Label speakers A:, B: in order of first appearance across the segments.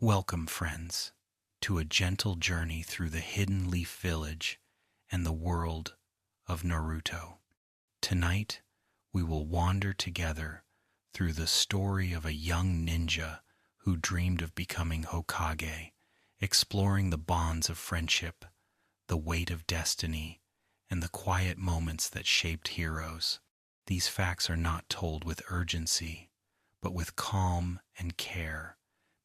A: Welcome, friends, to a gentle journey through the hidden leaf village and the world of Naruto. Tonight, we will wander together through the story of a young ninja who dreamed of becoming Hokage, exploring the bonds of friendship, the weight of destiny, and the quiet moments that shaped heroes. These facts are not told with urgency, but with calm and care,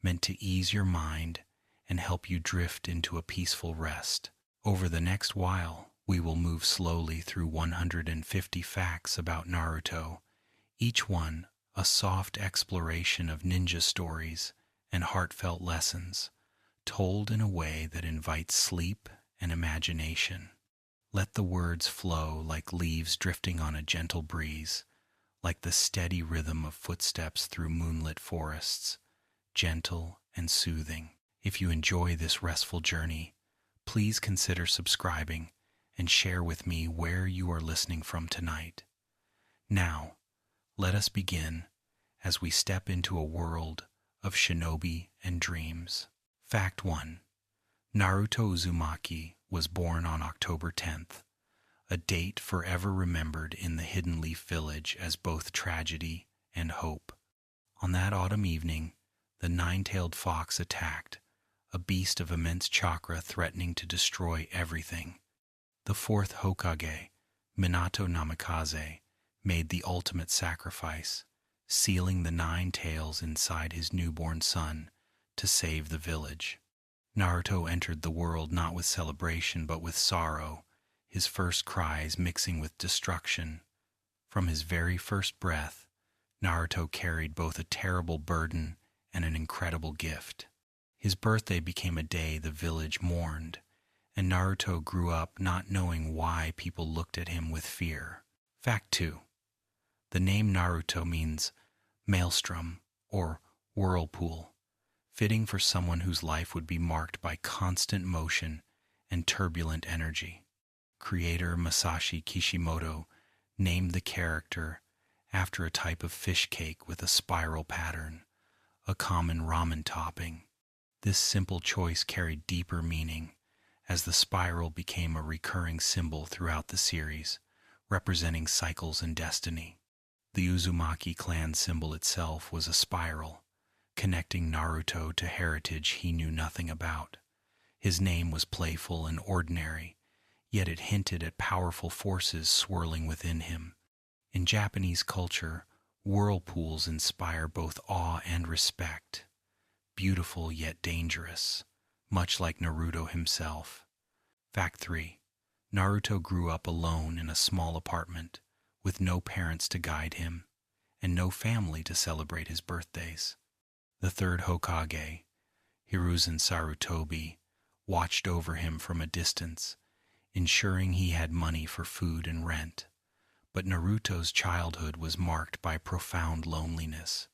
A: meant to ease your mind and help you drift into a peaceful rest. Over the next while, we will move slowly through 150 facts about Naruto, each one a soft exploration of ninja stories and heartfelt lessons, told in a way that invites sleep and imagination. Let the words flow like leaves drifting on a gentle breeze, like the steady rhythm of footsteps through moonlit forests, gentle and soothing. If you enjoy this restful journey, please consider subscribing and share with me where you are listening from tonight. Now, let us begin as we step into a world of shinobi and dreams. Fact 1. Naruto Uzumaki was born on October 10th, a date forever remembered in the Hidden Leaf Village as both tragedy and hope. On that autumn evening, the nine-tailed fox attacked, a beast of immense chakra threatening to destroy everything. The fourth Hokage, Minato Namikaze, made the ultimate sacrifice, sealing the 9 tails inside his newborn son to save the village. Naruto entered the world not with celebration but with sorrow, his first cries mixing with destruction. From his very first breath, Naruto carried both a terrible burden and an incredible gift. His birthday became a day the village mourned, and Naruto grew up not knowing why people looked at him with fear. Fact 2. The name Naruto means maelstrom or whirlpool, fitting for someone whose life would be marked by constant motion and turbulent energy. Creator Masashi Kishimoto named the character after a type of fish cake with a spiral pattern, a common ramen topping. This simple choice carried deeper meaning, as the spiral became a recurring symbol throughout the series, representing cycles and destiny. The Uzumaki clan symbol itself was a spiral, connecting Naruto to heritage he knew nothing about. His name was playful and ordinary, yet it hinted at powerful forces swirling within him. In Japanese culture, whirlpools inspire both awe and respect, beautiful yet dangerous, much like Naruto himself. Fact 3. Naruto grew up alone in a small apartment, with no parents to guide him, and no family to celebrate his birthdays. The third Hokage, Hiruzen Sarutobi, watched over him from a distance, ensuring he had money for food and rent. But Naruto's childhood was marked by profound loneliness.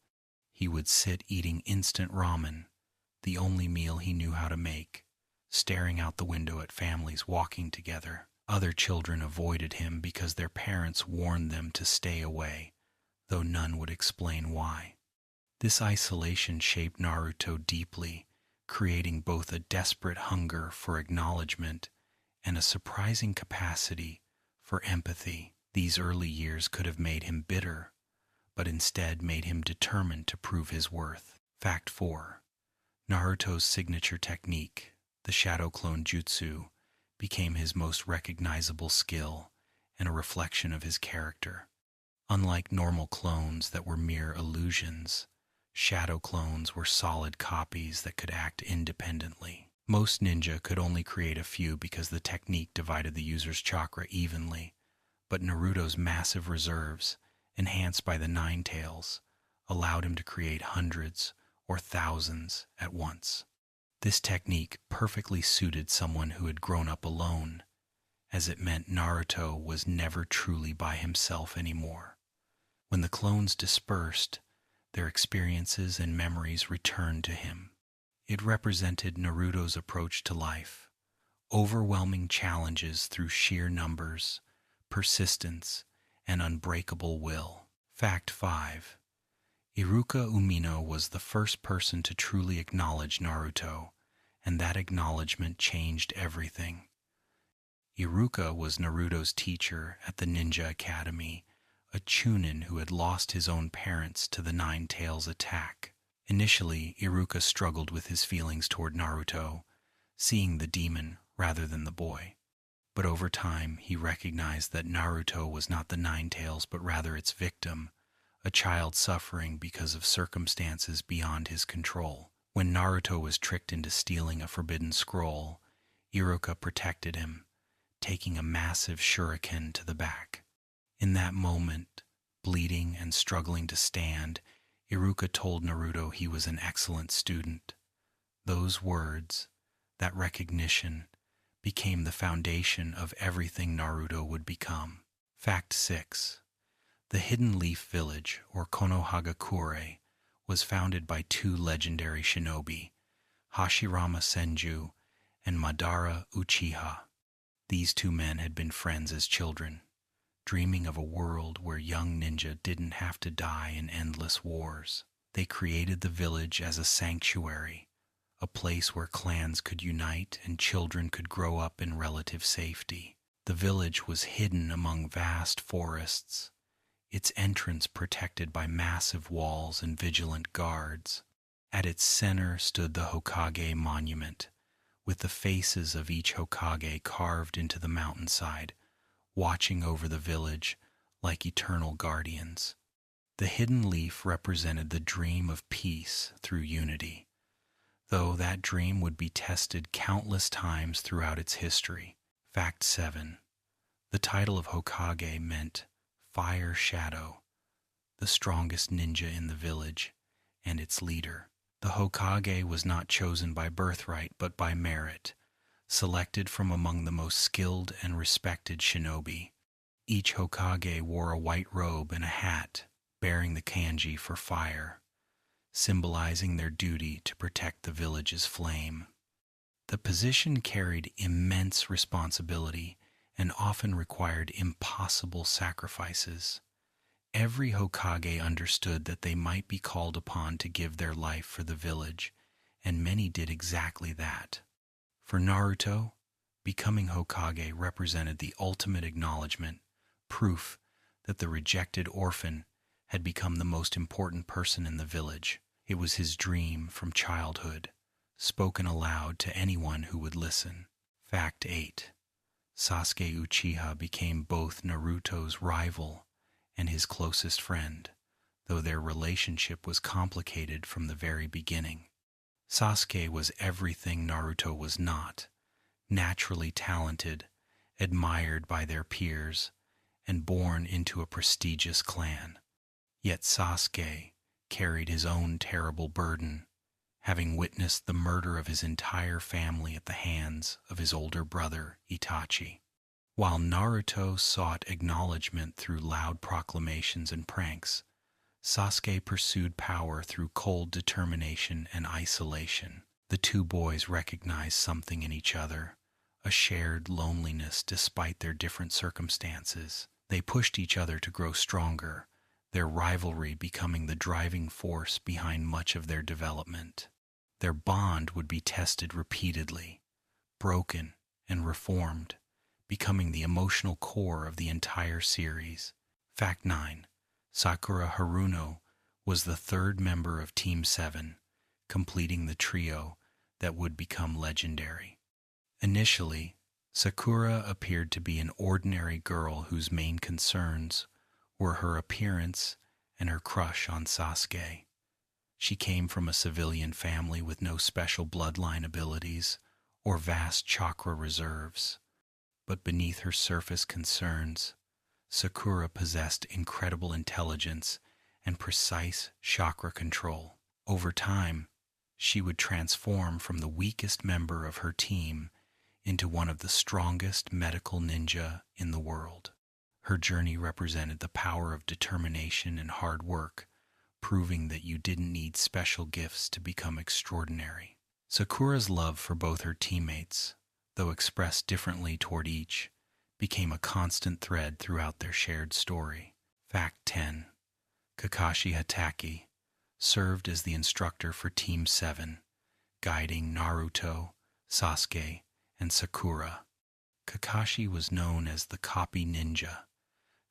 A: He would sit eating instant ramen, the only meal he knew how to make, staring out the window at families walking together. Other children avoided him because their parents warned them to stay away, though none would explain why. This isolation shaped Naruto deeply, creating both a desperate hunger for acknowledgement and a surprising capacity for empathy. These early years could have made him bitter, but instead made him determined to prove his worth. Fact 4. Naruto's signature technique, the Shadow Clone Jutsu, became his most recognizable skill and a reflection of his character. Unlike normal clones that were mere illusions, shadow clones were solid copies that could act independently. Most ninja could only create a few because the technique divided the user's chakra evenly, but Naruto's massive reserves, enhanced by the 9 tails, allowed him to create hundreds or thousands at once. This technique perfectly suited someone who had grown up alone, as it meant Naruto was never truly by himself anymore. When the clones dispersed, their experiences and memories returned to him. It represented Naruto's approach to life, overwhelming challenges through sheer numbers, persistence, and unbreakable will. Fact 5. Iruka Umino was the first person to truly acknowledge Naruto, and that acknowledgement changed everything. Iruka was Naruto's teacher at the Ninja Academy, a chunin who had lost his own parents to the Nine Tails attack. Initially, Iruka struggled with his feelings toward Naruto, seeing the demon rather than the boy. But over time, he recognized that Naruto was not the Nine Tails but rather its victim, a child suffering because of circumstances beyond his control. When Naruto was tricked into stealing a forbidden scroll, Iruka protected him, taking a massive shuriken to the back. In that moment, bleeding and struggling to stand, Iruka told Naruto he was an excellent student. Those words, that recognition, became the foundation of everything Naruto would become. Fact 6. The Hidden Leaf Village, or Konohagakure, was founded by two legendary shinobi, Hashirama Senju and Madara Uchiha. These two men had been friends as children, dreaming of a world where young ninja didn't have to die in endless wars. They created the village as a sanctuary, a place where clans could unite and children could grow up in relative safety. The village was hidden among vast forests, its entrance protected by massive walls and vigilant guards. At its center stood the Hokage monument, with the faces of each Hokage carved into the mountainside, watching over the village like eternal guardians. The hidden leaf represented the dream of peace through unity, though that dream would be tested countless times throughout its history. Fact 7. The title of Hokage meant Fire Shadow, the strongest ninja in the village, and its leader. The Hokage was not chosen by birthright but by merit, selected from among the most skilled and respected shinobi. Each Hokage wore a white robe and a hat bearing the kanji for fire, symbolizing their duty to protect the village's flame. The position carried immense responsibility and often required impossible sacrifices. Every Hokage understood that they might be called upon to give their life for the village, and many did exactly that. For Naruto, becoming Hokage represented the ultimate acknowledgement, proof that the rejected orphan had become the most important person in the village. It was his dream from childhood, spoken aloud to anyone who would listen. Fact 8. Sasuke Uchiha became both Naruto's rival and his closest friend, though their relationship was complicated from the very beginning. Sasuke was everything Naruto was not, naturally talented, admired by their peers, and born into a prestigious clan. Yet Sasuke carried his own terrible burden, having witnessed the murder of his entire family at the hands of his older brother, Itachi. While Naruto sought acknowledgement through loud proclamations and pranks, Sasuke pursued power through cold determination and isolation. The two boys recognized something in each other, a shared loneliness despite their different circumstances. They pushed each other to grow stronger, their rivalry becoming the driving force behind much of their development. Their bond would be tested repeatedly, broken and reformed, becoming the emotional core of the entire series. Fact 9. Sakura Haruno was the third member of Team 7, completing the trio that would become legendary. Initially, Sakura appeared to be an ordinary girl whose main concerns were her appearance and her crush on Sasuke. She came from a civilian family with no special bloodline abilities or vast chakra reserves. But beneath her surface concerns, Sakura possessed incredible intelligence and precise chakra control. Over time, she would transform from the weakest member of her team into one of the strongest medical ninja in the world. Her journey represented the power of determination and hard work, proving that you didn't need special gifts to become extraordinary. Sakura's love for both her teammates, though expressed differently toward each, became a constant thread throughout their shared story. Fact 10. Kakashi Hatake, served as the instructor for Team 7, guiding Naruto, Sasuke, and Sakura. Kakashi was known as the Copy Ninja,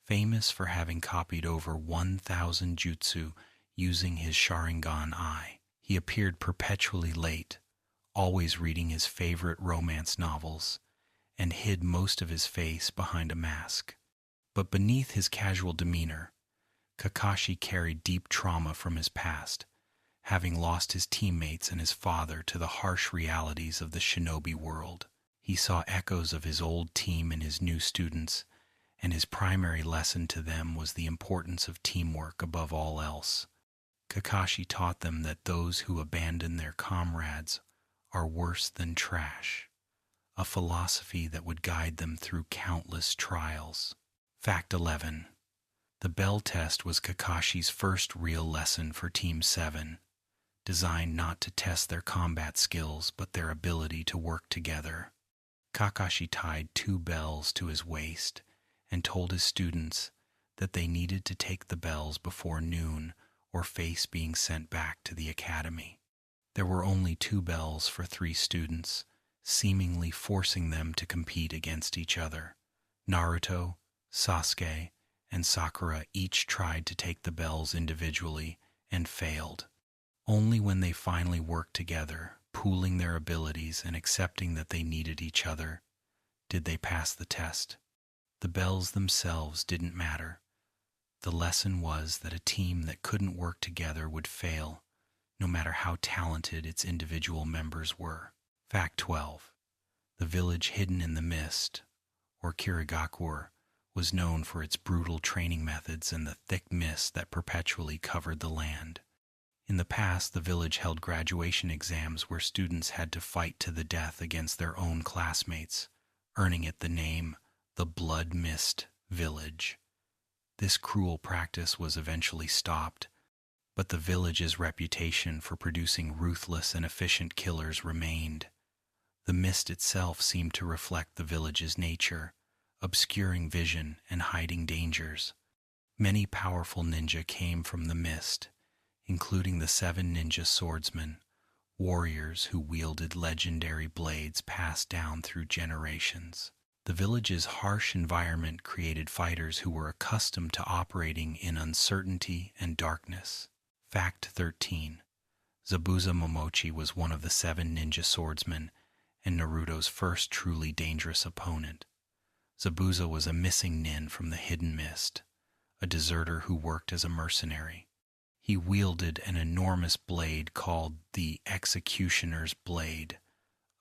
A: famous for having copied over 1,000 jutsu using his Sharingan eye. He appeared perpetually late, always reading his favorite romance novels, and hid most of his face behind a mask. But beneath his casual demeanor, Kakashi carried deep trauma from his past, having lost his teammates and his father to the harsh realities of the shinobi world. He saw echoes of his old team in his new students, and his primary lesson to them was the importance of teamwork above all else. Kakashi taught them that those who abandon their comrades are worse than trash, a philosophy that would guide them through countless trials. Fact 11. The bell test was Kakashi's first real lesson for Team 7, designed not to test their combat skills but their ability to work together. Kakashi tied 2 bells to his waist and told his students that they needed to take the bells before noon or face being sent back to the academy. There were only 2 bells for 3 students, seemingly forcing them to compete against each other. Naruto, Sasuke, and Sakura each tried to take the bells individually and failed. Only when they finally worked together, pooling their abilities and accepting that they needed each other, did they pass the test. The bells themselves didn't matter. The lesson was that a team that couldn't work together would fail, no matter how talented its individual members were. Fact 12. The village hidden in the mist, or Kirigakur, was known for its brutal training methods and the thick mist that perpetually covered the land. In the past, the village held graduation exams where students had to fight to the death against their own classmates, earning it the name the Blood Mist Village. This cruel practice was eventually stopped, but the village's reputation for producing ruthless and efficient killers remained. The mist itself seemed to reflect the village's nature, obscuring vision and hiding dangers. Many powerful ninja came from the mist, including the 7 ninja swordsmen, warriors who wielded legendary blades passed down through generations. The village's harsh environment created fighters who were accustomed to operating in uncertainty and darkness. Fact 13. Zabuza Momochi was one of the 7 ninja swordsmen and Naruto's first truly dangerous opponent. Zabuza was a missing nin from the Hidden Mist, a deserter who worked as a mercenary. He wielded an enormous blade called the Executioner's Blade,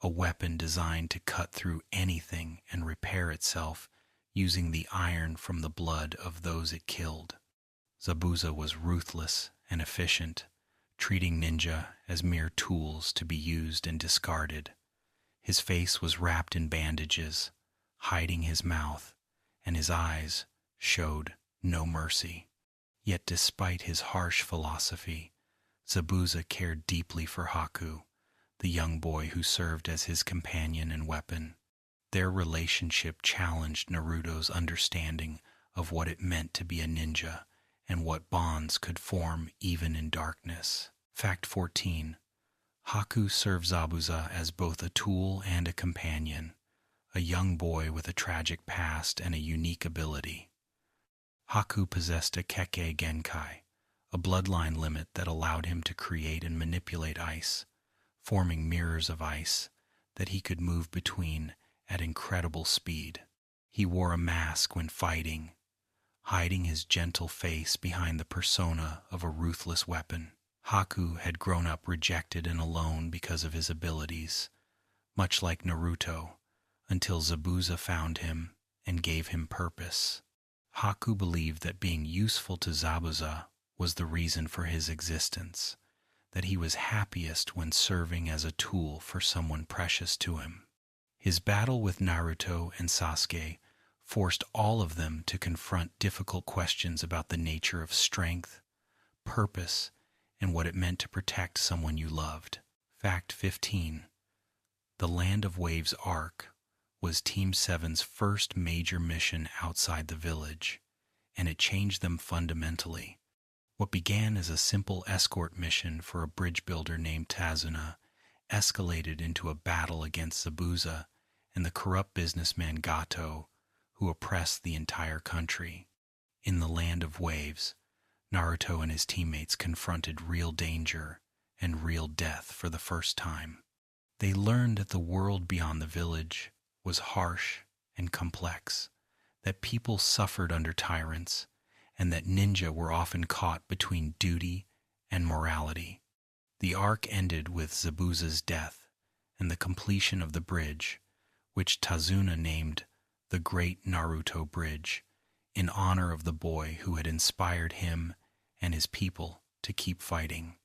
A: a weapon designed to cut through anything and repair itself using the iron from the blood of those it killed. Zabuza was ruthless and efficient, treating ninja as mere tools to be used and discarded. His face was wrapped in bandages, hiding his mouth, and his eyes showed no mercy. Yet despite his harsh philosophy, Zabuza cared deeply for Haku, the young boy who served as his companion and weapon. Their relationship challenged Naruto's understanding of what it meant to be a ninja and what bonds could form even in darkness. Fact 14. Haku served Zabuza as both a tool and a companion, a young boy with a tragic past and a unique ability. Haku possessed a Kekkei Genkai, a bloodline limit that allowed him to create and manipulate ice, forming mirrors of ice that he could move between at incredible speed. He wore a mask when fighting, hiding his gentle face behind the persona of a ruthless weapon. Haku had grown up rejected and alone because of his abilities, much like Naruto, until Zabuza found him and gave him purpose. Haku believed that being useful to Zabuza was the reason for his existence, that he was happiest when serving as a tool for someone precious to him. His battle with Naruto and Sasuke forced all of them to confront difficult questions about the nature of strength, purpose, and what it meant to protect someone you loved. Fact 15. The Land of Waves arc was Team 7's first major mission outside the village, and it changed them fundamentally. What began as a simple escort mission for a bridge builder named Tazuna escalated into a battle against Zabuza and the corrupt businessman Gato, who oppressed the entire country. In the land of waves, Naruto and his teammates confronted real danger and real death for the first time. They learned that the world beyond the village was harsh and complex, that people suffered under tyrants, and that ninja were often caught between duty and morality. The arc ended with Zabuza's death and the completion of the bridge, which Tazuna named the Great Naruto Bridge, in honor of the boy who had inspired him and his people to keep fighting.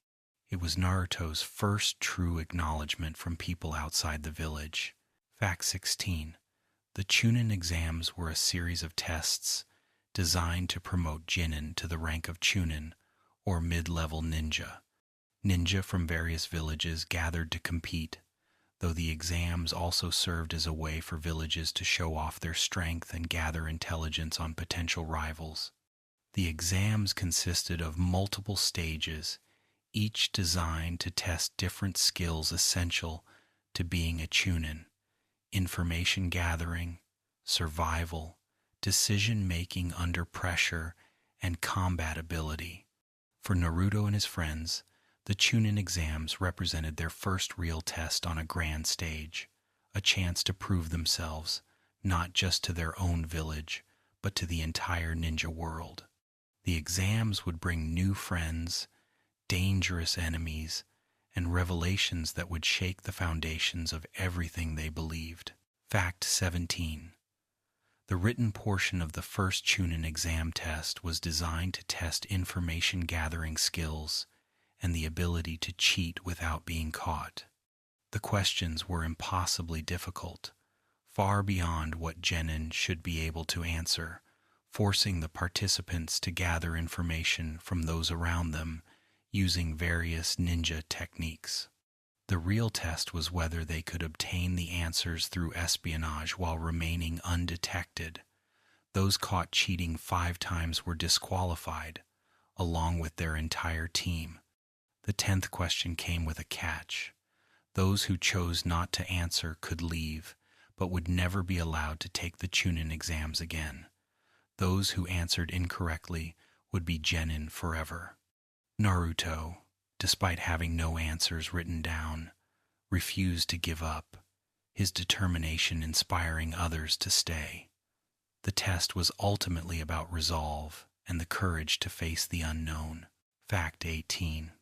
A: It was Naruto's first true acknowledgement from people outside the village. Fact 16. The Chunin exams were a series of tests designed to promote Jinin to the rank of Chunin, or mid-level ninja. Ninja from various villages gathered to compete, though the exams also served as a way for villages to show off their strength and gather intelligence on potential rivals. The exams consisted of multiple stages, each designed to test different skills essential to being a Chunin: information gathering, survival, decision-making under pressure, and combat ability. For Naruto and his friends, the Chunin exams represented their first real test on a grand stage, a chance to prove themselves, not just to their own village, but to the entire ninja world. The exams would bring new friends, dangerous enemies, and revelations that would shake the foundations of everything they believed. Fact 17. The written portion of the first Chunin exam test was designed to test information gathering skills and the ability to cheat without being caught. The questions were impossibly difficult, far beyond what genin should be able to answer, forcing the participants to gather information from those around them using various ninja techniques. The real test was whether they could obtain the answers through espionage while remaining undetected. Those caught cheating 5 times were disqualified, along with their entire team. The 10th question came with a catch. Those who chose not to answer could leave, but would never be allowed to take the Chunin exams again. Those who answered incorrectly would be genin forever. Naruto, despite having no answers written down, refused to give up, his determination inspiring others to stay. The test was ultimately about resolve and the courage to face the unknown. Fact 18.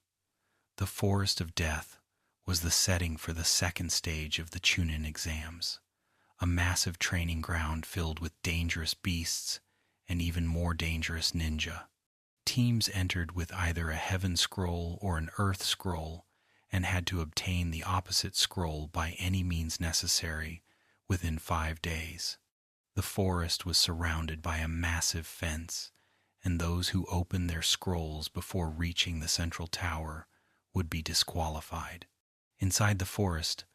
A: The Forest of Death was the setting for the second stage of the Chunin exams, a massive training ground filled with dangerous beasts and even more dangerous ninja. Teams entered with either a Heaven Scroll or an Earth Scroll and had to obtain the opposite scroll by any means necessary within 5 days. The forest was surrounded by a massive fence, and those who opened their scrolls before reaching the central tower would be disqualified. Inside the forest,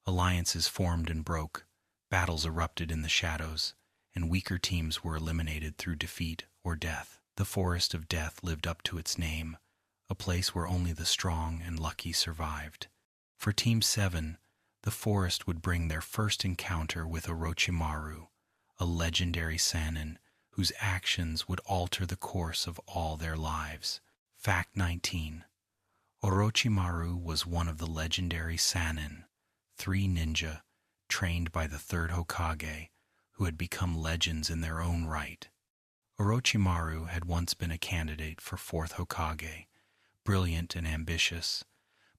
A: alliances formed and broke, battles erupted in the shadows, and weaker teams were eliminated through defeat or death. The Forest of Death lived up to its name, a place where only the strong and lucky survived. For Team 7, the forest would bring their first encounter with Orochimaru, a legendary Sannin whose actions would alter the course of all their lives. Fact 19. Orochimaru was one of the legendary Sannin, 3 ninja trained by the 3rd Hokage, who had become legends in their own right. Orochimaru had once been a candidate for 4th Hokage, brilliant and ambitious,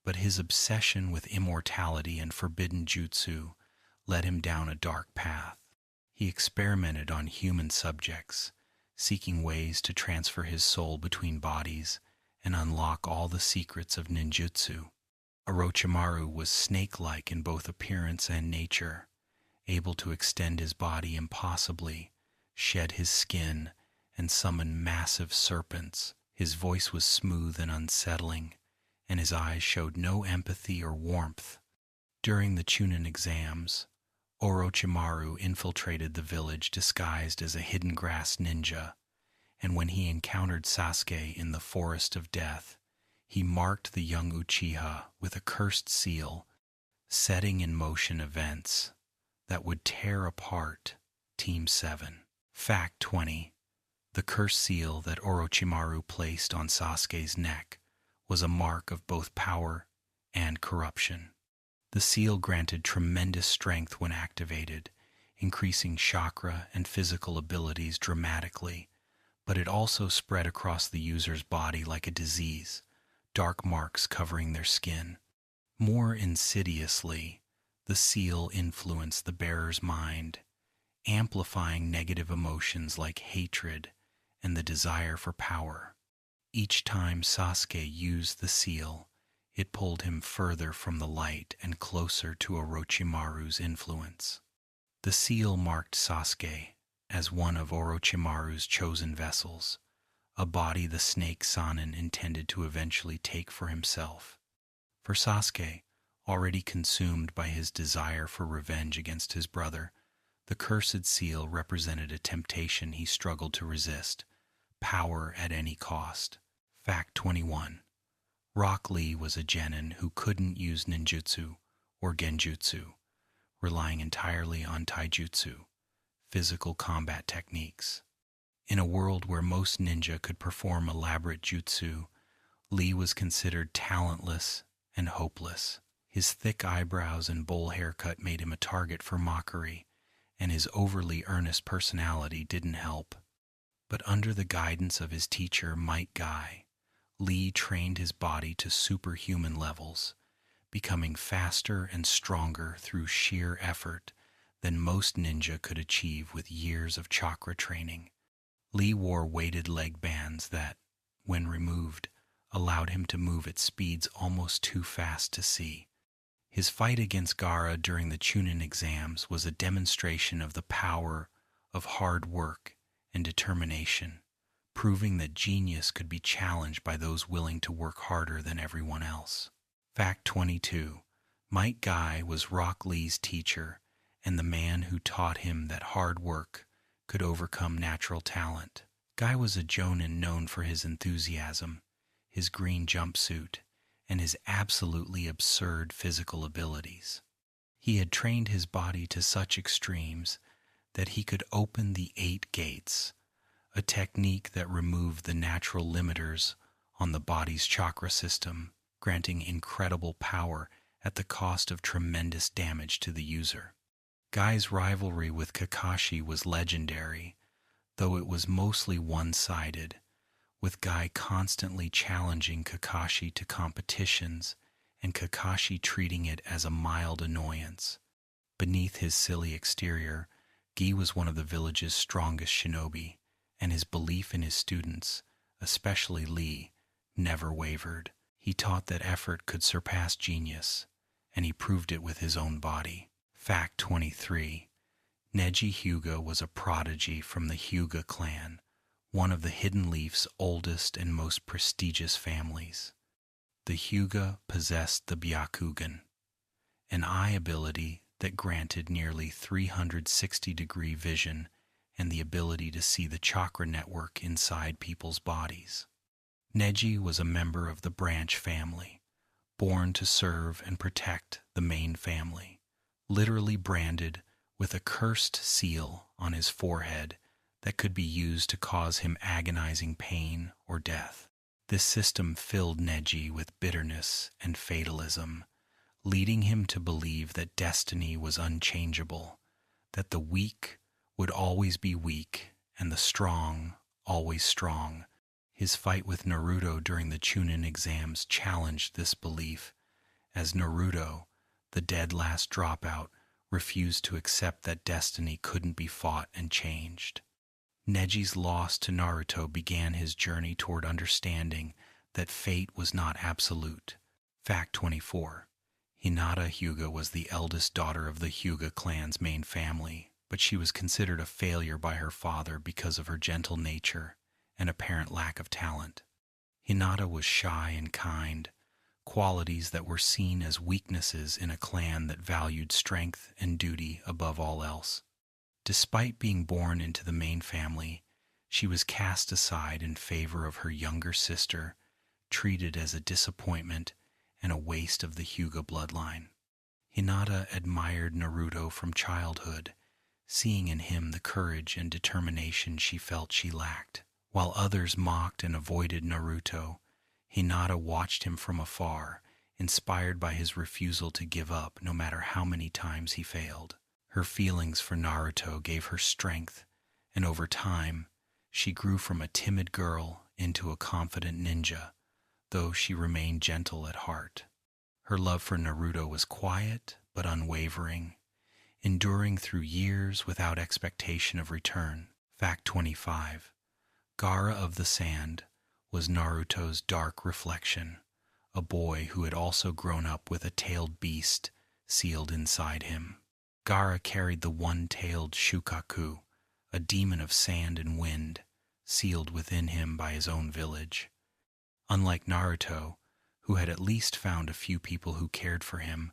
A: but his obsession with immortality and forbidden jutsu led him down a dark path. He experimented on human subjects, seeking ways to transfer his soul between bodies and unlock all the secrets of ninjutsu. Orochimaru was snake-like in both appearance and nature, able to extend his body impossibly, shed his skin, and summon massive serpents. His voice was smooth and unsettling, and his eyes showed no empathy or warmth. During the Chunin exams, Orochimaru infiltrated the village disguised as a hidden grass ninja, and when he encountered Sasuke in the Forest of Death, he marked the young Uchiha with a cursed seal, setting in motion events that would tear apart Team 7. Fact 20. The cursed seal that Orochimaru placed on Sasuke's neck was a mark of both power and corruption. The seal granted tremendous strength when activated, increasing chakra and physical abilities dramatically, but it also spread across the user's body like a disease, dark marks covering their skin. More insidiously, the seal influenced the bearer's mind, amplifying negative emotions like hatred and the desire for power. Each time Sasuke used the seal, it pulled him further from the light and closer to Orochimaru's influence. The seal marked Sasuke as one of Orochimaru's chosen vessels, a body the snake Sannin intended to eventually take for himself. For Sasuke, already consumed by his desire for revenge against his brother, the cursed seal represented a temptation he struggled to resist: power at any cost. Fact 21. Rock Lee was a genin who couldn't use ninjutsu or genjutsu, relying entirely on taijutsu, physical combat techniques. In a world where most ninja could perform elaborate jutsu, Lee was considered talentless and hopeless. His thick eyebrows and bowl haircut made him a target for mockery, and his overly earnest personality didn't help. But under the guidance of his teacher, Might Guy, Lee trained his body to superhuman levels, becoming faster and stronger through sheer effort than most ninja could achieve with years of chakra training. Lee wore weighted leg bands that, when removed, allowed him to move at speeds almost too fast to see. His fight against Gaara during the Chunin exams was a demonstration of the power of hard work and determination, proving that genius could be challenged by those willing to work harder than everyone else. Fact 22. Might Guy was Rock Lee's teacher and the man who taught him that hard work could overcome natural talent. Guy was a jonin known for his enthusiasm, his green jumpsuit, and his absolutely absurd physical abilities. He had trained his body to such extremes that he could open the 8 gates, a technique that removed the natural limiters on the body's chakra system, granting incredible power at the cost of tremendous damage to the user. Guy's rivalry with Kakashi was legendary, though it was mostly one-sided, with Guy constantly challenging Kakashi to competitions and Kakashi treating it as a mild annoyance. Beneath his silly exterior, Guy was one of the village's strongest shinobi, and his belief in his students, especially Lee, never wavered. He taught that effort could surpass genius, and he proved it with his own body. Fact 23. Neji Hyuga was a prodigy from the Hyuga clan, one of the Hidden Leaf's oldest and most prestigious families. The Hyuga possessed the Byakugan, an eye ability that granted nearly 360-degree vision and the ability to see the chakra network inside people's bodies. Neji was a member of the branch family, born to serve and protect the main family, literally branded with a cursed seal on his forehead that could be used to cause him agonizing pain or death. This system filled Neji with bitterness and fatalism, leading him to believe that destiny was unchangeable, that the weak would always be weak and the strong always strong. His fight with Naruto during the Chunin exams challenged this belief, as Naruto, the dead last dropout, refused to accept that destiny couldn't be fought and changed. Neji's loss to Naruto began his journey toward understanding that fate was not absolute. Fact 24. Hinata Hyuga was the eldest daughter of the Hyuga clan's main family, but she was considered a failure by her father because of her gentle nature and apparent lack of talent. Hinata was shy and kind, qualities that were seen as weaknesses in a clan that valued strength and duty above all else. Despite being born into the main family, She was cast aside in favor of her younger sister, treated as a disappointment and a waste of the Hyuga bloodline. Hinata admired Naruto from childhood, seeing in him the courage and determination she felt she lacked. While others mocked and avoided Naruto, Hinata watched him from afar, inspired by his refusal to give up no matter how many times he failed. Her feelings for Naruto gave her strength, and over time, she grew from a timid girl into a confident ninja, though she remained gentle at heart. Her love for Naruto was quiet but unwavering, enduring through years without expectation of return. Fact 25. Gaara of the Sand was Naruto's dark reflection, a boy who had also grown up with a tailed beast sealed inside him. Gaara carried the one-tailed Shukaku, a demon of sand and wind, sealed within him by his own village. Unlike Naruto, who had at least found a few people who cared for him,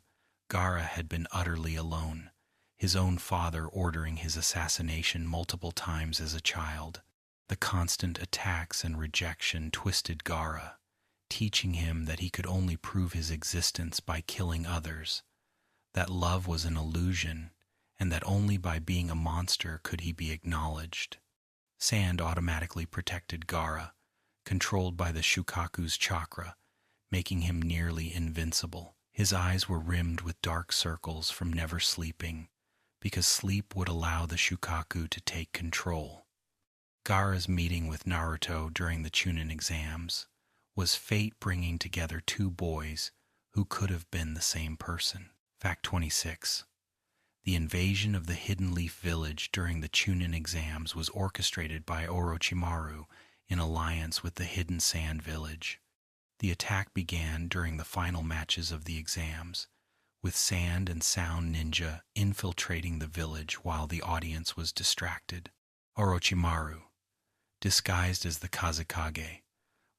A: Gaara had been utterly alone, his own father ordering his assassination multiple times as a child. The constant attacks and rejection twisted Gaara, teaching him that he could only prove his existence by killing others, that love was an illusion, and that only by being a monster could he be acknowledged. Sand automatically protected Gaara, controlled by the Shukaku's chakra, making him nearly invincible. His eyes were rimmed with dark circles from never sleeping, because sleep would allow the Shukaku to take control. Gaara's meeting with Naruto during the Chunin exams was fate bringing together two boys who could have been the same person. Fact 26. The invasion of the Hidden Leaf Village during the Chunin exams was orchestrated by Orochimaru in alliance with the Hidden Sand Village. The attack began during the final matches of the exams, with Sand and Sound Ninja infiltrating the village while the audience was distracted. Orochimaru, disguised as the Kazekage,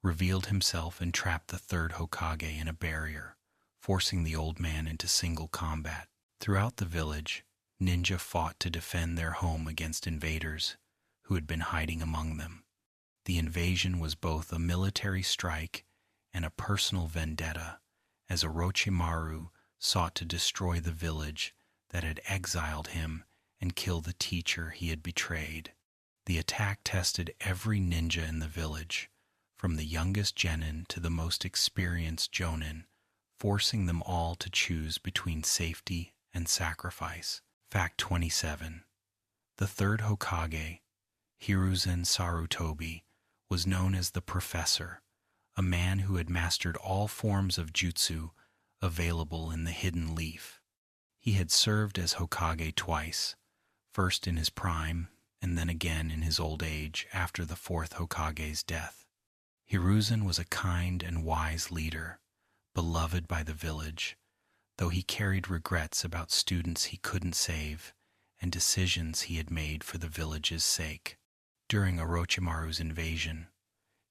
A: revealed himself and trapped the third Hokage in a barrier, forcing the old man into single combat. Throughout the village, ninja fought to defend their home against invaders who had been hiding among them. The invasion was both a military strike and a personal vendetta, as Orochimaru sought to destroy the village that had exiled him and kill the teacher he had betrayed. The attack tested every ninja in the village, from the youngest genin to the most experienced jonin, forcing them all to choose between safety and sacrifice. Fact 27. The third Hokage, Hiruzen Sarutobi, was known as the Professor, a man who had mastered all forms of jutsu available in the Hidden Leaf. He had served as Hokage twice, first in his prime and then again in his old age after the fourth Hokage's death. Hiruzen was a kind and wise leader, beloved by the village, though he carried regrets about students he couldn't save and decisions he had made for the village's sake. During Orochimaru's invasion,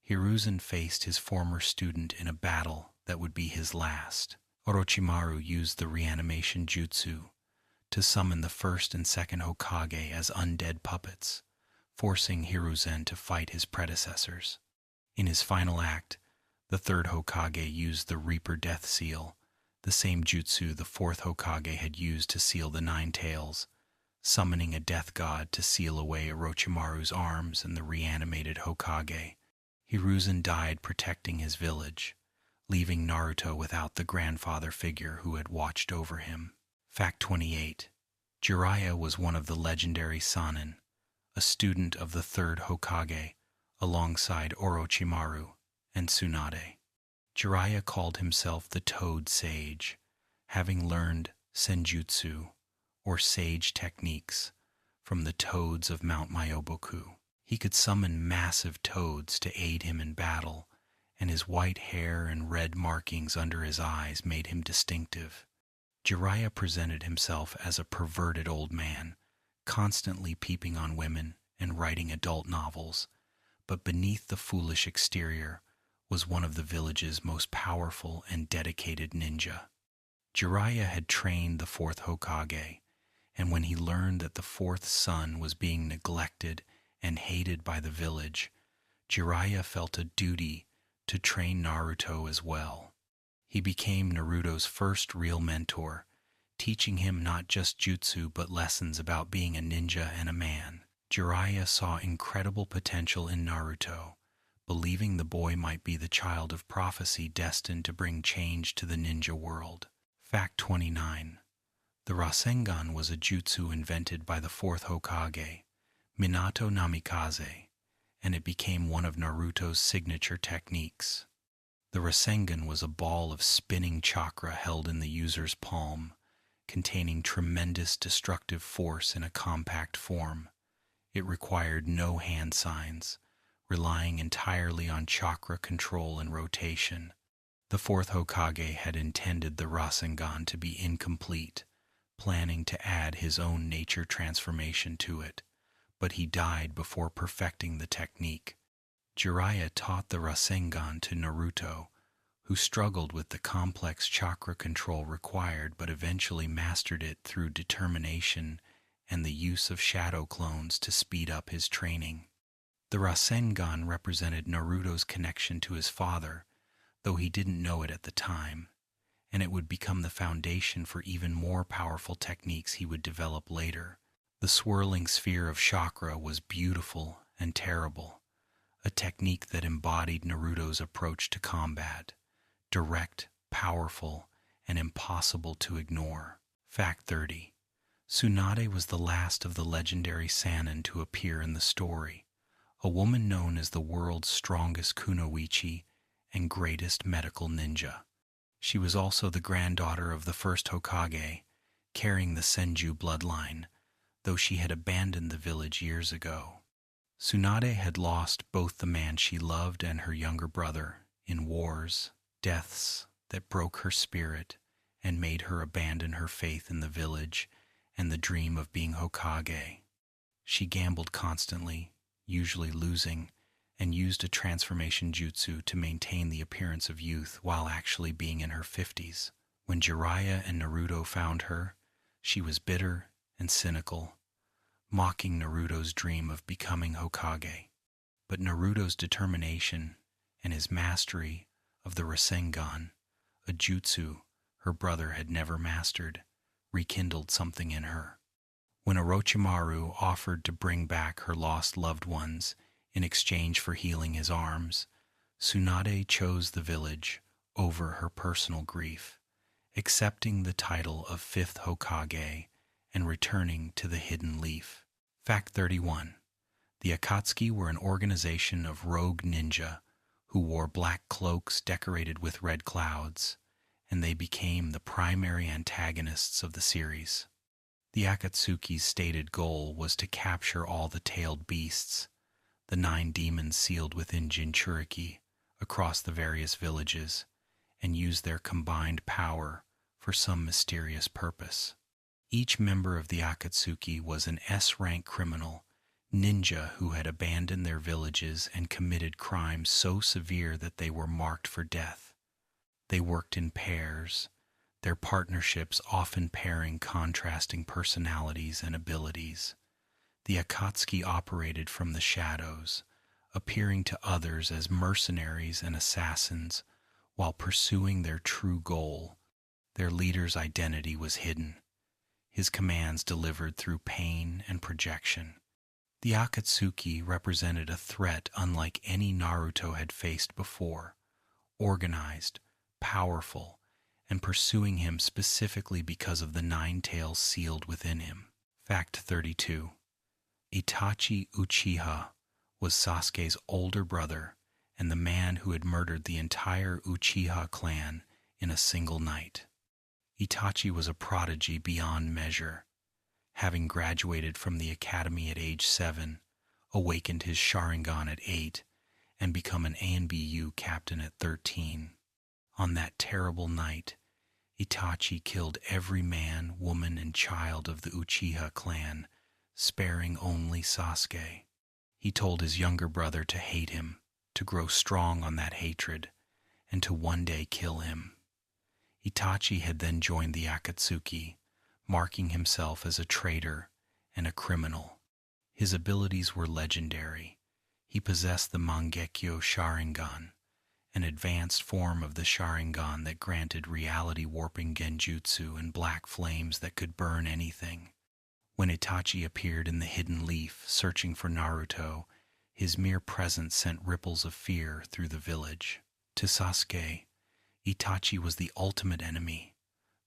A: Hiruzen faced his former student in a battle that would be his last. Orochimaru used the reanimation jutsu to summon the first and second Hokage as undead puppets, forcing Hiruzen to fight his predecessors. In his final act, the third Hokage used the Reaper Death Seal, the same jutsu the fourth Hokage had used to seal the Nine Tails, summoning a death god to seal away Orochimaru's arms and the reanimated Hokage. Hiruzen died protecting his village, leaving Naruto without the grandfather figure who had watched over him. Fact 28. Jiraiya was one of the legendary Sannin, a student of the third Hokage, alongside Orochimaru and Tsunade. Jiraiya called himself the Toad Sage, having learned senjutsu, or sage techniques, from the toads of Mount Myoboku. He could summon massive toads to aid him in battle, and his white hair and red markings under his eyes made him distinctive. Jiraiya presented himself as a perverted old man, constantly peeping on women and writing adult novels, but beneath the foolish exterior was one of the village's most powerful and dedicated ninja. Jiraiya had trained the fourth Hokage, and when he learned that the fourth son was being neglected and hated by the village, Jiraiya felt a duty to train Naruto as well. He became Naruto's first real mentor, teaching him not just jutsu but lessons about being a ninja and a man. Jiraiya saw incredible potential in Naruto, believing the boy might be the child of prophecy destined to bring change to the ninja world. Fact 29. The Rasengan was a jutsu invented by the fourth Hokage, Minato Namikaze, and it became one of Naruto's signature techniques. The Rasengan was a ball of spinning chakra held in the user's palm, containing tremendous destructive force in a compact form. It required no hand signs, relying entirely on chakra control and rotation. The fourth Hokage had intended the Rasengan to be incomplete, planning to add his own nature transformation to it, but he died before perfecting the technique. Jiraiya taught the Rasengan to Naruto, who struggled with the complex chakra control required but eventually mastered it through determination and the use of shadow clones to speed up his training. The Rasengan represented Naruto's connection to his father, though he didn't know it at the time, and it would become the foundation for even more powerful techniques he would develop later. The swirling sphere of chakra was beautiful and terrible, a technique that embodied Naruto's approach to combat, direct, powerful, and impossible to ignore. Fact 30. Tsunade was the last of the legendary Sannin to appear in the story, a woman known as the world's strongest kunoichi and greatest medical ninja. She was also the granddaughter of the first Hokage, carrying the Senju bloodline, though she had abandoned the village years ago. Tsunade had lost both the man she loved and her younger brother in wars, deaths that broke her spirit and made her abandon her faith in the village and the dream of being Hokage. She gambled constantly, usually losing, and used a transformation jutsu to maintain the appearance of youth while actually being in her 50s. When Jiraiya and Naruto found her, she was bitter and cynical, mocking Naruto's dream of becoming Hokage. But Naruto's determination and his mastery of the Rasengan, a jutsu her brother had never mastered, rekindled something in her. When Orochimaru offered to bring back her lost loved ones in exchange for healing his arms, Tsunade chose the village over her personal grief, accepting the title of fifth Hokage and returning to the Hidden Leaf. Fact 31. The Akatsuki were an organization of rogue ninja who wore black cloaks decorated with red clouds, and they became the primary antagonists of the series. The Akatsuki's stated goal was to capture all the tailed beasts, the 9 demons sealed within Jinchuriki, across the various villages, and use their combined power for some mysterious purpose. Each member of the Akatsuki was an S-rank criminal, ninja who had abandoned their villages and committed crimes so severe that they were marked for death. They worked in pairs, their partnerships often pairing contrasting personalities and abilities. The Akatsuki operated from the shadows, appearing to others as mercenaries and assassins while pursuing their true goal. Their leader's identity was hidden, his commands delivered through pain and projection. The Akatsuki represented a threat unlike any Naruto had faced before, organized, powerful, and pursuing him specifically because of the 9 tails sealed within him. Fact 32. Itachi Uchiha was Sasuke's older brother and the man who had murdered the entire Uchiha clan in a single night. Itachi was a prodigy beyond measure, having graduated from the academy at age 7, awakened his Sharingan at 8, and become an ANBU captain at 13. On that terrible night, Itachi killed every man, woman, and child of the Uchiha clan, sparing only Sasuke. He told his younger brother to hate him, to grow strong on that hatred, and to one day kill him. Itachi had then joined the Akatsuki, marking himself as a traitor and a criminal. His abilities were legendary. He possessed the Mangekyo Sharingan, an advanced form of the Sharingan that granted reality-warping genjutsu and black flames that could burn anything. When Itachi appeared in the hidden leaf, searching for Naruto, his mere presence sent ripples of fear through the village. To Sasuke, Itachi was the ultimate enemy,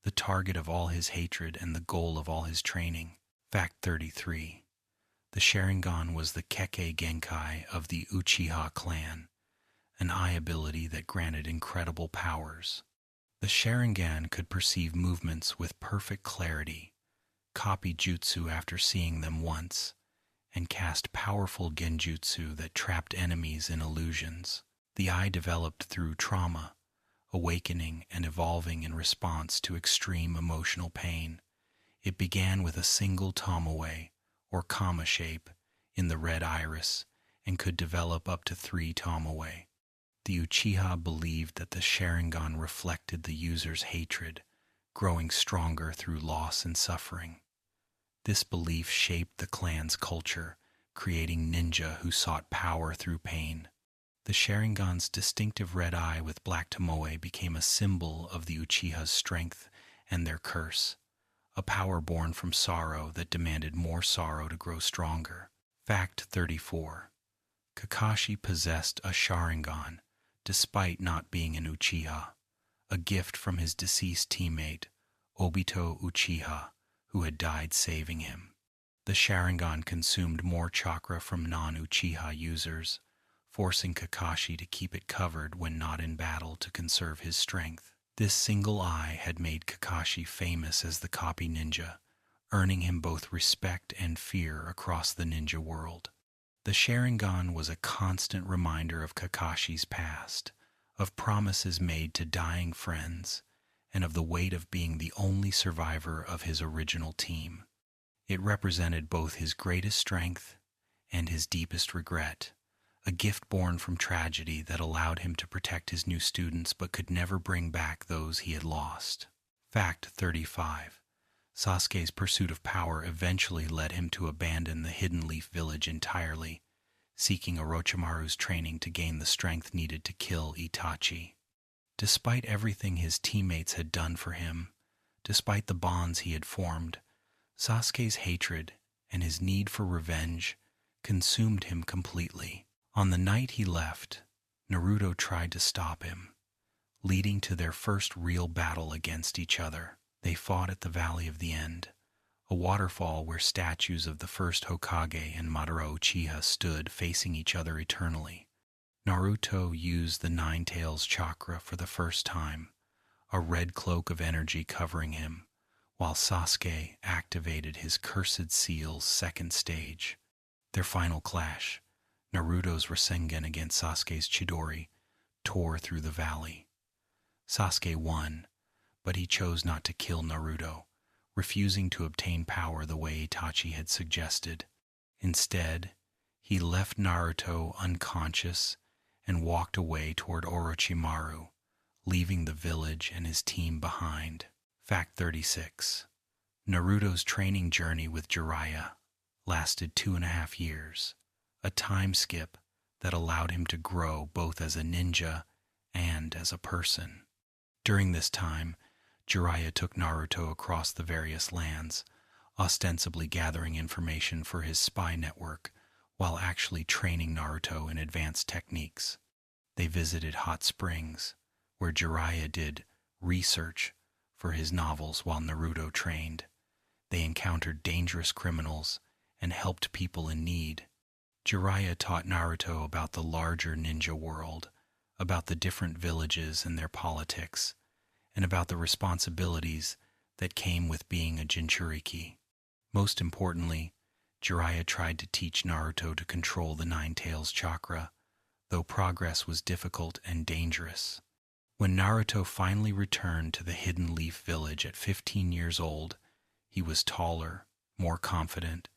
A: the target of all his hatred and the goal of all his training. Fact 33. The Sharingan was the Kekkei Genkai of the Uchiha clan, an eye ability that granted incredible powers. The Sharingan could perceive movements with perfect clarity, copy jutsu after seeing them once, and cast powerful genjutsu that trapped enemies in illusions. The eye developed through trauma, awakening and evolving in response to extreme emotional pain. It began with a single tomoe, or kama shape, in the red iris, and could develop up to 3 tomoe. The Uchiha believed that the Sharingan reflected the user's hatred, growing stronger through loss and suffering. This belief shaped the clan's culture, creating ninja who sought power through pain. The Sharingan's distinctive red eye with black tomoe became a symbol of the Uchiha's strength and their curse, a power born from sorrow that demanded more sorrow to grow stronger. Fact 34. Kakashi possessed a Sharingan, despite not being an Uchiha, a gift from his deceased teammate, Obito Uchiha, who had died saving him. The Sharingan consumed more chakra from non-Uchiha users, forcing Kakashi to keep it covered when not in battle to conserve his strength. This single eye had made Kakashi famous as the copy ninja, earning him both respect and fear across the ninja world. The Sharingan was a constant reminder of Kakashi's past, of promises made to dying friends, and of the weight of being the only survivor of his original team. It represented both his greatest strength and his deepest regret, a gift born from tragedy that allowed him to protect his new students but could never bring back those he had lost. Fact 35. Sasuke's pursuit of power eventually led him to abandon the Hidden Leaf Village entirely, seeking Orochimaru's training to gain the strength needed to kill Itachi. Despite everything his teammates had done for him, despite the bonds he had formed, Sasuke's hatred and his need for revenge consumed him completely. On the night he left, Naruto tried to stop him, leading to their first real battle against each other. They fought at the Valley of the End, a waterfall where statues of the first Hokage and Madara Uchiha stood facing each other eternally. Naruto used the Nine Tails chakra for the first time, a red cloak of energy covering him, while Sasuke activated his Cursed Seal's second stage. Their final clash, Naruto's Rasengan against Sasuke's Chidori, tore through the valley. Sasuke won, but he chose not to kill Naruto, refusing to obtain power the way Itachi had suggested. Instead, he left Naruto unconscious and walked away toward Orochimaru, leaving the village and his team behind. Fact 36. Naruto's training journey with Jiraiya lasted 2.5 years, a time skip that allowed him to grow both as a ninja and as a person. During this time, Jiraiya took Naruto across the various lands, ostensibly gathering information for his spy network, while actually training Naruto in advanced techniques. They visited hot springs, where Jiraiya did research for his novels while Naruto trained. They encountered dangerous criminals and helped people in need. Jiraiya taught Naruto about the larger ninja world, about the different villages and their politics, and about the responsibilities that came with being a Jinchuriki. Most importantly, Jiraiya tried to teach Naruto to control the Nine Tails chakra, though progress was difficult and dangerous. When Naruto finally returned to the Hidden Leaf Village at 15 years old, he was taller, more confident,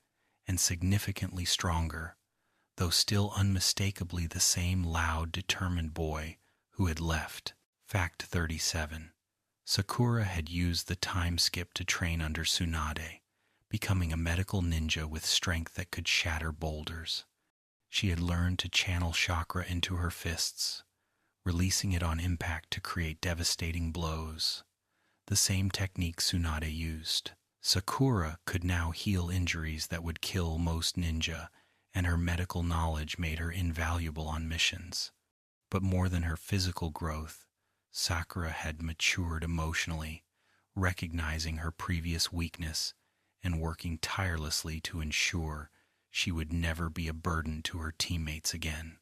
A: and significantly stronger, though still unmistakably the same loud, determined boy who had left. Fact 37. Sakura had used the time skip to train under Tsunade, becoming a medical ninja with strength that could shatter boulders. She had learned to channel chakra into her fists, releasing it on impact to create devastating blows, the same technique Tsunade used. Sakura could now heal injuries that would kill most ninja, and her medical knowledge made her invaluable on missions. But more than her physical growth, Sakura had matured emotionally, recognizing her previous weakness and working tirelessly to ensure she would never be a burden to her teammates again.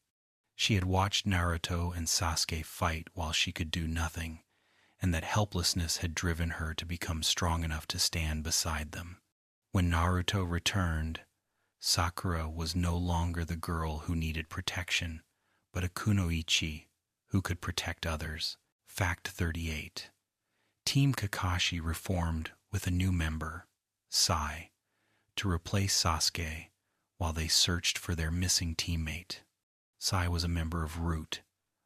A: She had watched Naruto and Sasuke fight while she could do nothing, and that helplessness had driven her to become strong enough to stand beside them. When Naruto returned, Sakura was no longer the girl who needed protection, but a kunoichi who could protect others. Fact 38. Team Kakashi reformed with a new member, Sai, to replace Sasuke while they searched for their missing teammate. Sai was a member of Root,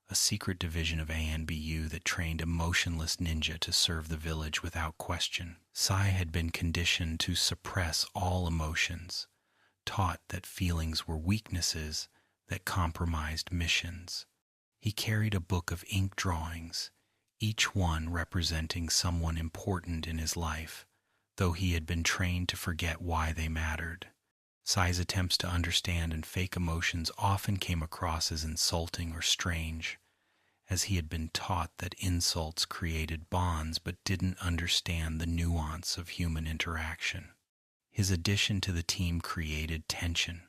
A: a secret division of ANBU that trained emotionless ninja to serve the village without question. Sai had been conditioned to suppress all emotions, taught that feelings were weaknesses that compromised missions. He carried a book of ink drawings, each one representing someone important in his life, though he had been trained to forget why they mattered. Sai's attempts to understand and fake emotions often came across as insulting or strange, as he had been taught that insults created bonds but didn't understand the nuance of human interaction. His addition to the team created tension,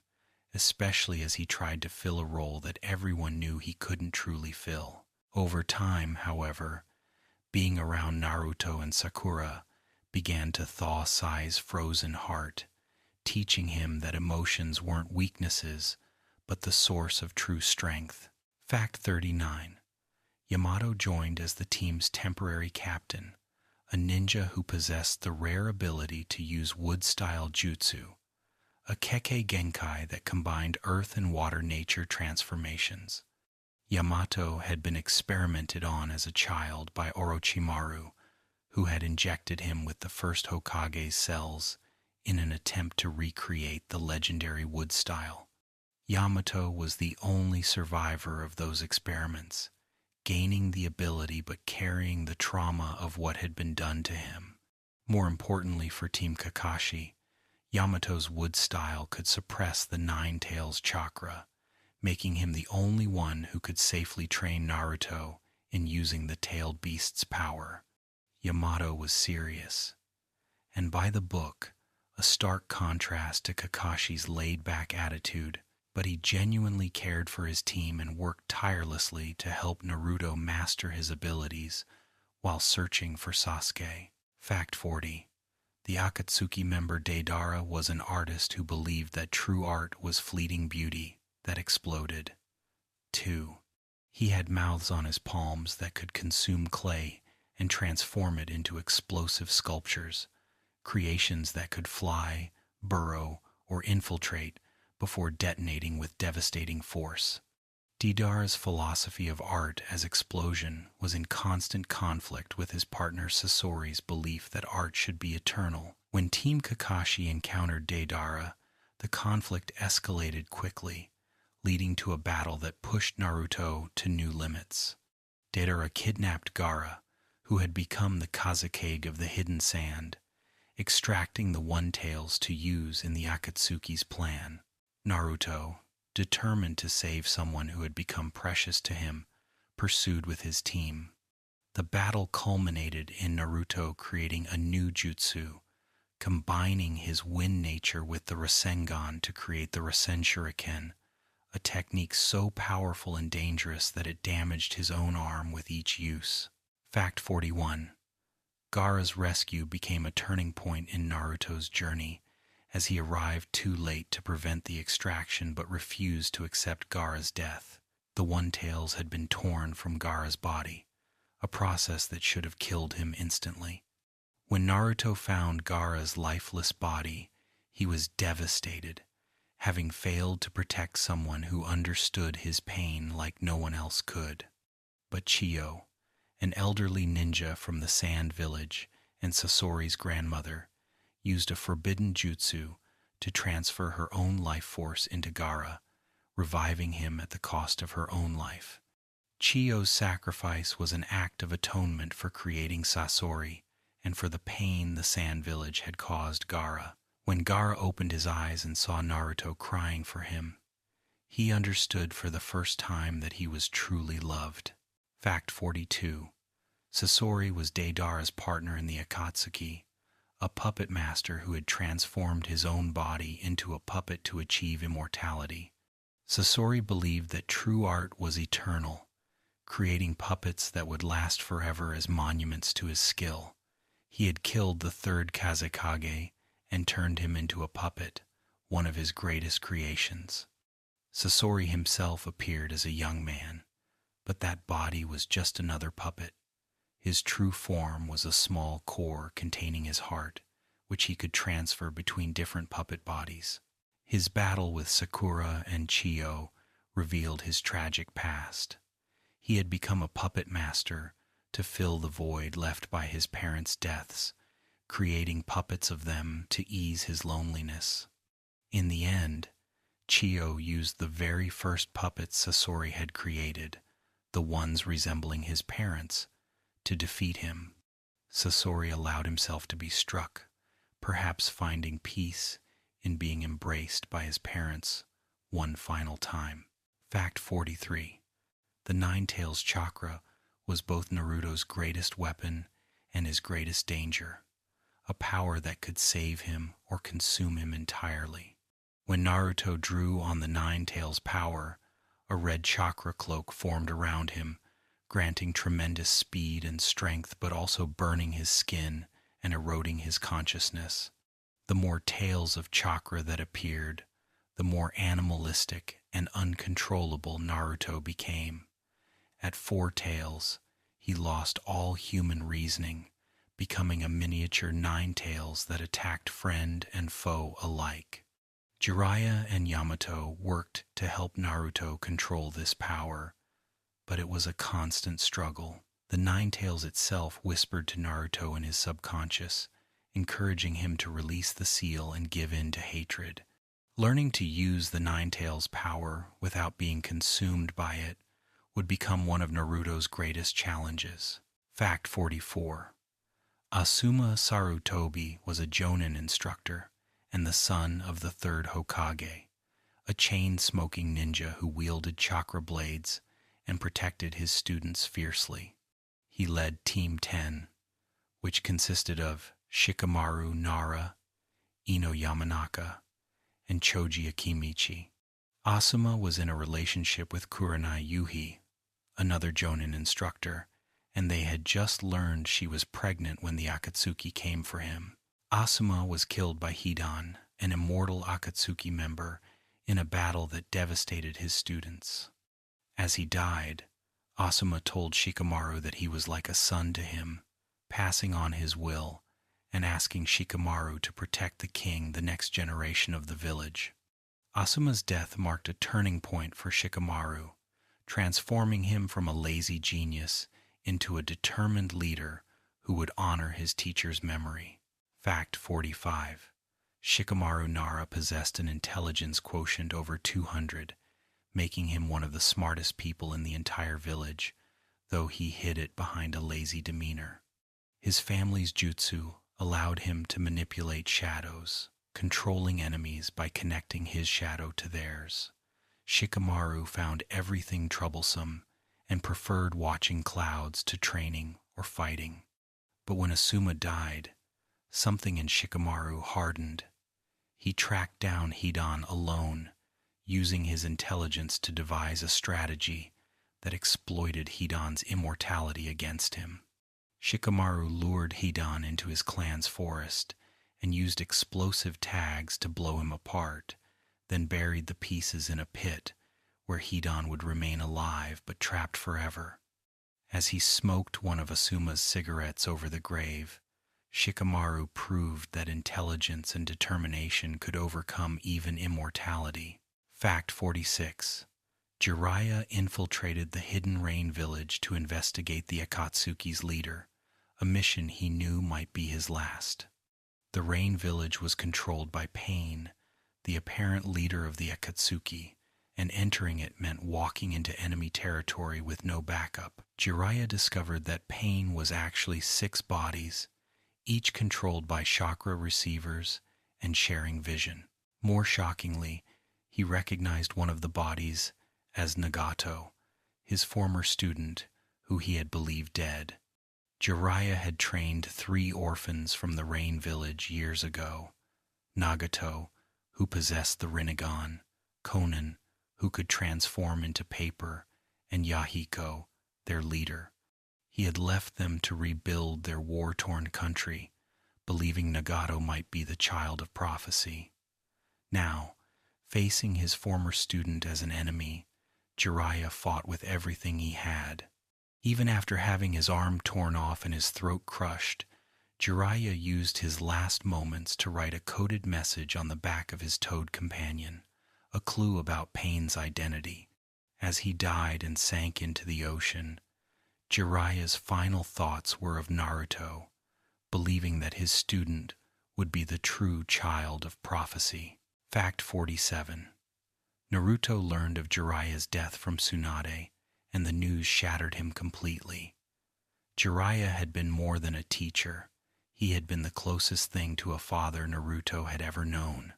A: especially as he tried to fill a role that everyone knew he couldn't truly fill. Over time, however, being around Naruto and Sakura began to thaw Sai's frozen heart, teaching him that emotions weren't weaknesses, but the source of true strength. Fact 39. Yamato joined as the team's temporary captain, a ninja who possessed the rare ability to use wood-style jutsu, a Kekkei Genkai that combined earth and water nature transformations. Yamato had been experimented on as a child by Orochimaru, who had injected him with the first Hokage's cells in an attempt to recreate the legendary wood style. Yamato was the only survivor of those experiments, gaining the ability but carrying the trauma of what had been done to him. More importantly for Team Kakashi, Yamato's wood style could suppress the Nine Tails chakra, making him the only one who could safely train Naruto in using the tailed beast's power. Yamato was serious, and by the book, a stark contrast to Kakashi's laid-back attitude, but he genuinely cared for his team and worked tirelessly to help Naruto master his abilities while searching for Sasuke. Fact 40. The Akatsuki member Deidara was an artist who believed that true art was fleeting beauty that exploded. 2. He had mouths on his palms that could consume clay and transform it into explosive sculptures, creations that could fly, burrow, or infiltrate before detonating with devastating force. Deidara's philosophy of art as explosion was in constant conflict with his partner Sasori's belief that art should be eternal. When Team Kakashi encountered Deidara, the conflict escalated quickly, leading to a battle that pushed Naruto to new limits. Deidara kidnapped Gaara, who had become the Kazekage of the Hidden Sand, extracting the One Tails to use in the Akatsuki's plan. Naruto, determined to save someone who had become precious to him, pursued with his team. The battle culminated in Naruto creating a new jutsu, combining his wind nature with the Rasengan to create the Rasen Shuriken, a technique so powerful and dangerous that it damaged his own arm with each use. Fact 41. Gaara's rescue became a turning point in Naruto's journey, as he arrived too late to prevent the extraction but refused to accept Gaara's death. The One Tails had been torn from Gaara's body, a process that should have killed him instantly. When Naruto found Gaara's lifeless body, he was devastated, having failed to protect someone who understood his pain like no one else could. But Chiyo, an elderly ninja from the Sand Village and Sasori's grandmother, used a forbidden jutsu to transfer her own life force into Gaara, reviving him at the cost of her own life. Chiyo's sacrifice was an act of atonement for creating Sasori and for the pain the Sand Village had caused Gaara. When Gaara opened his eyes and saw Naruto crying for him, he understood for the first time that he was truly loved. Fact 42. Sasori was Deidara's partner in the Akatsuki, a puppet master who had transformed his own body into a puppet to achieve immortality. Sasori believed that true art was eternal, creating puppets that would last forever as monuments to his skill. He had killed the third Kazekage and turned him into a puppet, one of his greatest creations. Sasori himself appeared as a young man, but that body was just another puppet. His true form was a small core containing his heart, which he could transfer between different puppet bodies. His battle with Sakura and Chiyo revealed his tragic past. He had become a puppet master to fill the void left by his parents' deaths, creating puppets of them to ease his loneliness. In the end, Chiyo used the very first puppets Sasori had created, the ones resembling his parents, to defeat him. Sasori allowed himself to be struck, perhaps finding peace in being embraced by his parents one final time. Fact 43. The Nine-Tails chakra was both Naruto's greatest weapon and his greatest danger, a power that could save him or consume him entirely. When Naruto drew on the Nine-Tails power, a red chakra cloak formed around him, granting tremendous speed and strength but also burning his skin and eroding his consciousness. The more tails of chakra that appeared, the more animalistic and uncontrollable Naruto became. At 4 tails, he lost all human reasoning, becoming a miniature Nine-Tails that attacked friend and foe alike. Jiraiya and Yamato worked to help Naruto control this power, but it was a constant struggle. The Nine-Tails itself whispered to Naruto in his subconscious, encouraging him to release the seal and give in to hatred. Learning to use the Nine-Tails power without being consumed by it would become one of Naruto's greatest challenges. Fact 44. Asuma Sarutobi was a Jonin instructor and the son of the third Hokage, a chain-smoking ninja who wielded chakra blades and protected his students fiercely. He led Team 10, which consisted of Shikamaru Nara, Ino Yamanaka, and Choji Akimichi. Asuma was in a relationship with Kurenai Yuhi, another Jonin instructor, and they had just learned she was pregnant when the Akatsuki came for him. Asuma was killed by Hidan, an immortal Akatsuki member, in a battle that devastated his students. As he died, Asuma told Shikamaru that he was like a son to him, passing on his will and asking Shikamaru to protect the king, the next generation of the village. Asuma's death marked a turning point for Shikamaru, transforming him from a lazy genius into a determined leader who would honor his teacher's memory. Fact 45. Shikamaru Nara possessed an intelligence quotient over 200, making him one of the smartest people in the entire village, though he hid it behind a lazy demeanor. His family's jutsu allowed him to manipulate shadows, controlling enemies by connecting his shadow to theirs. Shikamaru found everything troublesome and preferred watching clouds to training or fighting. But when Asuma died, something in Shikamaru hardened. He tracked down Hidan alone, using his intelligence to devise a strategy that exploited Hidan's immortality against him. Shikamaru lured Hidan into his clan's forest and used explosive tags to blow him apart, then buried the pieces in a pit where Hidan would remain alive but trapped forever. As he smoked one of Asuma's cigarettes over the grave, Shikamaru proved that intelligence and determination could overcome even immortality. Fact 46. Jiraiya infiltrated the Hidden Rain village to investigate the Akatsuki's leader, a mission he knew might be his last. The Rain Village was controlled by Pain, the apparent leader of the Akatsuki, and entering it meant walking into enemy territory with no backup. Jiraiya discovered that Pain was actually 6 bodies, each controlled by chakra receivers and sharing vision. More shockingly, he recognized one of the bodies as Nagato, his former student who he had believed dead. Jiraiya had trained 3 orphans from the Rain Village years ago: Nagato, who possessed the Rinnegan; Konan, who could transform into paper; and Yahiko, their leader. He had left them to rebuild their war-torn country, believing Nagato might be the child of prophecy. Now, facing his former student as an enemy, Jiraiya fought with everything he had. Even after having his arm torn off and his throat crushed, Jiraiya used his last moments to write a coded message on the back of his toad companion, a clue about Pain's identity. As he died and sank into the ocean, Jiraiya's final thoughts were of Naruto, believing that his student would be the true child of prophecy. Fact 47. Naruto learned of Jiraiya's death from Tsunade, and the news shattered him completely. Jiraiya had been more than a teacher. He had been the closest thing to a father Naruto had ever known.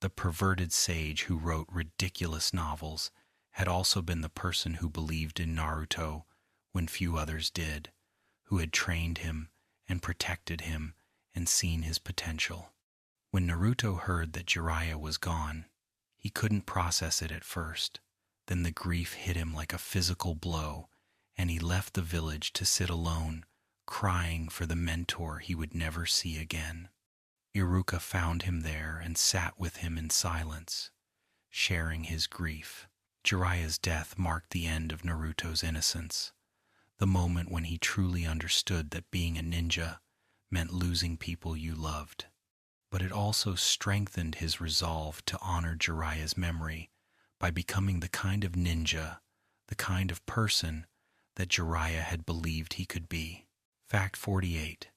A: The perverted sage who wrote ridiculous novels had also been the person who believed in Naruto when few others did, who had trained him and protected him and seen his potential. When Naruto heard that Jiraiya was gone, he couldn't process it at first. Then the grief hit him like a physical blow, and he left the village to sit alone, crying for the mentor he would never see again. Iruka found him there and sat with him in silence, sharing his grief. Jiraiya's death marked the end of Naruto's innocence, the moment when he truly understood that being a ninja meant losing people you loved. But it also strengthened his resolve to honor Jiraiya's memory by becoming the kind of ninja, the kind of person that Jiraiya had believed he could be. Fact 48.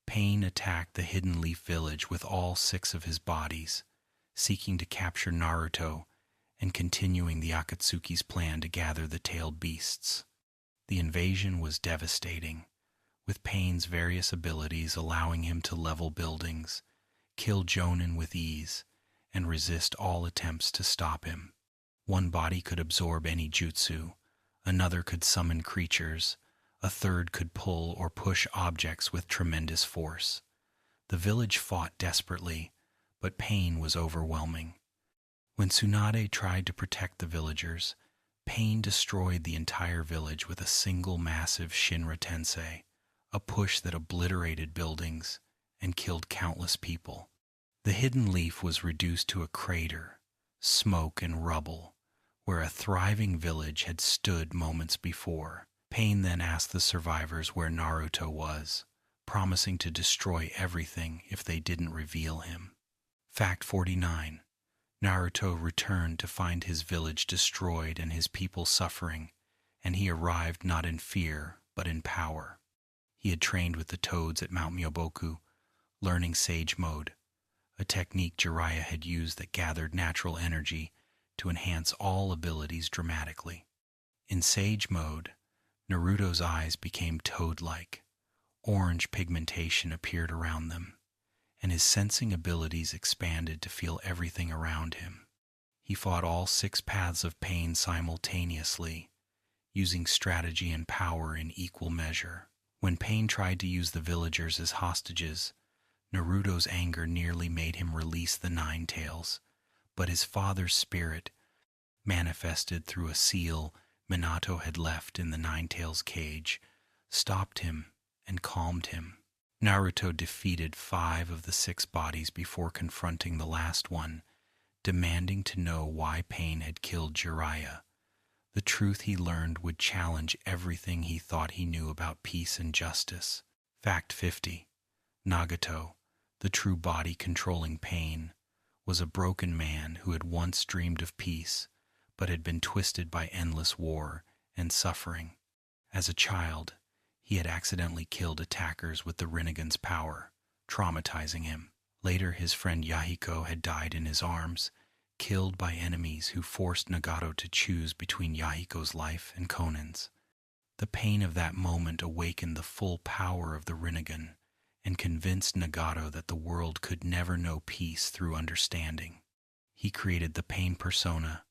A: Pain attacked the Hidden Leaf Village with all 6 of his bodies, seeking to capture Naruto and continuing the Akatsuki's plan to gather the tailed beasts. The invasion was devastating, with Pain's various abilities allowing him to level buildings, kill Jonin with ease, and resist all attempts to stop him. One body could absorb any jutsu, another could summon creatures, a third could pull or push objects with tremendous force. The village fought desperately, but Pain was overwhelming. When Tsunade tried to protect the villagers, Pain destroyed the entire village with a single massive Shinra Tensei, a push that obliterated buildings and killed countless people. The Hidden Leaf was reduced to a crater, smoke and rubble, where a thriving village had stood moments before. Pain then asked the survivors where Naruto was, promising to destroy everything if they didn't reveal him. Fact 49. Naruto returned to find his village destroyed and his people suffering, and he arrived not in fear, but in power. He had trained with the toads at Mount Myoboku, learning Sage Mode, a technique Jiraiya had used that gathered natural energy to enhance all abilities dramatically. In Sage Mode, Naruto's eyes became toad-like. Orange pigmentation appeared around them, and his sensing abilities expanded to feel everything around him. He fought all 6 paths of pain simultaneously, using strategy and power in equal measure. When Pain tried to use the villagers as hostages, Naruto's anger nearly made him release the 9 tails, but his father's spirit, manifested through a seal Minato had left in the 9 tails cage, stopped him and calmed him. Naruto defeated 5 of the 6 bodies before confronting the last one, demanding to know why Pain had killed Jiraiya. The truth he learned would challenge everything he thought he knew about peace and justice. Fact 50. Nagato, the true body controlling Pain, was a broken man who had once dreamed of peace, but had been twisted by endless war and suffering. As a child, he had accidentally killed attackers with the Rinnegan's power, traumatizing him. Later, his friend Yahiko had died in his arms, killed by enemies who forced Nagato to choose between Yahiko's life and Conan's. The pain of that moment awakened the full power of the Rinnegan and convinced Nagato that the world could never know peace through understanding. He created the pain persona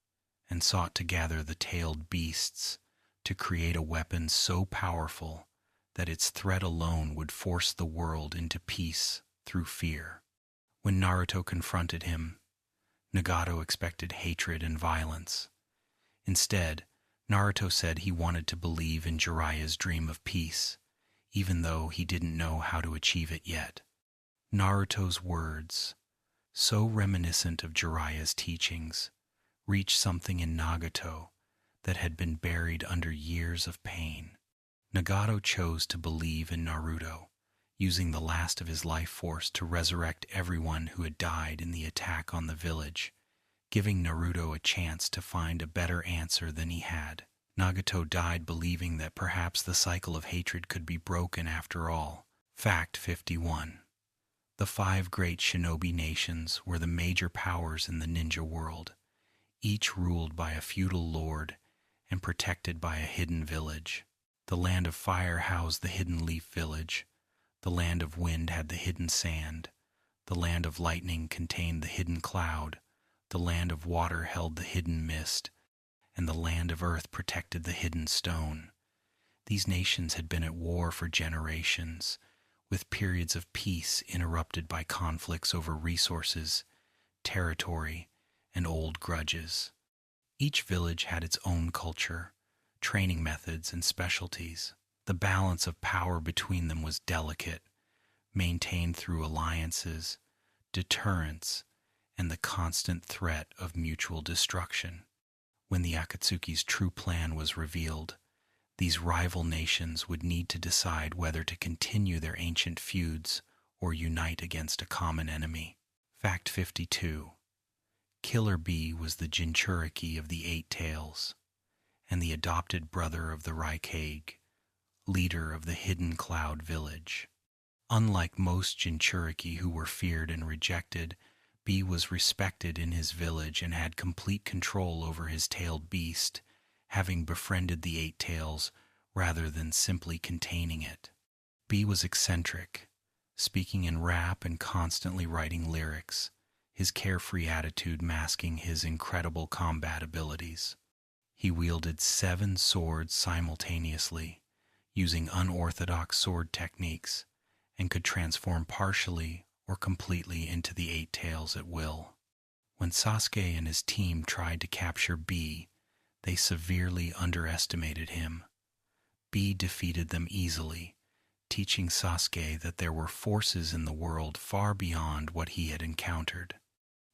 A: and sought to gather the tailed beasts to create a weapon so powerful that its threat alone would force the world into peace through fear. When Naruto confronted him, Nagato expected hatred and violence. Instead, Naruto said he wanted to believe in Jiraiya's dream of peace, even though he didn't know how to achieve it yet. Naruto's words, so reminiscent of Jiraiya's teachings, reached something in Nagato that had been buried under years of pain. Nagato chose to believe in Naruto, using the last of his life force to resurrect everyone who had died in the attack on the village, giving Naruto a chance to find a better answer than he had. Nagato died believing that perhaps the cycle of hatred could be broken after all. Fact 51. The 5 great shinobi nations were the major powers in the ninja world, each ruled by a feudal lord and protected by a hidden village. The land of fire housed the hidden leaf village. The land of wind had the hidden sand. The land of lightning contained the hidden cloud. The land of water held the hidden mist. And the land of earth protected the hidden stone. These nations had been at war for generations, with periods of peace interrupted by conflicts over resources, territory, and old grudges. Each village had its own culture, training methods, and specialties. The balance of power between them was delicate, maintained through alliances, deterrence, and the constant threat of mutual destruction. When the Akatsuki's true plan was revealed, these rival nations would need to decide whether to continue their ancient feuds or unite against a common enemy. Fact 52. Killer Bee was the Jinchuriki of the 8 Tails, and the adopted brother of the Raikage, leader of the Hidden Cloud Village. Unlike most Jinchuriki who were feared and rejected, Bee was respected in his village and had complete control over his tailed beast, having befriended the 8 Tails rather than simply containing it. Bee was eccentric, speaking in rap and constantly writing lyrics, his carefree attitude masking his incredible combat abilities. He wielded 7 swords simultaneously, using unorthodox sword techniques, and could transform partially or completely into the 8 Tails at will. When Sasuke and his team tried to capture Bee, they severely underestimated him. Bee defeated them easily, teaching Sasuke that there were forces in the world far beyond what he had encountered.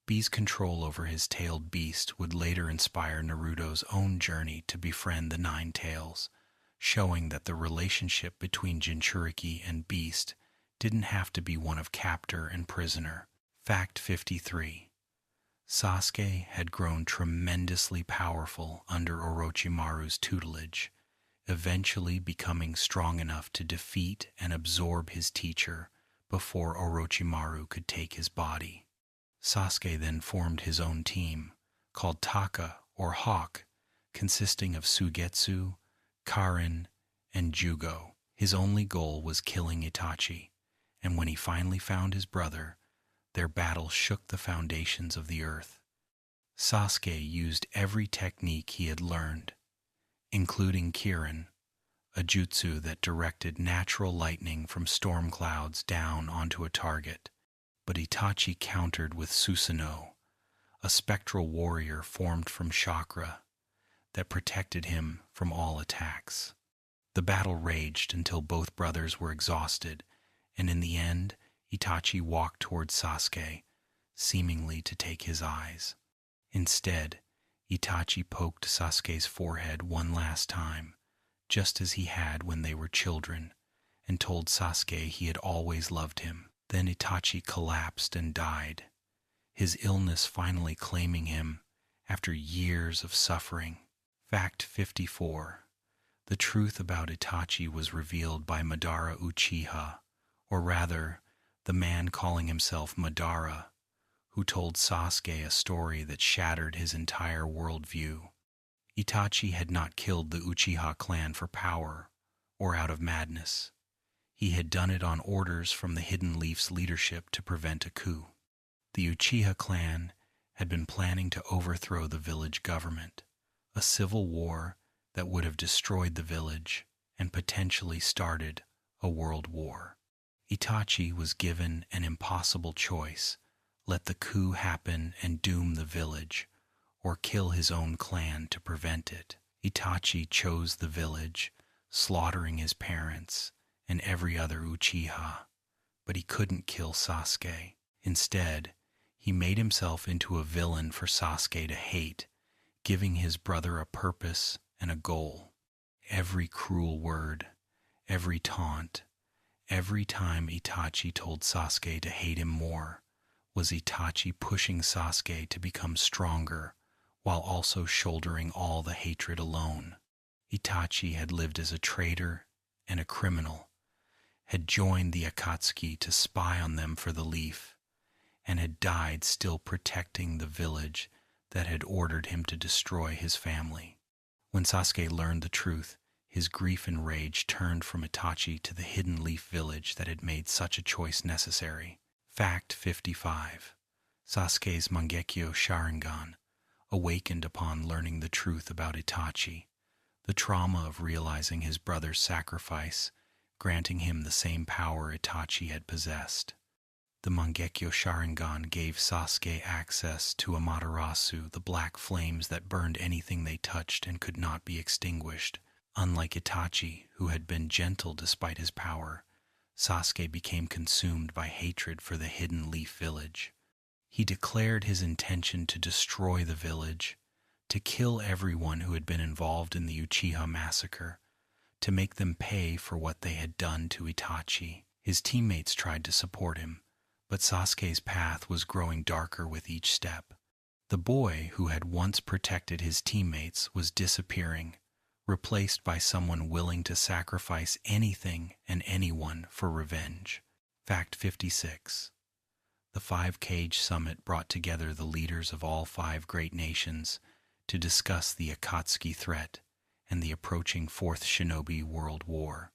A: Bee's control over his tailed beast would later inspire Naruto's own journey to befriend the 9 Tails, showing that the relationship between Jinchuriki and Beast didn't have to be one of captor and prisoner. Fact 53. Sasuke had grown tremendously powerful under Orochimaru's tutelage, eventually becoming strong enough to defeat and absorb his teacher before Orochimaru could take his body. Sasuke then formed his own team, called Taka or Hawk, consisting of Suigetsu, Karin, and Jugo. His only goal was killing Itachi, and when he finally found his brother, their battle shook the foundations of the earth. Sasuke used every technique he had learned, including Kirin, a jutsu that directed natural lightning from storm clouds down onto a target. But Itachi countered with Susanoo, a spectral warrior formed from chakra that protected him from all attacks. The battle raged until both brothers were exhausted, and in the end, Itachi walked towards Sasuke, seemingly to take his eyes. Instead, Itachi poked Sasuke's forehead one last time, just as he had when they were children, and told Sasuke he had always loved him. Then Itachi collapsed and died, his illness finally claiming him after years of suffering. Fact 54. The truth about Itachi was revealed by Madara Uchiha, or rather, the man calling himself Madara, who told Sasuke a story that shattered his entire worldview. Itachi had not killed the Uchiha clan for power or out of madness. He had done it on orders from the Hidden Leaf's leadership to prevent a coup. The Uchiha clan had been planning to overthrow the village government, a civil war that would have destroyed the village and potentially started a world war. Itachi was given an impossible choice: let the coup happen and doom the village, or kill his own clan to prevent it. Itachi chose the village, slaughtering his parents and every other Uchiha, but he couldn't kill Sasuke. Instead, he made himself into a villain for Sasuke to hate, giving his brother a purpose and a goal. Every cruel word, every taunt, every time Itachi told Sasuke to hate him more, was Itachi pushing Sasuke to become stronger while also shouldering all the hatred alone. Itachi had lived as a traitor and a criminal, had joined the Akatsuki to spy on them for the Leaf, and had died still protecting the village that had ordered him to destroy his family. When Sasuke learned the truth, his grief and rage turned from Itachi to the Hidden Leaf village that had made such a choice necessary. Fact 55. Sasuke's Mangekyo Sharingan awakened upon learning the truth about Itachi, the trauma of realizing his brother's sacrifice, granting him the same power Itachi had possessed. The Mangekyo Sharingan gave Sasuke access to Amaterasu, the black flames that burned anything they touched and could not be extinguished. Unlike Itachi, who had been gentle despite his power, Sasuke became consumed by hatred for the Hidden Leaf village. He declared his intention to destroy the village, to kill everyone who had been involved in the Uchiha massacre, to make them pay for what they had done to Itachi. His teammates tried to support him, but Sasuke's path was growing darker with each step. The boy who had once protected his teammates was disappearing, replaced by someone willing to sacrifice anything and anyone for revenge. Fact 56. The 5-Cage Summit brought together the leaders of all 5 great nations to discuss the Akatsuki threat and the approaching Fourth Shinobi World War.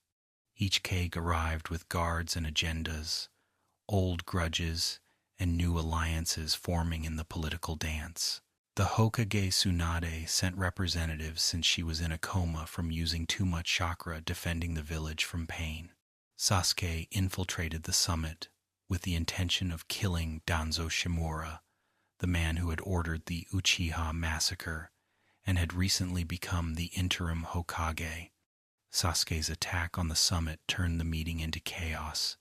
A: Each Kage arrived with guards and agendas, old grudges, and new alliances forming in the political dance. The Hokage Tsunade sent representatives since she was in a coma from using too much chakra defending the village from pain. Sasuke infiltrated the summit with the intention of killing Danzo Shimura, the man who had ordered the Uchiha massacre and had recently become the interim Hokage. Sasuke's attack on the summit turned the meeting into chaos,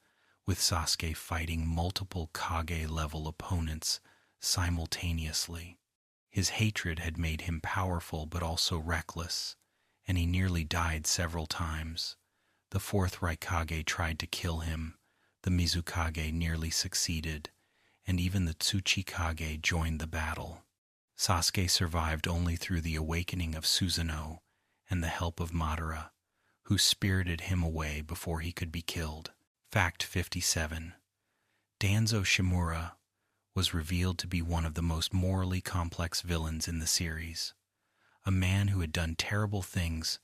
A: with Sasuke fighting multiple Kage-level opponents simultaneously. His hatred had made him powerful but also reckless, and he nearly died several times. The 4th Raikage tried to kill him, the Mizukage nearly succeeded, and even the Tsuchikage joined the battle. Sasuke survived only through the awakening of Susanoo and the help of Madara, who spirited him away before he could be killed. Fact 57. Danzo Shimura was revealed to be one of the most morally complex villains in the series, a man who had done terrible things,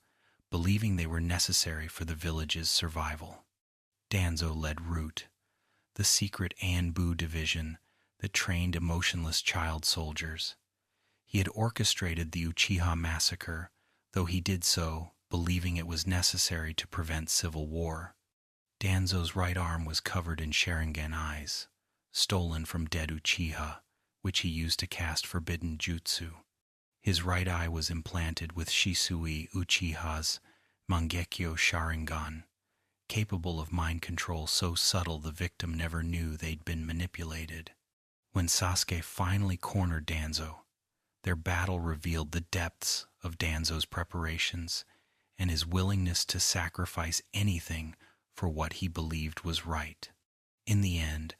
A: believing they were necessary for the village's survival. Danzo led Root, the secret Anbu division that trained emotionless child soldiers. He had orchestrated the Uchiha massacre, though he did so believing it was necessary to prevent civil war. Danzo's right arm was covered in Sharingan eyes, stolen from dead Uchiha, which he used to cast forbidden jutsu. His right eye was implanted with Shisui Uchiha's Mangekyo Sharingan, capable of mind control so subtle the victim never knew they'd been manipulated. When Sasuke finally cornered Danzo, their battle revealed the depths of Danzo's preparations and his willingness to sacrifice anything for what he believed was right. In the end,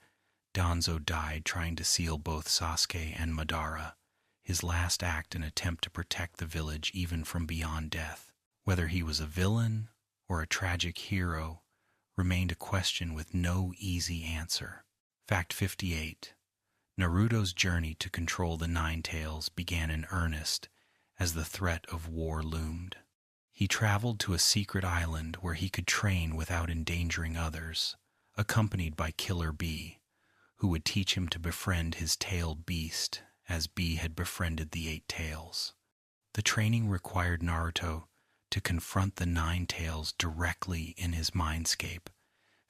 A: Danzo died trying to seal both Sasuke and Madara, his last act an attempt to protect the village even from beyond death. Whether he was a villain or a tragic hero remained a question with no easy answer. Fact 58. Naruto's journey to control the Nine Tails began in earnest as the threat of war loomed. He traveled to a secret island where he could train without endangering others, accompanied by Killer Bee, who would teach him to befriend his tailed beast as Bee had befriended the Eight Tails. The training required Naruto to confront the Nine Tails directly in his mindscape,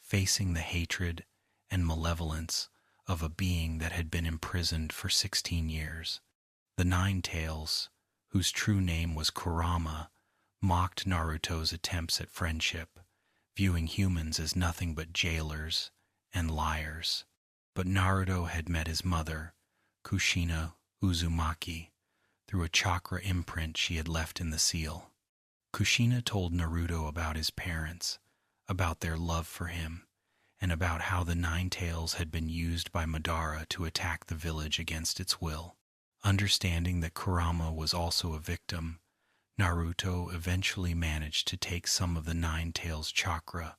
A: facing the hatred and malevolence of a being that had been imprisoned for 16 years. The Nine Tails, whose true name was Kurama, mocked Naruto's attempts at friendship, viewing humans as nothing but jailers and liars. But Naruto had met his mother, Kushina Uzumaki, through a chakra imprint she had left in the seal. Kushina told Naruto about his parents, about their love for him, and about how the Nine Tails had been used by Madara to attack the village against its will. Understanding that Kurama was also a victim, Naruto eventually managed to take some of the Nine Tails chakra,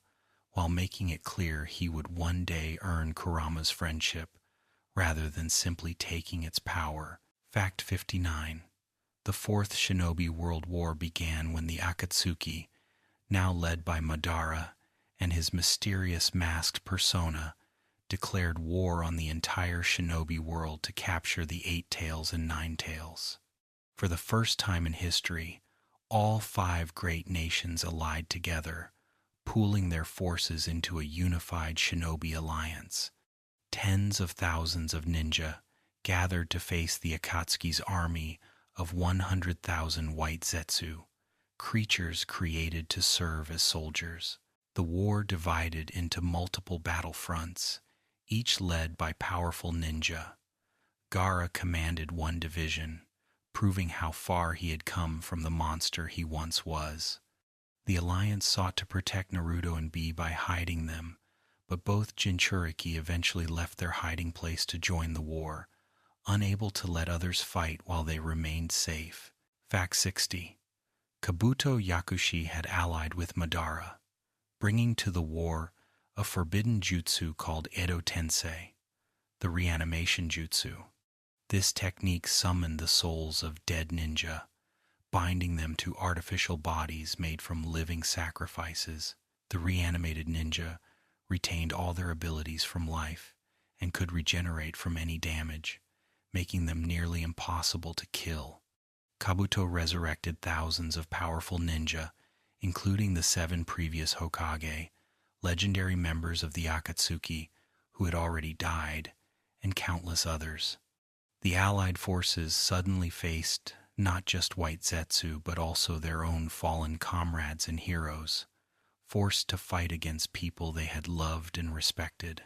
A: while making it clear he would one day earn Kurama's friendship, rather than simply taking its power. Fact 59. The Fourth Shinobi World War began when the Akatsuki, now led by Madara and his mysterious masked persona, declared war on the entire shinobi world to capture the Eight Tails and Nine Tails. For the first time in history, all 5 great nations allied together, pooling their forces into a unified shinobi alliance. Tens of thousands of ninja gathered to face the Akatsuki's army of 100,000 white Zetsu, creatures created to serve as soldiers. The war divided into multiple battle fronts, each led by powerful ninja. Gaara commanded one division, proving how far he had come from the monster he once was. The alliance sought to protect Naruto and Bee by hiding them, but both Jinchuriki eventually left their hiding place to join the war, unable to let others fight while they remained safe. Fact 60. Kabuto Yakushi had allied with Madara, bringing to the war a forbidden jutsu called Edo Tensei, the reanimation jutsu. This technique summoned the souls of dead ninja, binding them to artificial bodies made from living sacrifices. The reanimated ninja retained all their abilities from life and could regenerate from any damage, making them nearly impossible to kill. Kabuto resurrected thousands of powerful ninja, including the 7 previous Hokage, legendary members of the Akatsuki who had already died, and countless others. The allied forces suddenly faced not just white Zetsu, but also their own fallen comrades and heroes, forced to fight against people they had loved and respected.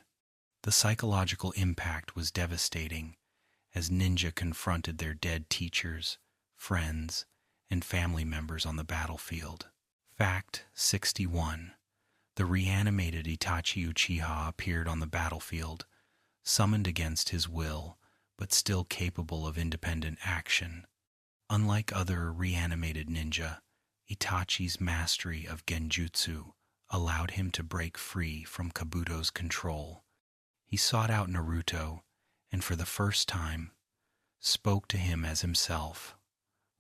A: The psychological impact was devastating, as ninja confronted their dead teachers, friends, and family members on the battlefield. Fact 61. The reanimated Itachi Uchiha appeared on the battlefield, summoned against his will, but still capable of independent action. Unlike other reanimated ninja, Itachi's mastery of genjutsu allowed him to break free from Kabuto's control. He sought out Naruto, and for the first time, spoke to him as himself,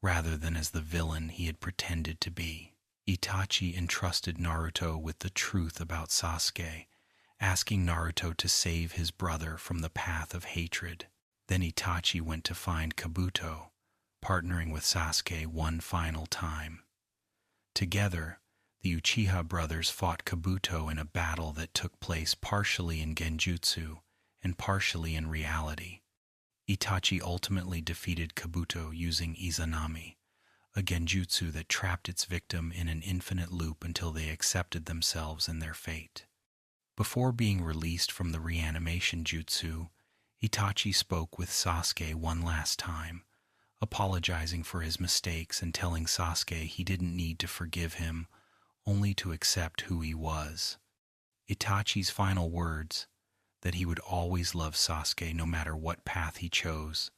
A: rather than as the villain he had pretended to be. Itachi entrusted Naruto with the truth about Sasuke, asking Naruto to save his brother from the path of hatred. Then Itachi went to find Kabuto, partnering with Sasuke one final time. Together, the Uchiha brothers fought Kabuto in a battle that took place partially in genjutsu and partially in reality. Itachi ultimately defeated Kabuto using Izanami, a genjutsu that trapped its victim in an infinite loop until they accepted themselves and their fate. Before being released from the reanimation jutsu, Itachi spoke with Sasuke one last time, apologizing for his mistakes and telling Sasuke he didn't need to forgive him, only to accept who he was. Itachi's final words, that he would always love Sasuke no matter what path he chose,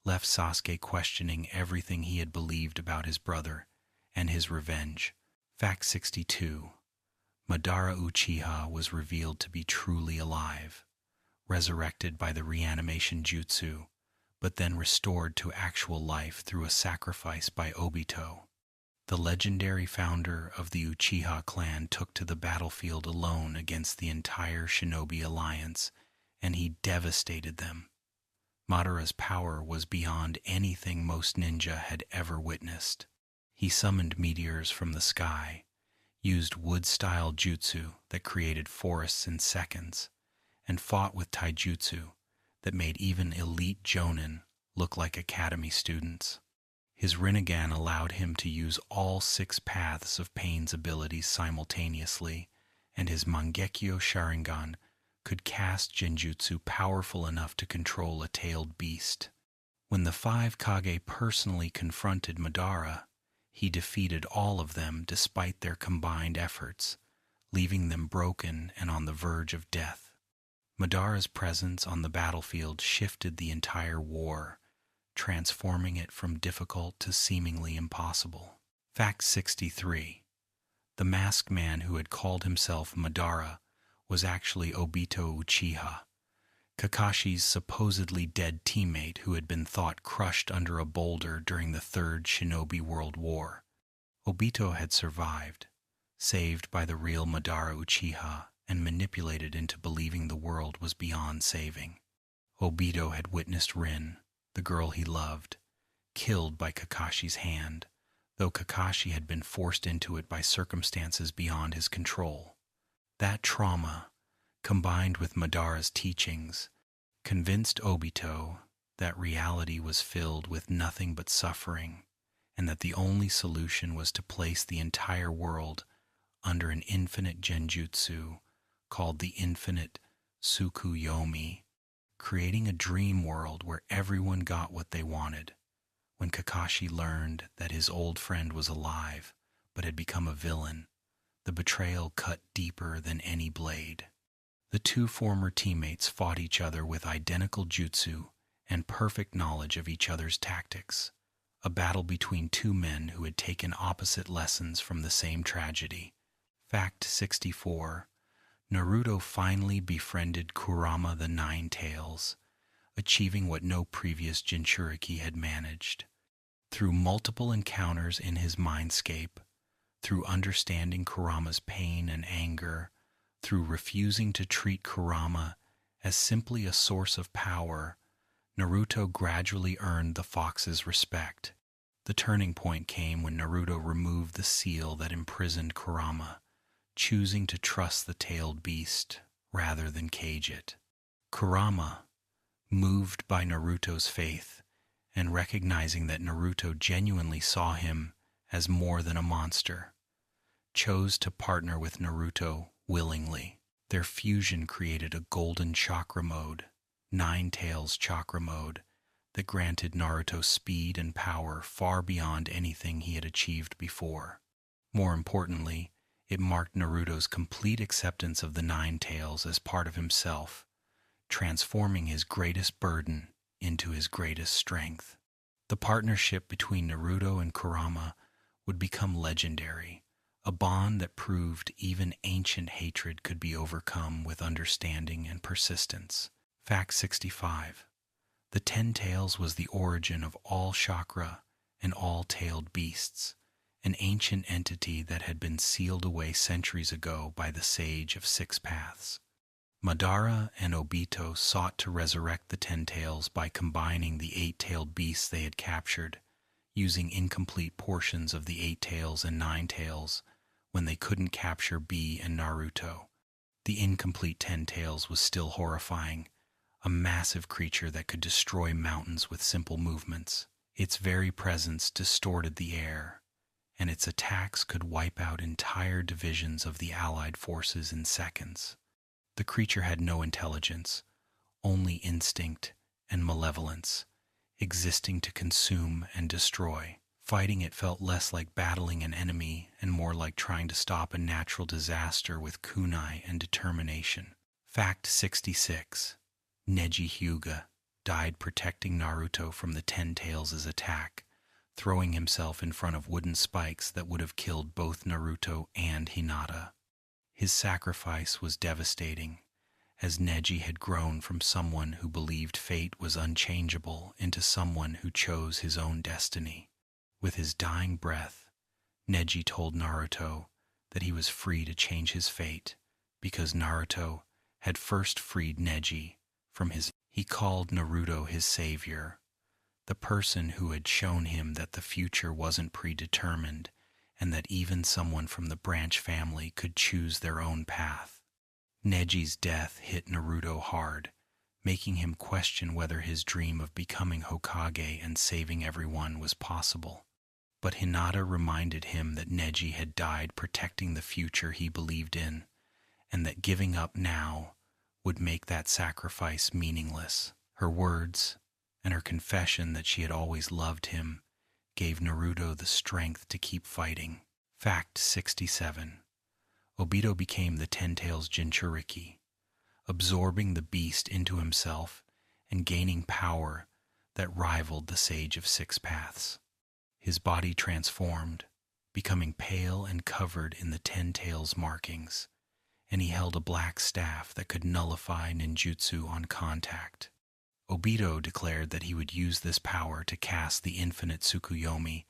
A: left Sasuke questioning everything he had believed about his brother and his revenge. Fact 62. Madara Uchiha was revealed to be truly alive, resurrected by the reanimation jutsu, but then restored to actual life through a sacrifice by Obito. The legendary founder of the Uchiha clan took to the battlefield alone against the entire Shinobi Alliance, and he devastated them. Madara's power was beyond anything most ninja had ever witnessed. He summoned meteors from the sky, used wood-style jutsu that created forests in seconds, and fought with taijutsu that made even elite jonin look like academy students. His Rinnegan allowed him to use all 6 paths of Pain's abilities simultaneously, and his Mangekyo Sharingan could cast genjutsu powerful enough to control a tailed beast. When the 5 Kage personally confronted Madara, he defeated all of them despite their combined efforts, leaving them broken and on the verge of death. Madara's presence on the battlefield shifted the entire war, transforming it from difficult to seemingly impossible. Fact 63. The masked man who had called himself Madara was actually Obito Uchiha, Kakashi's supposedly dead teammate who had been thought crushed under a boulder during the Third Shinobi World War. Obito had survived, saved by the real Madara Uchiha, and manipulated into believing the world was beyond saving. Obito had witnessed Rin, the girl he loved, killed by Kakashi's hand, though Kakashi had been forced into it by circumstances beyond his control. That trauma, combined with Madara's teachings, convinced Obito that reality was filled with nothing but suffering, and that the only solution was to place the entire world under an infinite genjutsu called the Infinite Tsukuyomi, creating a dream world where everyone got what they wanted. When Kakashi learned that his old friend was alive but had become a villain, the betrayal cut deeper than any blade. The 2 former teammates fought each other with identical jutsu and perfect knowledge of each other's tactics, a battle between 2 men who had taken opposite lessons from the same tragedy. Fact 64. Naruto finally befriended Kurama the Nine-Tails, achieving what no previous Jinchuriki had managed. Through multiple encounters in his mindscape, through understanding Kurama's pain and anger, through refusing to treat Kurama as simply a source of power, Naruto gradually earned the fox's respect. The turning point came when Naruto removed the seal that imprisoned Kurama, choosing to trust the tailed beast rather than cage it. Kurama, moved by Naruto's faith and recognizing that Naruto genuinely saw him as more than a monster, chose to partner with Naruto willingly. Their fusion created a golden chakra mode, Nine-Tails chakra mode, that granted Naruto speed and power far beyond anything he had achieved before. More importantly, it marked Naruto's complete acceptance of the Nine-Tails as part of himself, transforming his greatest burden into his greatest strength. The partnership between Naruto and Kurama would become legendary, a bond that proved even ancient hatred could be overcome with understanding and persistence. Fact 65. The 10 Tails was the origin of all chakra and all tailed beasts, an ancient entity that had been sealed away centuries ago by the Sage of 6 Paths. Madara and Obito sought to resurrect the 10 Tails by combining the 8-tailed beasts they had captured, using incomplete portions of the 8 Tails and 9 Tails when they couldn't capture Bee and Naruto. The incomplete 10 Tails was still horrifying, a massive creature that could destroy mountains with simple movements. Its very presence distorted the air, and its attacks could wipe out entire divisions of the Allied forces in seconds. The creature had no intelligence, only instinct and malevolence, existing to consume and destroy. Fighting it felt less like battling an enemy and more like trying to stop a natural disaster with kunai and determination. Fact 66. Neji Hyuga died protecting Naruto from the 10 Tails' attack, throwing himself in front of wooden spikes that would have killed both Naruto and Hinata. His sacrifice was devastating, as Neji had grown from someone who believed fate was unchangeable into someone who chose his own destiny. With his dying breath, Neji told Naruto that he was free to change his fate because Naruto had first freed Neji from his. He called Naruto his savior, the person who had shown him that the future wasn't predetermined and that even someone from the branch family could choose their own path. Neji's death hit Naruto hard, making him question whether his dream of becoming Hokage and saving everyone was possible. But Hinata reminded him that Neji had died protecting the future he believed in, and that giving up now would make that sacrifice meaningless. Her words, and her confession that she had always loved him, gave Naruto the strength to keep fighting. Fact 67. Obito became the Ten-Tails Jinchuriki, absorbing the beast into himself and gaining power that rivaled the Sage of Six Paths. His body transformed, becoming pale and covered in the Ten-Tails markings, and he held a black staff that could nullify ninjutsu on contact. Obito declared that he would use this power to cast the infinite Tsukuyomi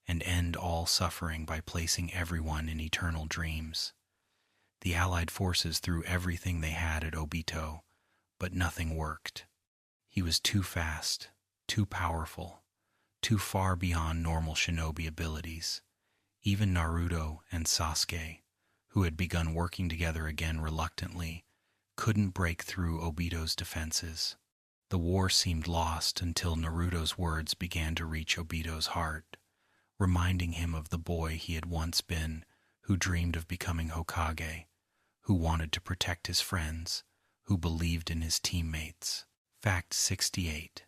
A: and end all suffering by placing everyone in eternal dreams. The Allied forces threw everything they had at Obito, but nothing worked. He was too fast, too powerful, too far beyond normal shinobi abilities. Even Naruto and Sasuke, who had begun working together again reluctantly, couldn't break through Obito's defenses. The war seemed lost until Naruto's words began to reach Obito's heart, reminding him of the boy he had once been, who dreamed of becoming Hokage, who wanted to protect his friends, who believed in his teammates. Fact 68.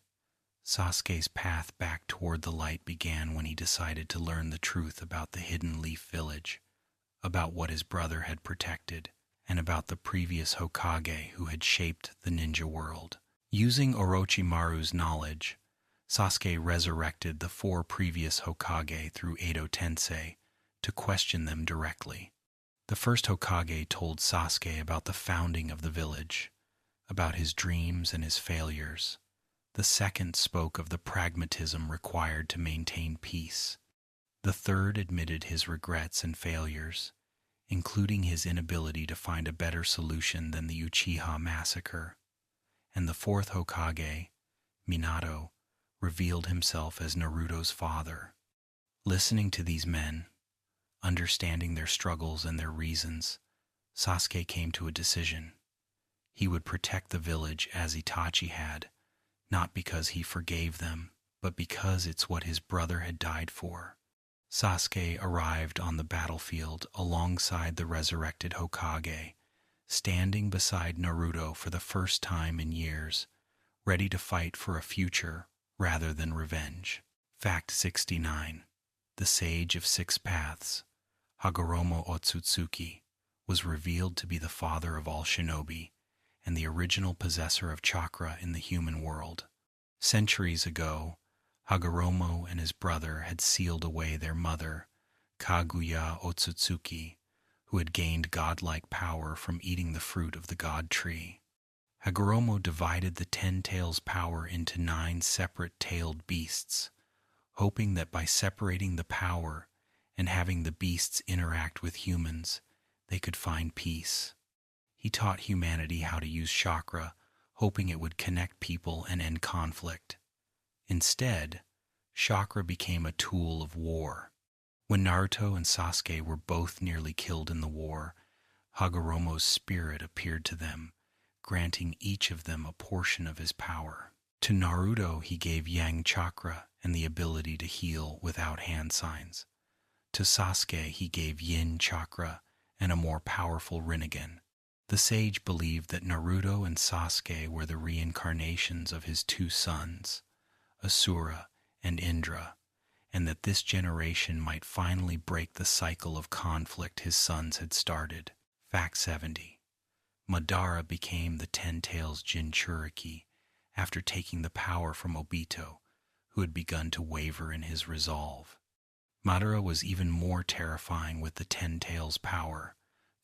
A: Sasuke's path back toward the light began when he decided to learn the truth about the Hidden Leaf Village, about what his brother had protected, and about the previous Hokage who had shaped the ninja world. Using Orochimaru's knowledge, Sasuke resurrected the 4 previous Hokage through Edo Tensei to question them directly. The first Hokage told Sasuke about the founding of the village, about his dreams and his failures. The second spoke of the pragmatism required to maintain peace. The third admitted his regrets and failures, including his inability to find a better solution than the Uchiha massacre. And the fourth Hokage, Minato, revealed himself as Naruto's father. Listening to these men, understanding their struggles and their reasons, Sasuke came to a decision. He would protect the village as Itachi had, not because he forgave them, but because it's what his brother had died for. Sasuke arrived on the battlefield alongside the resurrected Hokage, standing beside Naruto for the first time in years, ready to fight for a future rather than revenge. Fact 69. The Sage of Six Paths, Hagoromo Otsutsuki, was revealed to be the father of all shinobi and the original possessor of chakra in the human world. Centuries ago, Hagoromo and his brother had sealed away their mother, Kaguya Otsutsuki, who had gained godlike power from eating the fruit of the god tree. Hagoromo divided the Ten-Tails' power into 9 separate tailed beasts, hoping that by separating the power and having the beasts interact with humans, they could find peace. He taught humanity how to use chakra, hoping it would connect people and end conflict. Instead, chakra became a tool of war. When Naruto and Sasuke were both nearly killed in the war, Hagoromo's spirit appeared to them, granting each of them a portion of his power. To Naruto he gave Yang chakra and the ability to heal without hand signs. To Sasuke he gave Yin chakra and a more powerful Rinnegan. The sage believed that Naruto and Sasuke were the reincarnations of his 2 sons, Asura and Indra, and that this generation might finally break the cycle of conflict his sons had started. Fact 70. Madara became the Ten-Tails Jinchuriki after taking the power from Obito, who had begun to waver in his resolve. Madara was even more terrifying with the Ten-Tails' power,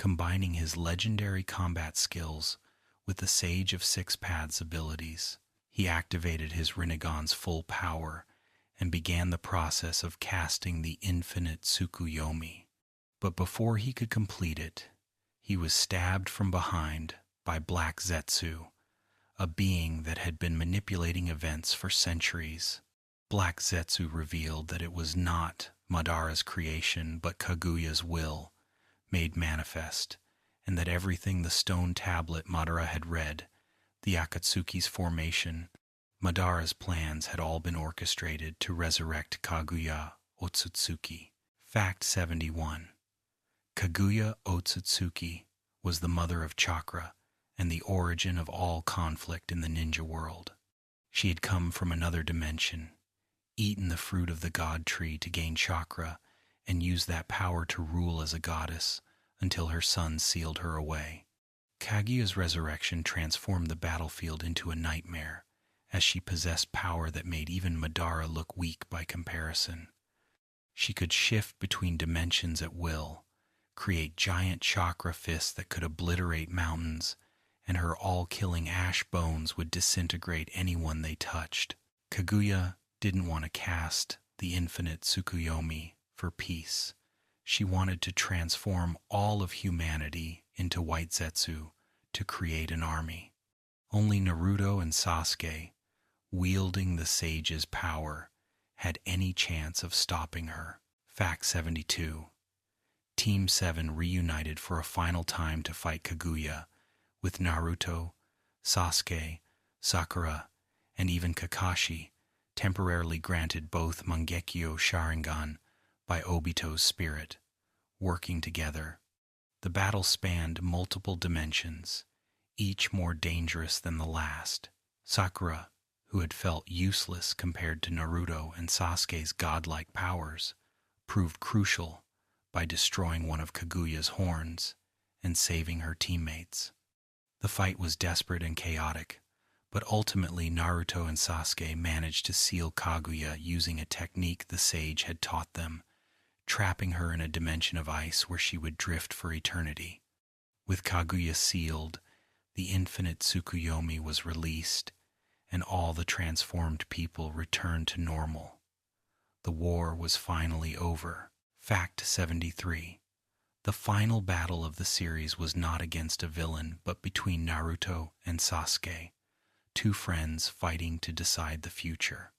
A: combining his legendary combat skills with the Sage of Six Paths abilities. He activated his Rinnegan's full power and began the process of casting the infinite Tsukuyomi. But before he could complete it, he was stabbed from behind by Black Zetsu, a being that had been manipulating events for centuries. Black Zetsu revealed that it was not Madara's creation but Kaguya's will, made manifest, and that everything the stone tablet Madara had read, the Akatsuki's formation, Madara's plans had all been orchestrated to resurrect Kaguya Otsutsuki. Fact 71. Kaguya Otsutsuki was the mother of chakra and the origin of all conflict in the ninja world. She had come from another dimension, eaten the fruit of the god tree to gain chakra, and used that power to rule as a goddess until her son sealed her away. Kaguya's resurrection transformed the battlefield into a nightmare, as she possessed power that made even Madara look weak by comparison. She could shift between dimensions at will, create giant chakra fists that could obliterate mountains, and her all-killing ash bones would disintegrate anyone they touched. Kaguya didn't want to cast the infinite Tsukuyomi for peace. She wanted to transform all of humanity into White Zetsu to create an army. Only Naruto and Sasuke, wielding the sage's power, had any chance of stopping her. Fact 72. Team 7 reunited for a final time to fight Kaguya, with Naruto, Sasuke, Sakura, and even Kakashi temporarily granted both Mangekyo Sharingan by Obito's spirit, working together. The battle spanned multiple dimensions, each more dangerous than the last. Sakura, who had felt useless compared to Naruto and Sasuke's godlike powers, proved crucial by destroying one of Kaguya's horns and saving her teammates. The fight was desperate and chaotic, but ultimately Naruto and Sasuke managed to seal Kaguya using a technique the sage had taught them, trapping her in a dimension of ice where she would drift for eternity. With Kaguya sealed, the infinite Tsukuyomi was released, and all the transformed people returned to normal. The war was finally over. Fact 73. The final battle of the series was not against a villain, but between Naruto and Sasuke, two friends fighting to decide the future.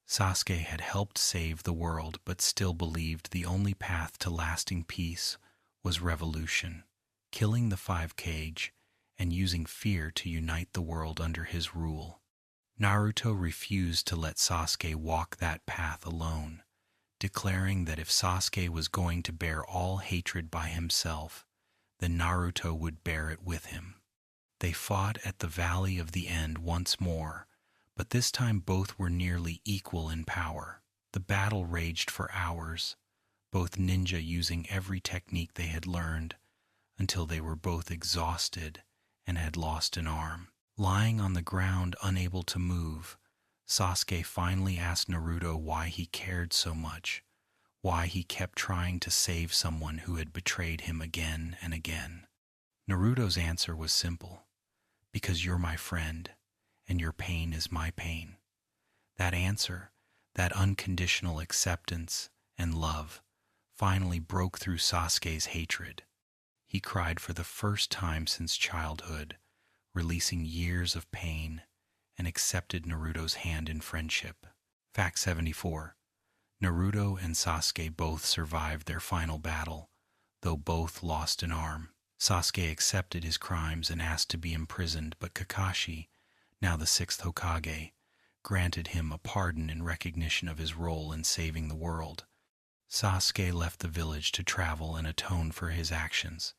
A: Sasuke had helped save the world, but still believed the only path to lasting peace was revolution, killing the Five Kage and using fear to unite the world under his rule. Naruto refused to let Sasuke walk that path alone, declaring that if Sasuke was going to bear all hatred by himself, then Naruto would bear it with him. They fought at the Valley of the End once more, but this time both were nearly equal in power. The battle raged for hours, both ninja using every technique they had learned, until they were both exhausted and had lost an arm. Lying on the ground, unable to move, Sasuke finally asked Naruto why he cared so much, why he kept trying to save someone who had betrayed him again and again. Naruto's answer was simple: because you're my friend, and your pain is my pain. That answer, that unconditional acceptance and love, finally broke through Sasuke's hatred. He cried for the first time since childhood, releasing years of pain, and accepted Naruto's hand in friendship. Fact 74. Naruto and Sasuke both survived their final battle, though both lost an arm. Sasuke accepted his crimes and asked to be imprisoned, but Kakashi, now the sixth Hokage, granted him a pardon in recognition of his role in saving the world. Sasuke left the village to travel and atone for his actions,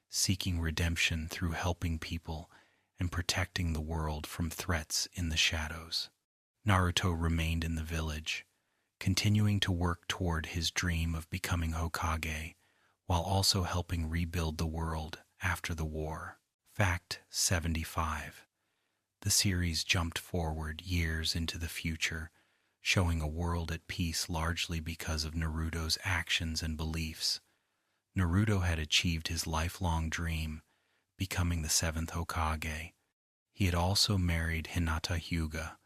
A: seeking redemption through helping people and protecting the world from threats in the shadows. Naruto remained in the village, continuing to work toward his dream of becoming Hokage, while also helping rebuild the world after the war. Fact 75. The series jumped forward years into the future, showing a world at peace largely because of Naruto's actions and beliefs. Naruto had achieved his lifelong dream, becoming the seventh Hokage. He had also married Hinata Hyuga,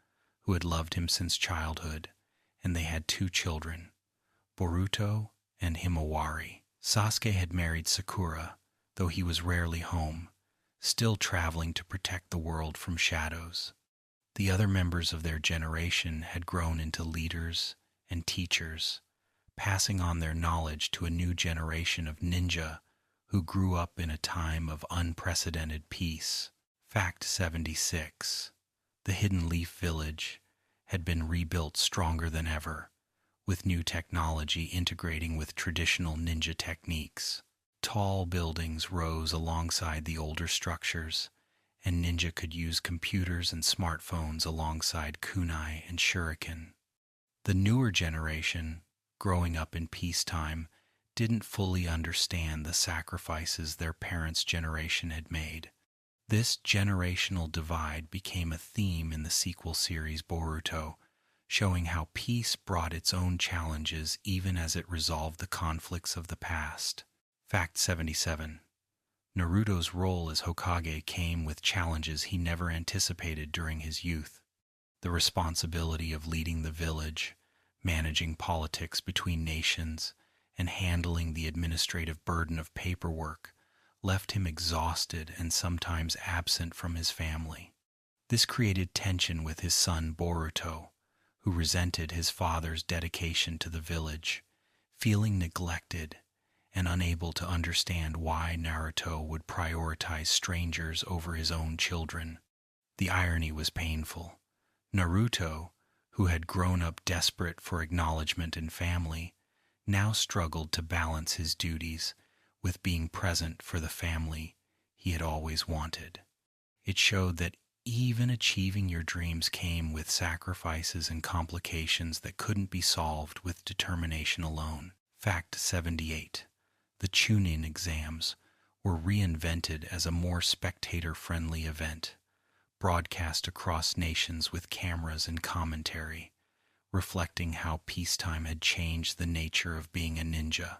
A: who had loved him since childhood, and they had two children, Boruto and Himawari. Sasuke had married Sakura, though he was rarely home, still traveling to protect the world from shadows. The other members of their generation had grown into leaders and teachers, passing on their knowledge to a new generation of ninja who grew up in a time of unprecedented peace. Fact 76. The Hidden Leaf Village had been rebuilt stronger than ever, with new technology integrating with traditional ninja techniques. Tall buildings rose alongside the older structures, and ninja could use computers and smartphones alongside kunai and shuriken. The newer generation, growing up in peacetime, didn't fully understand the sacrifices their parents' generation had made. This generational divide became a theme in the sequel series Boruto, showing how peace brought its own challenges even as it resolved the conflicts of the past. Fact 77. Naruto's role as Hokage came with challenges he never anticipated during his youth. The responsibility of leading the village, managing politics between nations, and handling the administrative burden of paperwork left him exhausted and sometimes absent from his family. This created tension with his son Boruto, who resented his father's dedication to the village, feeling neglected and unable to understand why Naruto would prioritize strangers over his own children. The irony was painful. Naruto, who had grown up desperate for acknowledgement and family, now struggled to balance his duties with being present for the family he had always wanted. It showed that even achieving your dreams came with sacrifices and complications that couldn't be solved with determination alone. Fact 78. The Chunin exams were reinvented as a more spectator-friendly event, broadcast across nations with cameras and commentary, reflecting how peacetime had changed the nature of being a ninja.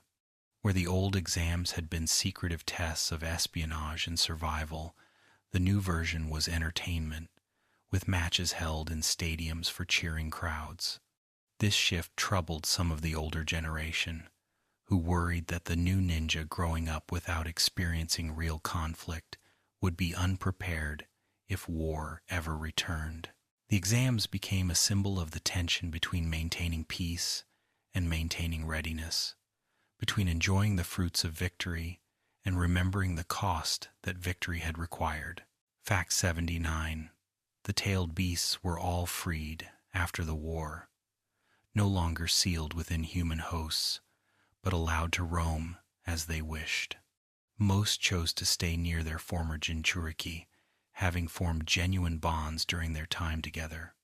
A: Where the old exams had been secretive tests of espionage and survival, the new version was entertainment, with matches held in stadiums for cheering crowds. This shift troubled some of the older generation, who worried that the new ninja growing up without experiencing real conflict would be unprepared if war ever returned. The exams became a symbol of the tension between maintaining peace and maintaining readiness, between enjoying the fruits of victory and remembering the cost that victory had required. Fact 79. The tailed beasts were all freed after the war, no longer sealed within human hosts, but allowed to roam as they wished. Most chose to stay near their former Jinchuriki, having formed genuine bonds during their time together.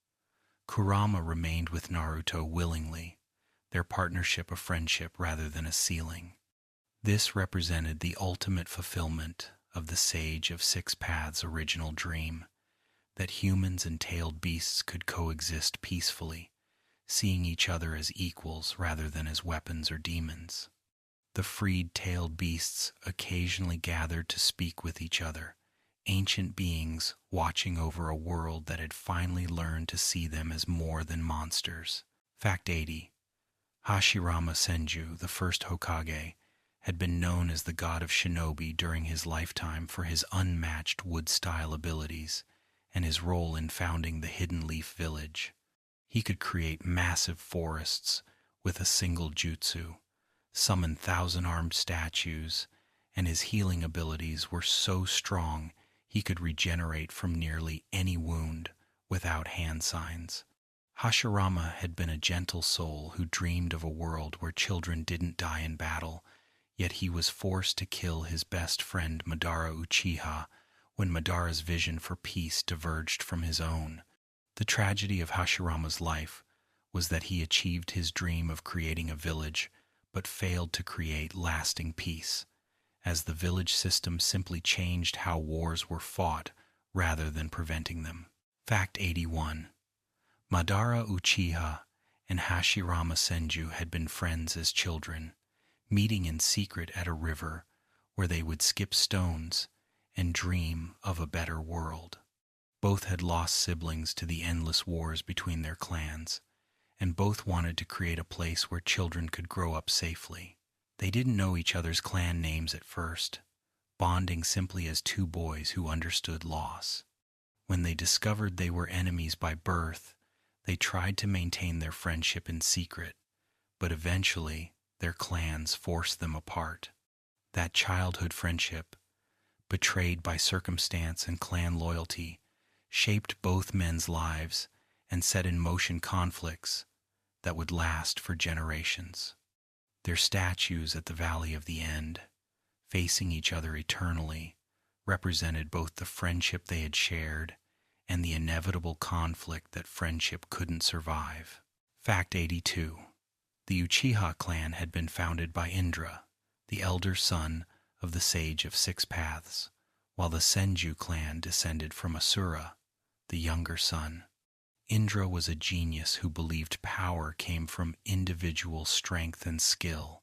A: Kurama remained with Naruto willingly, their partnership a friendship rather than a ceiling. This represented the ultimate fulfillment of the Sage of Six Paths' original dream, that humans and tailed beasts could coexist peacefully, seeing each other as equals rather than as weapons or demons. The freed tailed beasts occasionally gathered to speak with each other, ancient beings watching over a world that had finally learned to see them as more than monsters. Fact 80. Hashirama Senju, the first Hokage, had been known as the god of shinobi during his lifetime for his unmatched wood-style abilities and his role in founding the Hidden Leaf Village. He could create massive forests with a single jutsu, summon thousand-armed statues, and his healing abilities were so strong he could regenerate from nearly any wound without hand signs. Hashirama had been a gentle soul who dreamed of a world where children didn't die in battle, yet he was forced to kill his best friend Madara Uchiha when Madara's vision for peace diverged from his own. The tragedy of Hashirama's life was that he achieved his dream of creating a village, but failed to create lasting peace, as the village system simply changed how wars were fought rather than preventing them. Fact 81. Madara Uchiha and Hashirama Senju had been friends as children, meeting in secret at a river where they would skip stones and dream of a better world. Both had lost siblings to the endless wars between their clans, and both wanted to create a place where children could grow up safely. They didn't know each other's clan names at first, bonding simply as two boys who understood loss. When they discovered they were enemies by birth, they tried to maintain their friendship in secret, but eventually their clans forced them apart. That childhood friendship, betrayed by circumstance and clan loyalty, shaped both men's lives and set in motion conflicts that would last for generations. Their statues at the Valley of the End, facing each other eternally, represented both the friendship they had shared and the inevitable conflict that friendship couldn't survive. Fact 82. The Uchiha clan had been founded by Indra, the elder son of the Sage of Six Paths, while the Senju clan descended from Asura, the younger son. Indra was a genius who believed power came from individual strength and skill,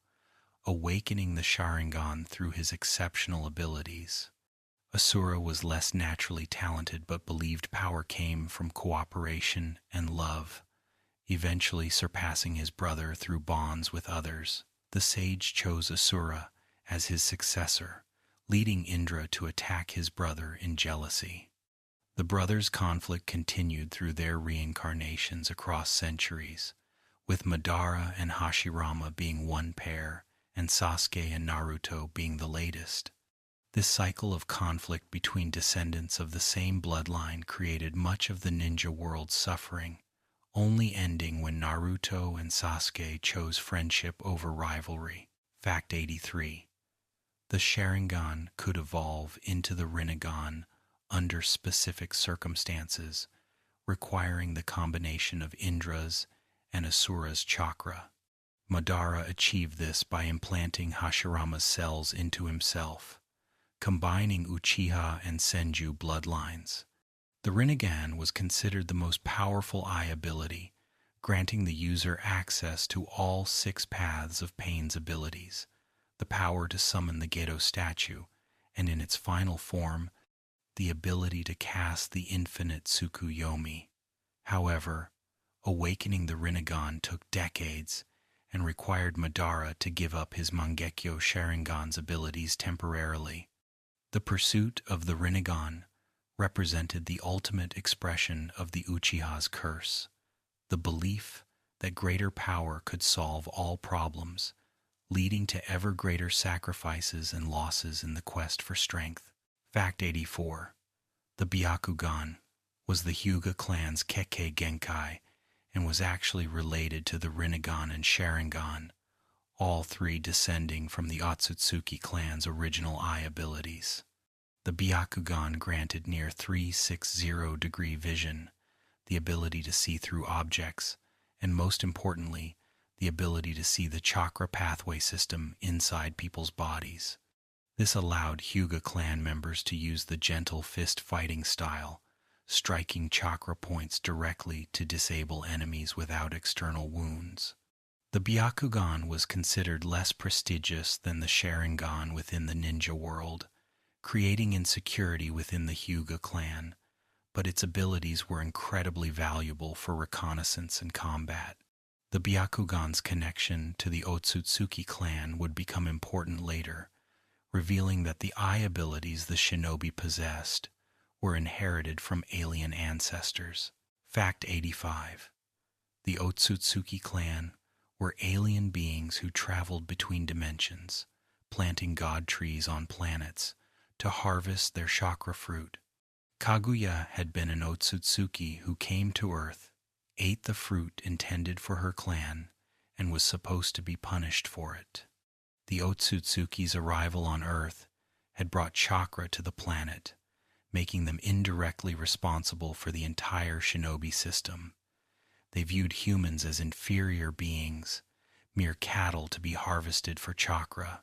A: awakening the Sharingan through his exceptional abilities. Asura was less naturally talented but believed power came from cooperation and love, eventually surpassing his brother through bonds with others. The sage chose Asura as his successor, leading Indra to attack his brother in jealousy. The brothers' conflict continued through their reincarnations across centuries, with Madara and Hashirama being one pair, and Sasuke and Naruto being the latest. This cycle of conflict between descendants of the same bloodline created much of the ninja world's suffering, only ending when Naruto and Sasuke chose friendship over rivalry. Fact 83. The Sharingan could evolve into the Rinnegan under specific circumstances, requiring the combination of Indra's and Asura's chakra. Madara achieved this by implanting Hashirama's cells into himself, combining Uchiha and Senju bloodlines. The Rinnegan was considered the most powerful eye ability, granting the user access to all 6 paths of Pain's abilities, the power to summon the Gedo statue, and in its final form, the ability to cast the infinite Tsukuyomi. However, awakening the Rinnegan took decades and required Madara to give up his Mangekyo Sharingan's abilities temporarily. The pursuit of the Rinnegan represented the ultimate expression of the Uchiha's curse, the belief that greater power could solve all problems, leading to ever greater sacrifices and losses in the quest for strength. Fact 84. The Byakugan was the Hyuga clan's Kekkei Genkai and was actually related to the Rinnegan and Sharingan, all 3 descending from the Otsutsuki clan's original eye abilities. The Byakugan granted near 360-degree vision, the ability to see through objects, and most importantly, the ability to see the chakra pathway system inside people's bodies. This allowed Hyuga clan members to use the gentle fist fighting style, striking chakra points directly to disable enemies without external wounds. The Byakugan was considered less prestigious than the Sharingan within the ninja world, creating insecurity within the Hyuga clan, but its abilities were incredibly valuable for reconnaissance and combat. The Byakugan's connection to the Otsutsuki clan would become important later, revealing that the eye abilities the shinobi possessed were inherited from alien ancestors. Fact 85. The Otsutsuki clan were alien beings who traveled between dimensions, planting god trees on planets to harvest their chakra fruit. Kaguya had been an Otsutsuki who came to Earth, ate the fruit intended for her clan, and was supposed to be punished for it. The Otsutsuki's arrival on Earth had brought chakra to the planet, making them indirectly responsible for the entire shinobi system. They viewed humans as inferior beings, mere cattle to be harvested for chakra.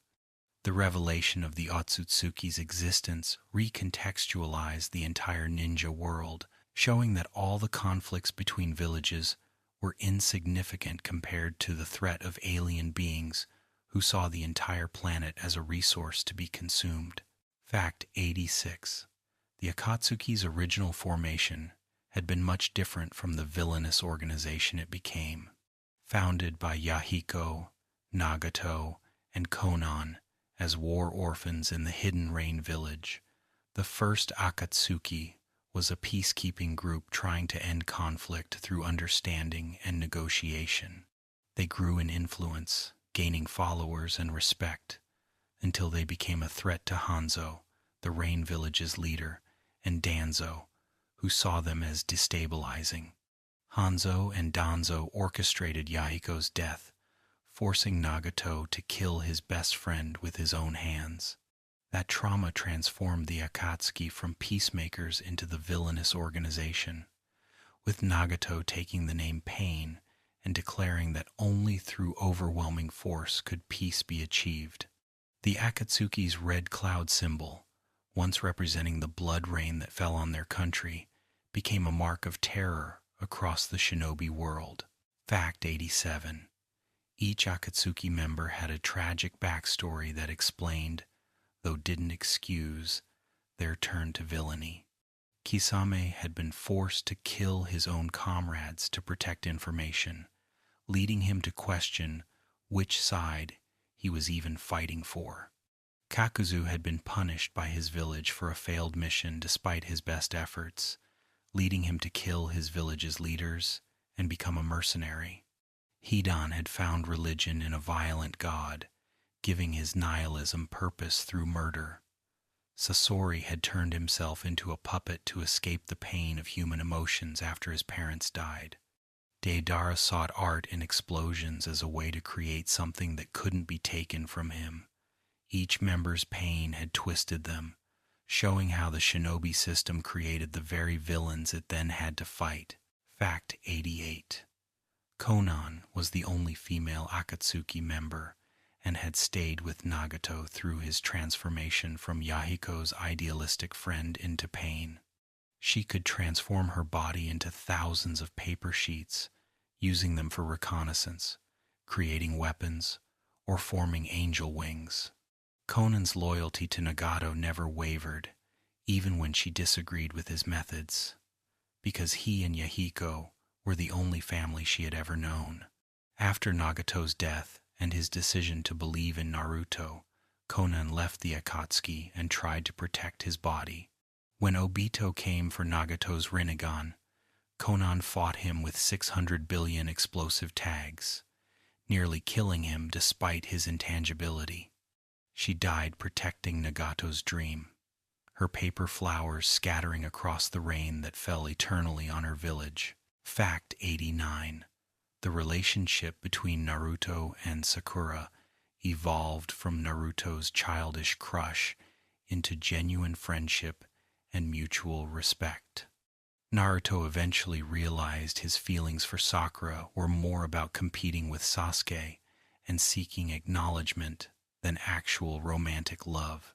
A: The revelation of the Otsutsuki's existence recontextualized the entire ninja world, showing that all the conflicts between villages were insignificant compared to the threat of alien beings who saw the entire planet as a resource to be consumed. Fact 86. The Akatsuki's original formation had been much different from the villainous organization it became. Founded by Yahiko, Nagato, and Konan as war orphans in the Hidden Rain Village, the first Akatsuki was a peacekeeping group trying to end conflict through understanding and negotiation. They grew in influence, gaining followers and respect, until they became a threat to Hanzo, the Rain Village's leader, and Danzo, who saw them as destabilizing. Hanzo and Danzo orchestrated Yahiko's death, forcing Nagato to kill his best friend with his own hands. That trauma transformed the Akatsuki from peacemakers into the villainous organization, with Nagato taking the name Pain and declaring that only through overwhelming force could peace be achieved. The Akatsuki's red cloud symbol, once representing the blood rain that fell on their country, became a mark of terror across the shinobi world. Fact 87. Each Akatsuki member had a tragic backstory that explained, though didn't excuse, their turn to villainy. Kisame had been forced to kill his own comrades to protect information, leading him to question which side he was even fighting for. Kakuzu had been punished by his village for a failed mission despite his best efforts, leading him to kill his village's leaders and become a mercenary. Hidan had found religion in a violent god, giving his nihilism purpose through murder. Sasori had turned himself into a puppet to escape the pain of human emotions after his parents died. Deidara sought art in explosions as a way to create something that couldn't be taken from him. Each member's pain had twisted them, showing how the shinobi system created the very villains it then had to fight. Fact 88. Konan was the only female Akatsuki member and had stayed with Nagato through his transformation from Yahiko's idealistic friend into Pain. She could transform her body into thousands of paper sheets, using them for reconnaissance, creating weapons, or forming angel wings. Conan's loyalty to Nagato never wavered, even when she disagreed with his methods, because he and Yahiko were the only family she had ever known. After Nagato's death and his decision to believe in Naruto, Konan left the Akatsuki and tried to protect his body. When Obito came for Nagato's Rinnegan, Konan fought him with 600 billion explosive tags, nearly killing him despite his intangibility. She died protecting Nagato's dream, her paper flowers scattering across the rain that fell eternally on her village. Fact 89. The relationship between Naruto and Sakura evolved from Naruto's childish crush into genuine friendship and mutual respect. Naruto eventually realized his feelings for Sakura were more about competing with Sasuke and seeking acknowledgement than actual romantic love.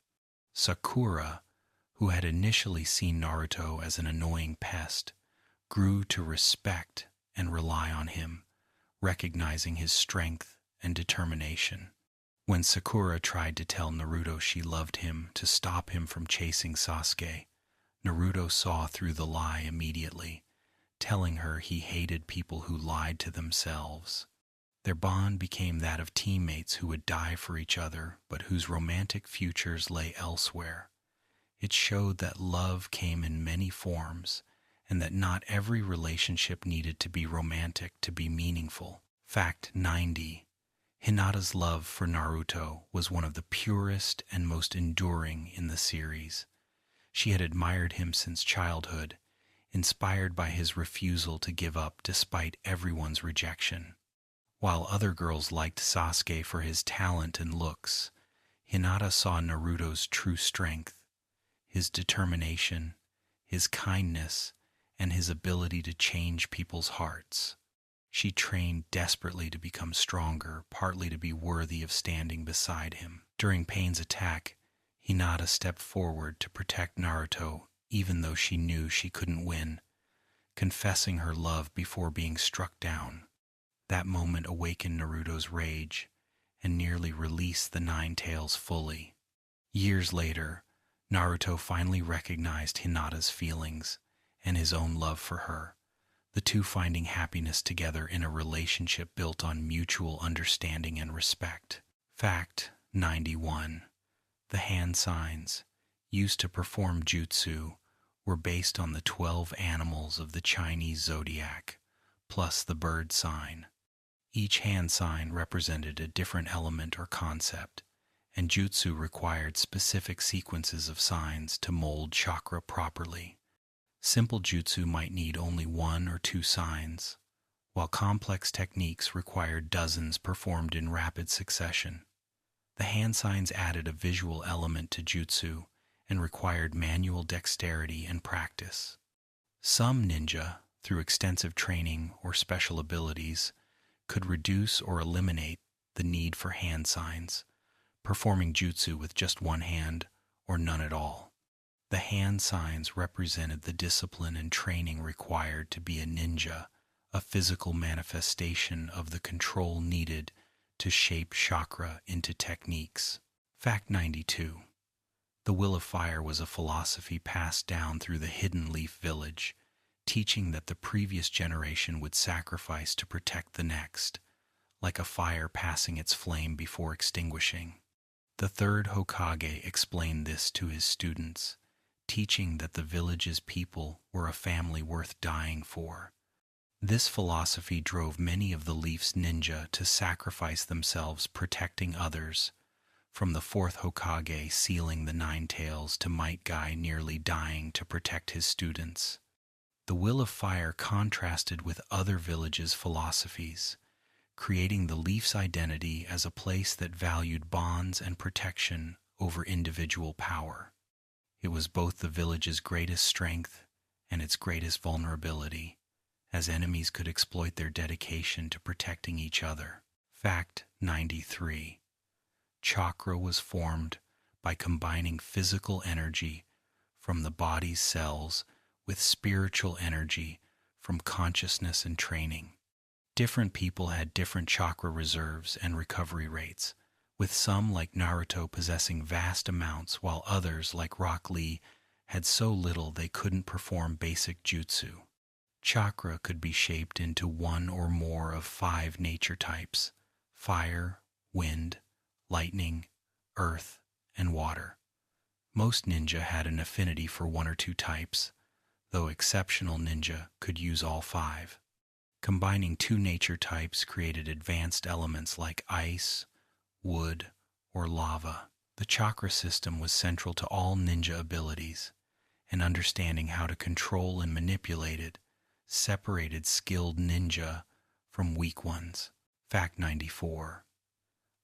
A: Sakura, who had initially seen Naruto as an annoying pest, grew to respect and rely on him, recognizing his strength and determination. When Sakura tried to tell Naruto she loved him to stop him from chasing Sasuke, Naruto saw through the lie immediately, telling her he hated people who lied to themselves. Their bond became that of teammates who would die for each other, but whose romantic futures lay elsewhere. It showed that love came in many forms, and that not every relationship needed to be romantic to be meaningful. Fact 90. Hinata's love for Naruto was one of the purest and most enduring in the series. She had admired him since childhood, inspired by his refusal to give up despite everyone's rejection. While other girls liked Sasuke for his talent and looks, Hinata saw Naruto's true strength, his determination, his kindness, and his ability to change people's hearts. She trained desperately to become stronger, partly to be worthy of standing beside him. During Pain's attack, Hinata stepped forward to protect Naruto, even though she knew she couldn't win, confessing her love before being struck down. That moment awakened Naruto's rage, and nearly released the Nine Tails fully. Years later, Naruto finally recognized Hinata's feelings and his own love for her, the two finding happiness together in a relationship built on mutual understanding and respect. Fact 91. The hand signs, used to perform jutsu, were based on the 12 animals of the Chinese zodiac, plus the bird sign. Each hand sign represented a different element or concept, and jutsu required specific sequences of signs to mold chakra properly. Simple jutsu might need only 1 or 2 signs, while complex techniques required dozens performed in rapid succession. The hand signs added a visual element to jutsu and required manual dexterity and practice. Some ninja, through extensive training or special abilities, could reduce or eliminate the need for hand signs, performing jutsu with just one hand or none at all. The hand signs represented the discipline and training required to be a ninja, a physical manifestation of the control needed to shape chakra into techniques. Fact 92. The Will of Fire was a philosophy passed down through the Hidden Leaf Village, teaching that the previous generation would sacrifice to protect the next, like a fire passing its flame before extinguishing. The third Hokage explained this to his students, teaching that the village's people were a family worth dying for. This philosophy drove many of the Leaf's ninja to sacrifice themselves protecting others, from the fourth Hokage sealing the Nine Tails to Might Guy nearly dying to protect his students. The Will of Fire contrasted with other villages' philosophies, creating the Leaf's identity as a place that valued bonds and protection over individual power. It was both the village's greatest strength and its greatest vulnerability, as enemies could exploit their dedication to protecting each other. Fact 93. Chakra was formed by combining physical energy from the body's cells with spiritual energy from consciousness and training. Different people had different chakra reserves and recovery rates, with some like Naruto possessing vast amounts while others like Rock Lee had so little they couldn't perform basic jutsu. Chakra could be shaped into one or more of 5 nature types: fire, wind, lightning, earth, and water. Most ninja had an affinity for 1 or 2 types, though exceptional ninja could use all 5. Combining 2 nature types created advanced elements like ice, wood, or lava. The chakra system was central to all ninja abilities, and understanding how to control and manipulate it separated skilled ninja from weak ones. Fact 94.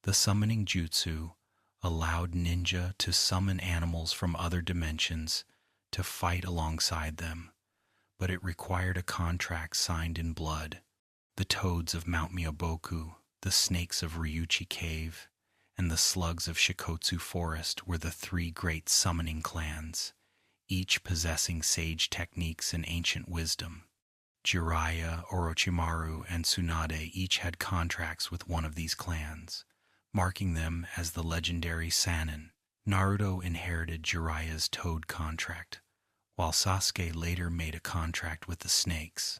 A: The summoning jutsu allowed ninja to summon animals from other dimensions to fight alongside them, but it required a contract signed in blood. The toads of Mount Myoboku, the snakes of Ryuchi Cave, and the slugs of Shikotsu Forest were the 3 great summoning clans, each possessing sage techniques and ancient wisdom. Jiraiya, Orochimaru, and Tsunade each had contracts with one of these clans, marking them as the legendary Sannin. Naruto inherited Jiraiya's toad contract, while Sasuke later made a contract with the snakes.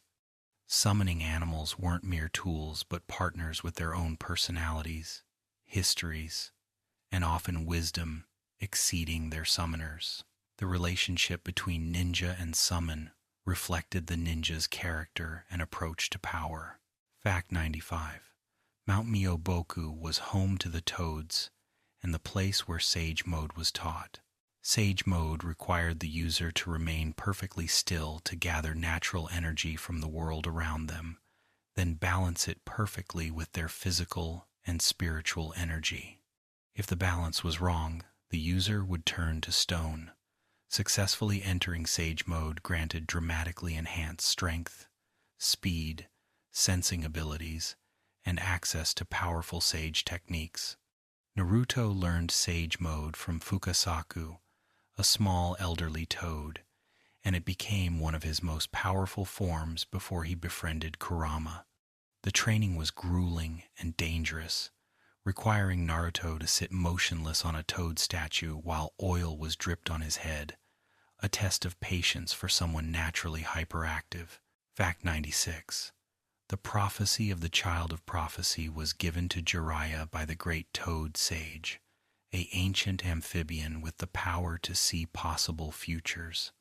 A: Summoning animals weren't mere tools but partners with their own personalities, histories, and often wisdom exceeding their summoners. The relationship between ninja and summon reflected the ninja's character and approach to power. Fact 95. Mount Myoboku was home to the toads and the place where Sage Mode was taught. Sage Mode required the user to remain perfectly still to gather natural energy from the world around them, then balance it perfectly with their physical and spiritual energy. If the balance was wrong, the user would turn to stone. Successfully entering Sage Mode granted dramatically enhanced strength, speed, sensing abilities, and access to powerful sage techniques. Naruto learned Sage Mode from Fukasaku, a small elderly toad, and it became one of his most powerful forms before he befriended Kurama. The training was grueling and dangerous, requiring Naruto to sit motionless on a toad statue while oil was dripped on his head, a test of patience for someone naturally hyperactive. Fact 96. The prophecy of the child of prophecy was given to Jiraiya by the great toad sage, an ancient amphibian with the power to see possible futures.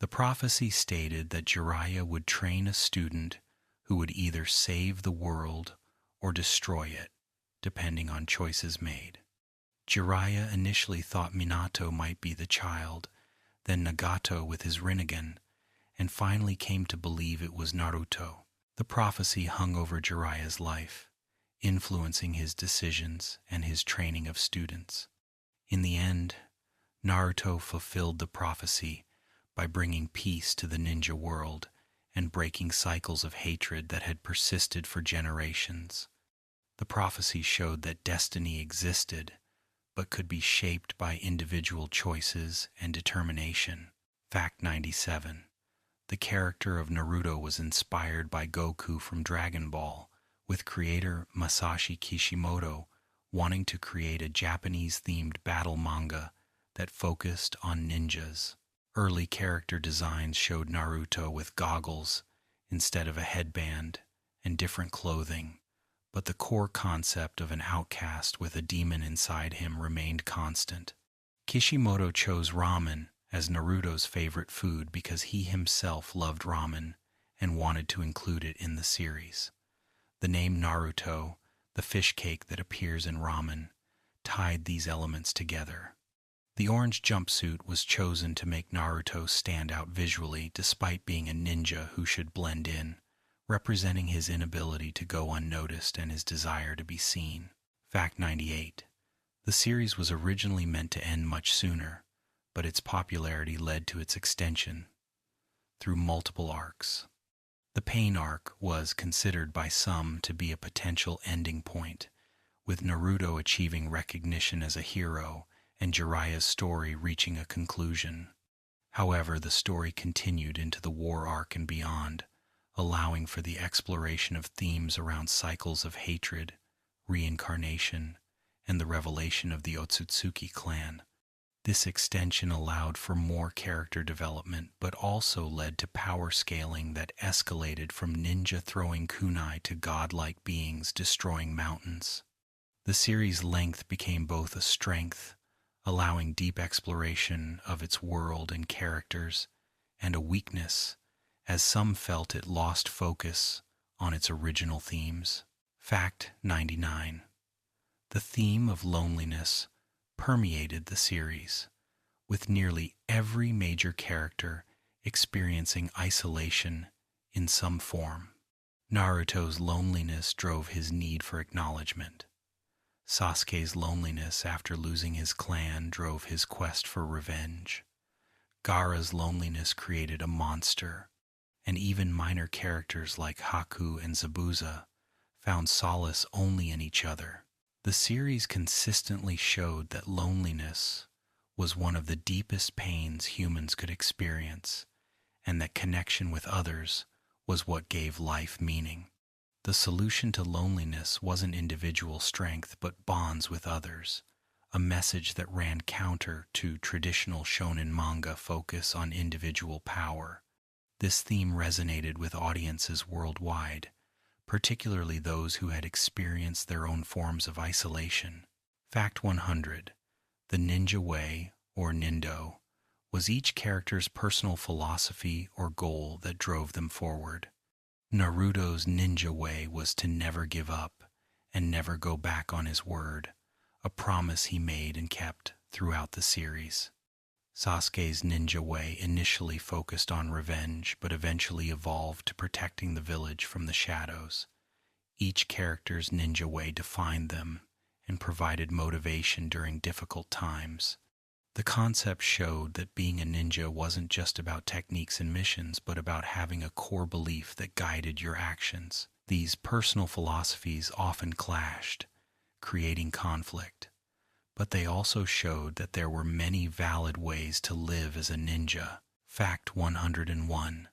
A: The prophecy stated that Jiraiya would train a student who would either save the world or destroy it, depending on choices made. Jiraiya initially thought Minato might be the child, then Nagato with his Rinnegan, and finally came to believe it was Naruto. The prophecy hung over Jiraiya's life, influencing his decisions and his training of students. In the end, Naruto fulfilled the prophecy by bringing peace to the ninja world and breaking cycles of hatred that had persisted for generations. The prophecy showed that destiny existed, but could be shaped by individual choices and determination. Fact 97. The character of Naruto was inspired by Goku from Dragon Ball, with creator Masashi Kishimoto wanting to create a Japanese-themed battle manga that focused on ninjas. Early character designs showed Naruto with goggles instead of a headband and different clothing, but the core concept of an outcast with a demon inside him remained constant. Kishimoto chose ramen as Naruto's favorite food because he himself loved ramen and wanted to include it in the series. The name Naruto, the fish cake that appears in ramen, tied these elements together. The orange jumpsuit was chosen to make Naruto stand out visually despite being a ninja who should blend in, representing his inability to go unnoticed and his desire to be seen. Fact 98. The series was originally meant to end much sooner, but its popularity led to its extension through multiple arcs. The Pain arc was considered by some to be a potential ending point, with Naruto achieving recognition as a hero and Jiraiya's story reaching a conclusion. However, the story continued into the War arc and beyond, allowing for the exploration of themes around cycles of hatred, reincarnation, and the revelation of the Otsutsuki clan. This extension allowed for more character development, but also led to power scaling that escalated from ninja throwing kunai to godlike beings destroying mountains. The series' length became both a strength, allowing deep exploration of its world and characters, and a weakness, as some felt it lost focus on its original themes. Fact 99. The theme of loneliness permeated the series, with nearly every major character experiencing isolation in some form. Naruto's loneliness drove his need for acknowledgement. Sasuke's loneliness after losing his clan drove his quest for revenge. Gaara's loneliness created a monster, and even minor characters like Haku and Zabuza found solace only in each other. The series consistently showed that loneliness was one of the deepest pains humans could experience, and that connection with others was what gave life meaning. The solution to loneliness wasn't individual strength, but bonds with others, a message that ran counter to traditional shonen manga focus on individual power. This theme resonated with audiences worldwide, particularly those who had experienced their own forms of isolation. Fact 100. The ninja way, or nindo, was each character's personal philosophy or goal that drove them forward. Naruto's ninja way was to never give up and never go back on his word, a promise he made and kept throughout the series. Sasuke's ninja way initially focused on revenge, but eventually evolved to protecting the village from the shadows. Each character's ninja way defined them and provided motivation during difficult times. The concept showed that being a ninja wasn't just about techniques and missions, but about having a core belief that guided your actions. These personal philosophies often clashed, creating conflict, but they also showed that there were many valid ways to live as a ninja. Fact 101.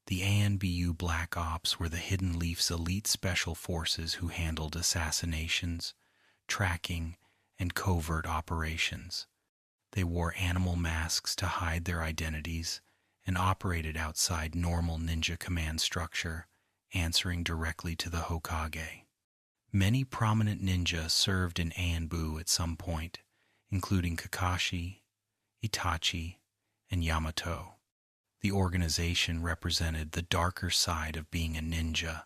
A: The ANBU Black Ops were the Hidden Leaf's elite special forces who handled assassinations, tracking, and covert operations. They wore animal masks to hide their identities and operated outside normal ninja command structure, answering directly to the Hokage. Many prominent ninja served in Anbu at some point, including Kakashi, Itachi, and Yamato. The organization represented the darker side of being a ninja,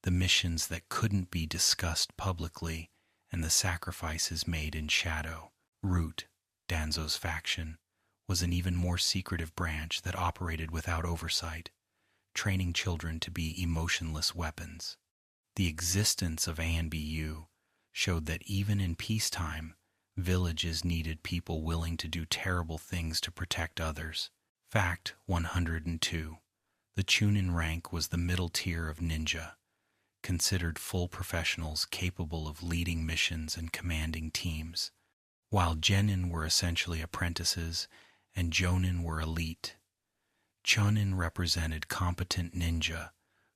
A: the missions that couldn't be discussed publicly, and the sacrifices made in shadow. Root, Danzo's faction, was an even more secretive branch that operated without oversight, training children to be emotionless weapons. The existence of ANBU showed that even in peacetime, villages needed people willing to do terrible things to protect others. Fact 102. The Chunin rank was the middle tier of ninja, considered full professionals capable of leading missions and commanding teams, while Genin were essentially apprentices and Jonin were elite. Chunin represented competent ninja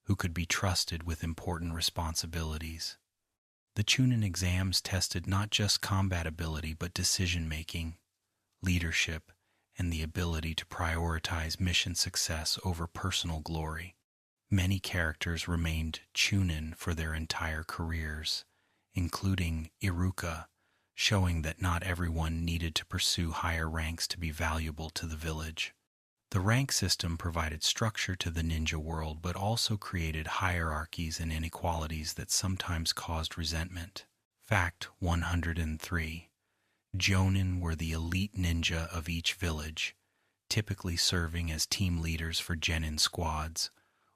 A: who could be trusted with important responsibilities. The Chunin exams tested not just combat ability but decision-making, leadership, and the ability to prioritize mission success over personal glory. Many characters remained Chunin for their entire careers, including Iruka, showing that not everyone needed to pursue higher ranks to be valuable to the village. The rank system provided structure to the ninja world but also created hierarchies and inequalities that sometimes caused resentment. Fact 103. Jonin were the elite ninja of each village, typically serving as team leaders for genin squads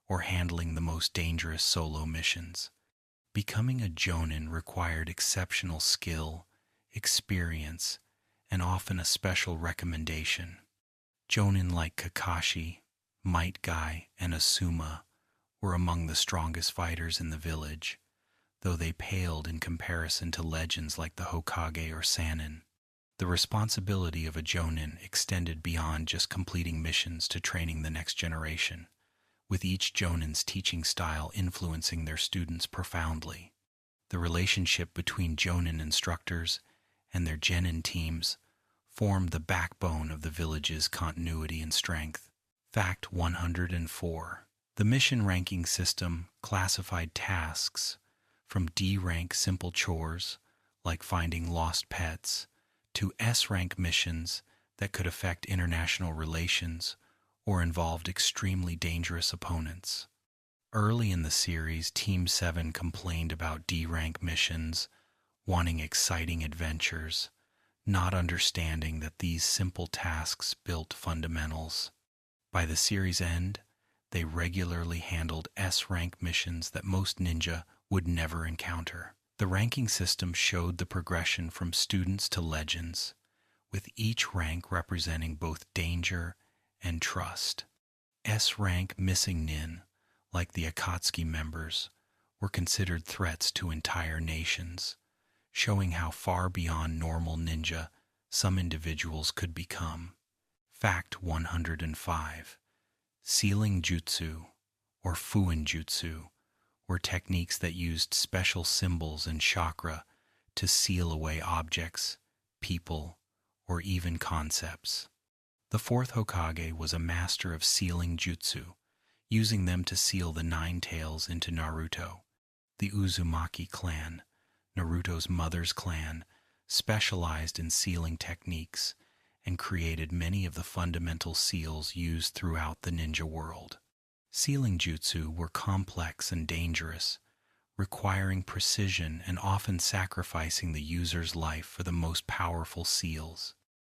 A: or handling the most dangerous solo missions. Becoming a Jonin required exceptional skill, experience, and often a special recommendation. Jonin like Kakashi, Might Guy, and Asuma were among the strongest fighters in the village, though they paled in comparison to legends like the Hokage or Sannin. The responsibility of a Jonin extended beyond just completing missions to training the next generation, with each Jonin's teaching style influencing their students profoundly. The relationship between Jonin instructors and their genin teams formed the backbone of the village's continuity and strength. Fact 104. The mission ranking system classified tasks from D-rank simple chores, like finding lost pets, to S-rank missions that could affect international relations or involved extremely dangerous opponents. Early in the series, Team 7 complained about D-rank missions, wanting exciting adventures, not understanding that these simple tasks built fundamentals. By the series' end, they regularly handled S-rank missions that most ninja would never encounter. The ranking system showed the progression from students to legends, with each rank representing both danger and trust. S-rank missing nin, like the Akatsuki members, were considered threats to entire nations, showing how far beyond normal ninja some individuals could become. Fact 105. Sealing jutsu, or fuin jutsu, were techniques that used special symbols and chakra to seal away objects, people, or even concepts. The fourth Hokage was a master of sealing jutsu, using them to seal the Nine Tails into Naruto. The Uzumaki clan, Naruto's mother's clan, specialized in sealing techniques and created many of the fundamental seals used throughout the ninja world. Sealing jutsu were complex and dangerous, requiring precision and often sacrificing the user's life for the most powerful seals.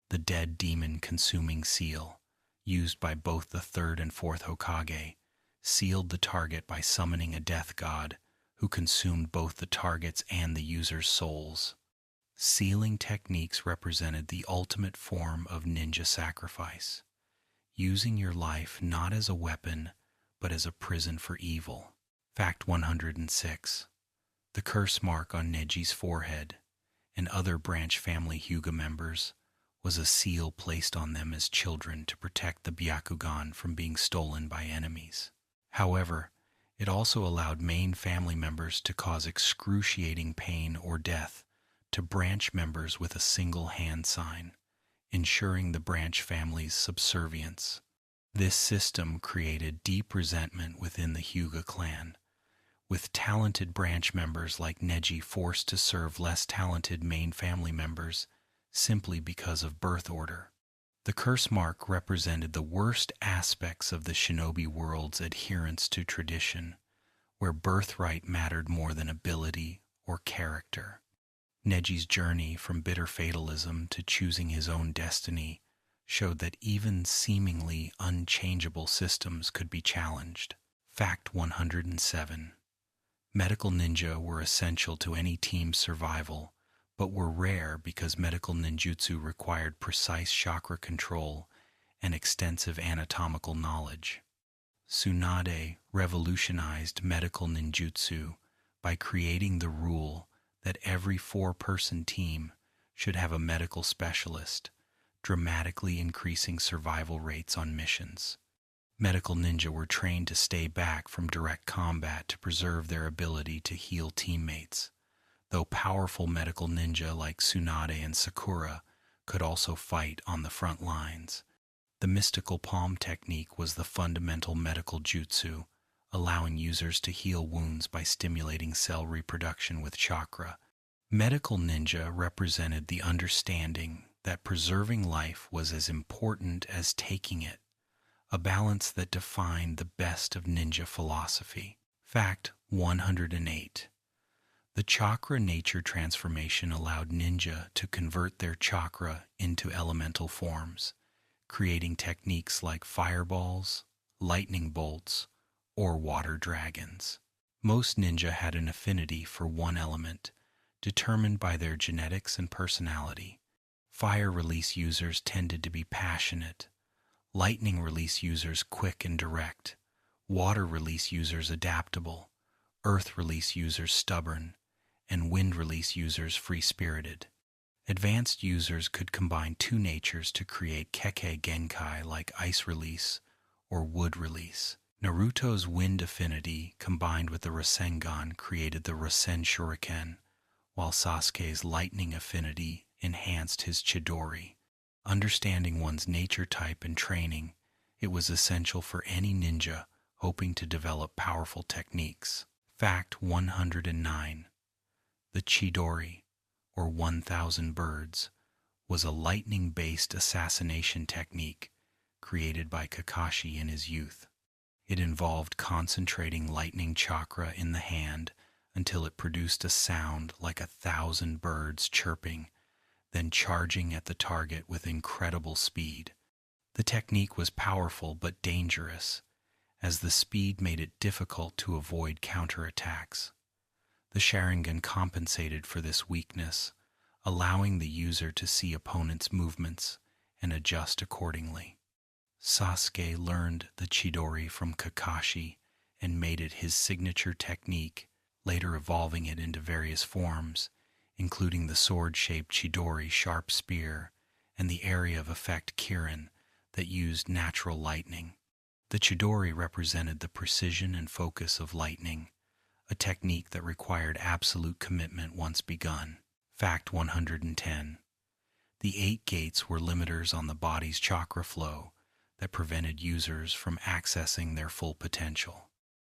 A: The dead demon consuming seal, used by both the third and fourth Hokage, sealed the target by summoning a death god who consumed both the target's and the user's souls. Sealing techniques represented the ultimate form of ninja sacrifice, using your life not as a weapon but as a prison for evil. Fact 106. The curse mark on Neji's forehead and other branch family Hyuga members was a seal placed on them as children to protect the Byakugan from being stolen by enemies. However, it also allowed main family members to cause excruciating pain or death to branch members with a single hand sign, ensuring the branch family's subservience. This system created deep resentment within the Hyuga clan, with talented branch members like Neji forced to serve less talented main family members simply because of birth order. The curse mark represented the worst aspects of the shinobi world's adherence to tradition, where birthright mattered more than ability or character. Neji's journey from bitter fatalism to choosing his own destiny showed that even seemingly unchangeable systems could be challenged. Fact 107. Medical ninja were essential to any team's survival, but were rare because medical ninjutsu required precise chakra control and extensive anatomical knowledge. Tsunade revolutionized medical ninjutsu by creating the rule that every four-person team should have a medical specialist, dramatically increasing survival rates on missions. Medical ninja were trained to stay back from direct combat to preserve their ability to heal teammates, though powerful medical ninja like Tsunade and Sakura could also fight on the front lines. The mystical palm technique was the fundamental medical jutsu, allowing users to heal wounds by stimulating cell reproduction with chakra. Medical ninja represented the understanding that preserving life was as important as taking it, a balance that defined the best of ninja philosophy. Fact 108. The chakra nature transformation allowed ninja to convert their chakra into elemental forms, creating techniques like fireballs, lightning bolts, or water dragons. Most ninja had an affinity for one element, determined by their genetics and personality. Fire release users tended to be passionate, lightning release users quick and direct, water release users adaptable, earth release users stubborn, and wind release users free-spirited. Advanced users could combine two natures to create Kekkei Genkai like ice release or wood release. Naruto's wind affinity combined with the Rasengan created the Rasen Shuriken, while Sasuke's lightning affinity enhanced his Chidori. Understanding one's nature type and training, it was essential for any ninja hoping to develop powerful techniques. Fact 109. The Chidori, or 1,000 birds, was a lightning-based assassination technique created by Kakashi in his youth. It involved concentrating lightning chakra in the hand until it produced a sound like 1,000 birds chirping, then charging at the target with incredible speed. The technique was powerful but dangerous, as the speed made it difficult to avoid counterattacks. The Sharingan compensated for this weakness, allowing the user to see opponents' movements and adjust accordingly. Sasuke learned the Chidori from Kakashi and made it his signature technique, later evolving it into various forms, including the sword-shaped Chidori sharp spear and the area of effect Kirin that used natural lightning. The Chidori represented the precision and focus of lightning, a technique that required absolute commitment once begun. Fact 110. The 8 gates were limiters on the body's chakra flow that prevented users from accessing their full potential.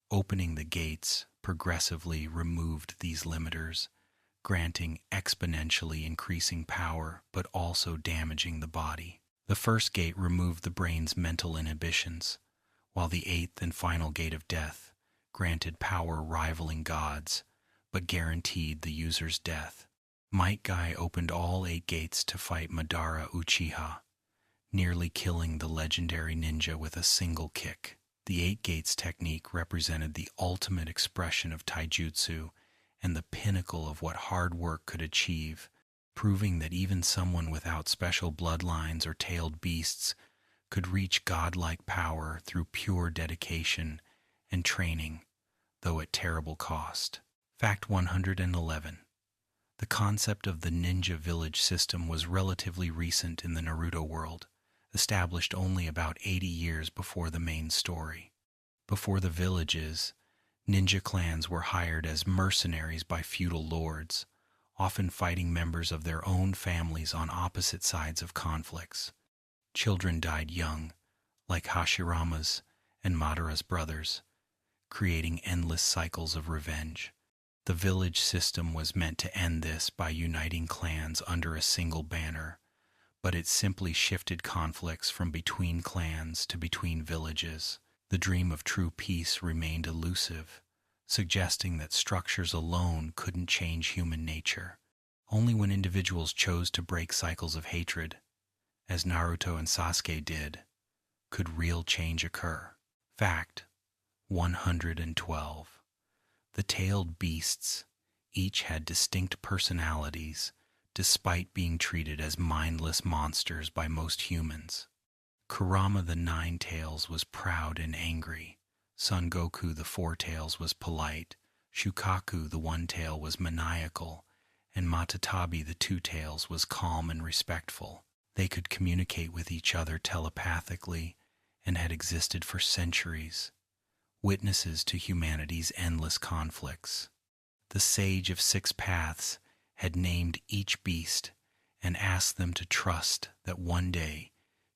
A: Opening the gates progressively removed these limiters, granting exponentially increasing power but also damaging the body. The first gate removed the brain's mental inhibitions, while the 8th and final gate of death granted power rivaling God's, but guaranteed the user's death. Might Guy opened all 8 gates to fight Madara Uchiha, nearly killing the legendary ninja with a single kick. The 8 gates technique represented the ultimate expression of taijutsu and the pinnacle of what hard work could achieve, proving that even someone without special bloodlines or tailed beasts could reach godlike power through pure dedication and training, though at terrible cost. Fact 111. The concept of the ninja village system was relatively recent in the Naruto world, established only about 80 years before the main story. Before the villages, ninja clans were hired as mercenaries by feudal lords, often fighting members of their own families on opposite sides of conflicts. Children died young, like Hashirama's and Madara's brothers, creating endless cycles of revenge. The village system was meant to end this by uniting clans under a single banner, but it simply shifted conflicts from between clans to between villages. The dream of true peace remained elusive, suggesting that structures alone couldn't change human nature. Only when individuals chose to break cycles of hatred, as Naruto and Sasuke did, could real change occur. Fact 112. The tailed beasts each had distinct personalities, despite being treated as mindless monsters by most humans. Kurama the Nine Tails was proud and angry. Son Goku the Four Tails was polite. Shukaku the One Tail was maniacal. And Matatabi the Two Tails was calm and respectful. They could communicate with each other telepathically and had existed for centuries, witnesses to humanity's endless conflicts. The Sage of Six Paths had named each beast and asked them to trust that one day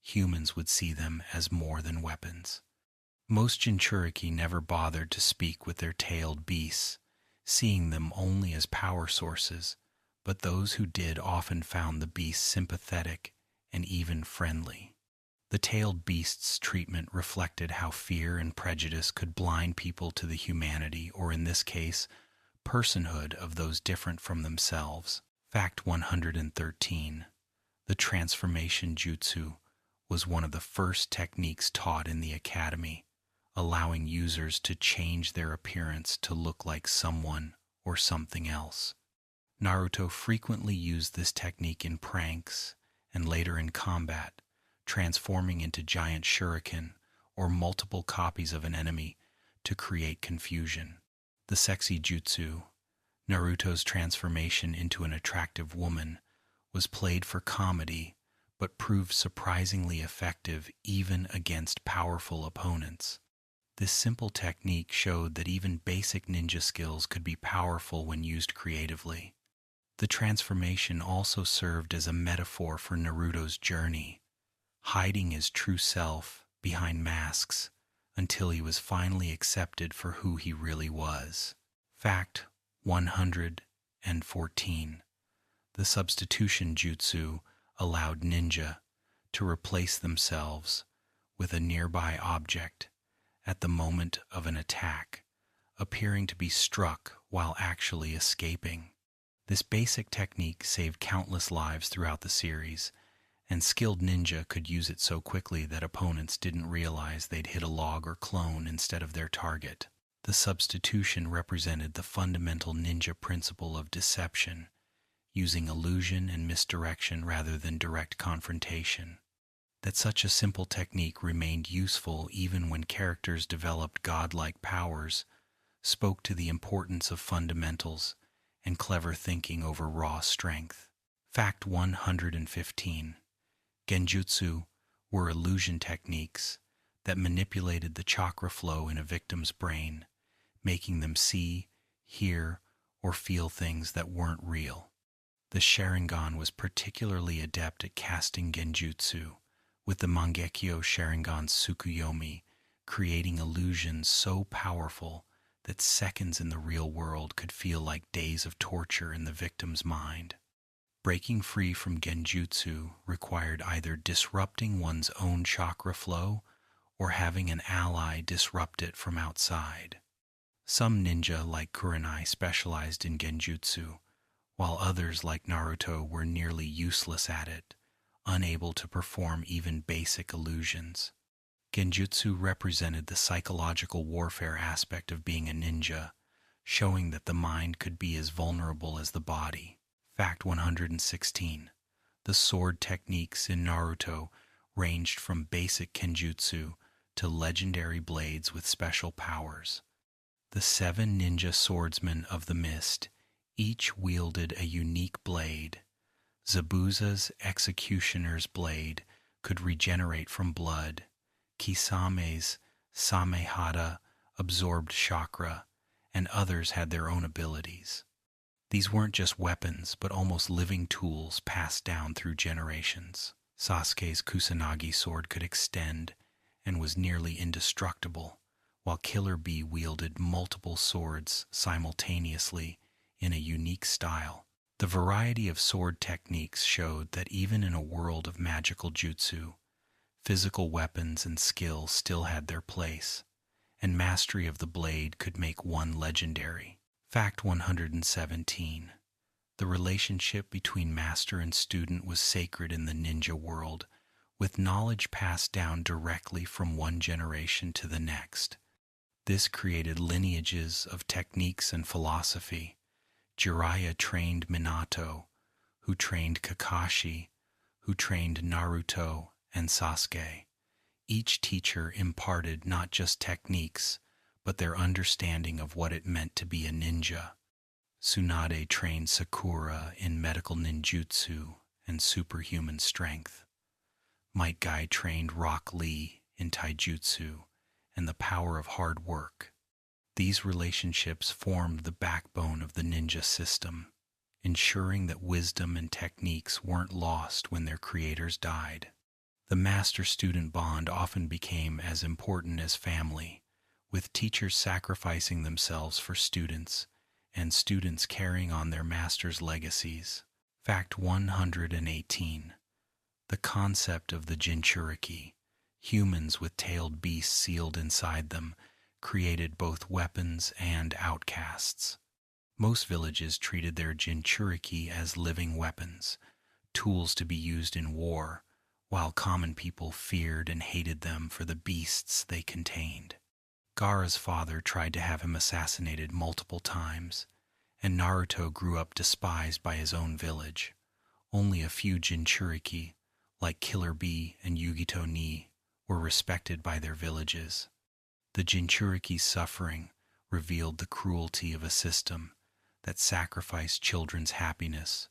A: humans would see them as more than weapons. Most Jinchuriki never bothered to speak with their tailed beasts, seeing them only as power sources, but those who did often found the beasts sympathetic and even friendly. The tailed beasts' treatment reflected how fear and prejudice could blind people to the humanity, or in this case, personhood of those different from themselves. Fact 113. The transformation jutsu was one of the first techniques taught in the academy, allowing users to change their appearance to look like someone or something else. Naruto frequently used this technique in pranks and later in combat, transforming into giant shuriken or multiple copies of an enemy to create confusion. The sexy jutsu, Naruto's transformation into an attractive woman, was played for comedy but proved surprisingly effective even against powerful opponents. This simple technique showed that even basic ninja skills could be powerful when used creatively. The transformation also served as a metaphor for Naruto's journey, hiding his true self behind masks until he was finally accepted for who he really was. Fact 114. The substitution jutsu allowed ninja to replace themselves with a nearby object at the moment of an attack, appearing to be struck while actually escaping. This basic technique saved countless lives throughout the series, and skilled ninja could use it so quickly that opponents didn't realize they'd hit a log or clone instead of their target. The substitution represented the fundamental ninja principle of deception, using illusion and misdirection rather than direct confrontation. That such a simple technique remained useful even when characters developed godlike powers spoke to the importance of fundamentals and clever thinking over raw strength. Fact 115. Genjutsu were illusion techniques that manipulated the chakra flow in a victim's brain, making them see, hear, or feel things that weren't real. The Sharingan was particularly adept at casting genjutsu, with the Mangekyo Sharingan Tsukuyomi creating illusions so powerful that seconds in the real world could feel like days of torture in the victim's mind. Breaking free from genjutsu required either disrupting one's own chakra flow or having an ally disrupt it from outside. Some ninja like Kurenai specialized in genjutsu, while others like Naruto were nearly useless at it, unable to perform even basic illusions. Genjutsu represented the psychological warfare aspect of being a ninja, showing that the mind could be as vulnerable as the body. Fact 116. The sword techniques in Naruto ranged from basic kenjutsu to legendary blades with special powers. The 7 ninja swordsmen of the mist each wielded a unique blade. Zabuza's executioner's blade could regenerate from blood. Kisame's Samehada absorbed chakra, and others had their own abilities. These weren't just weapons, but almost living tools passed down through generations. Sasuke's Kusanagi sword could extend and was nearly indestructible, while Killer Bee wielded multiple swords simultaneously in a unique style. The variety of sword techniques showed that even in a world of magical jutsu, physical weapons and skill still had their place, and mastery of the blade could make one legendary. Fact 117. The relationship between master and student was sacred in the ninja world, with knowledge passed down directly from one generation to the next. This created lineages of techniques and philosophy. Jiraiya trained Minato, who trained Kakashi, who trained Naruto and Sasuke. Each teacher imparted not just techniques, but their understanding of what it meant to be a ninja. Tsunade trained Sakura in medical ninjutsu and superhuman strength. Might Guy trained Rock Lee in taijutsu and the power of hard work. These relationships formed the backbone of the ninja system, ensuring that wisdom and techniques weren't lost when their creators died. The master-student bond often became as important as family, with teachers sacrificing themselves for students and students carrying on their master's legacies. Fact 118. The concept of the Jinchuriki, humans with tailed beasts sealed inside them, created both weapons and outcasts. Most villages treated their Jinchuriki as living weapons, tools to be used in war, while common people feared and hated them for the beasts they contained. Gaara's father tried to have him assassinated multiple times, and Naruto grew up despised by his own village. Only a few Jinchuriki, like Killer Bee and Yugito Ni, were respected by their villages. The Jinchuriki's suffering revealed the cruelty of a system that sacrificed children's happiness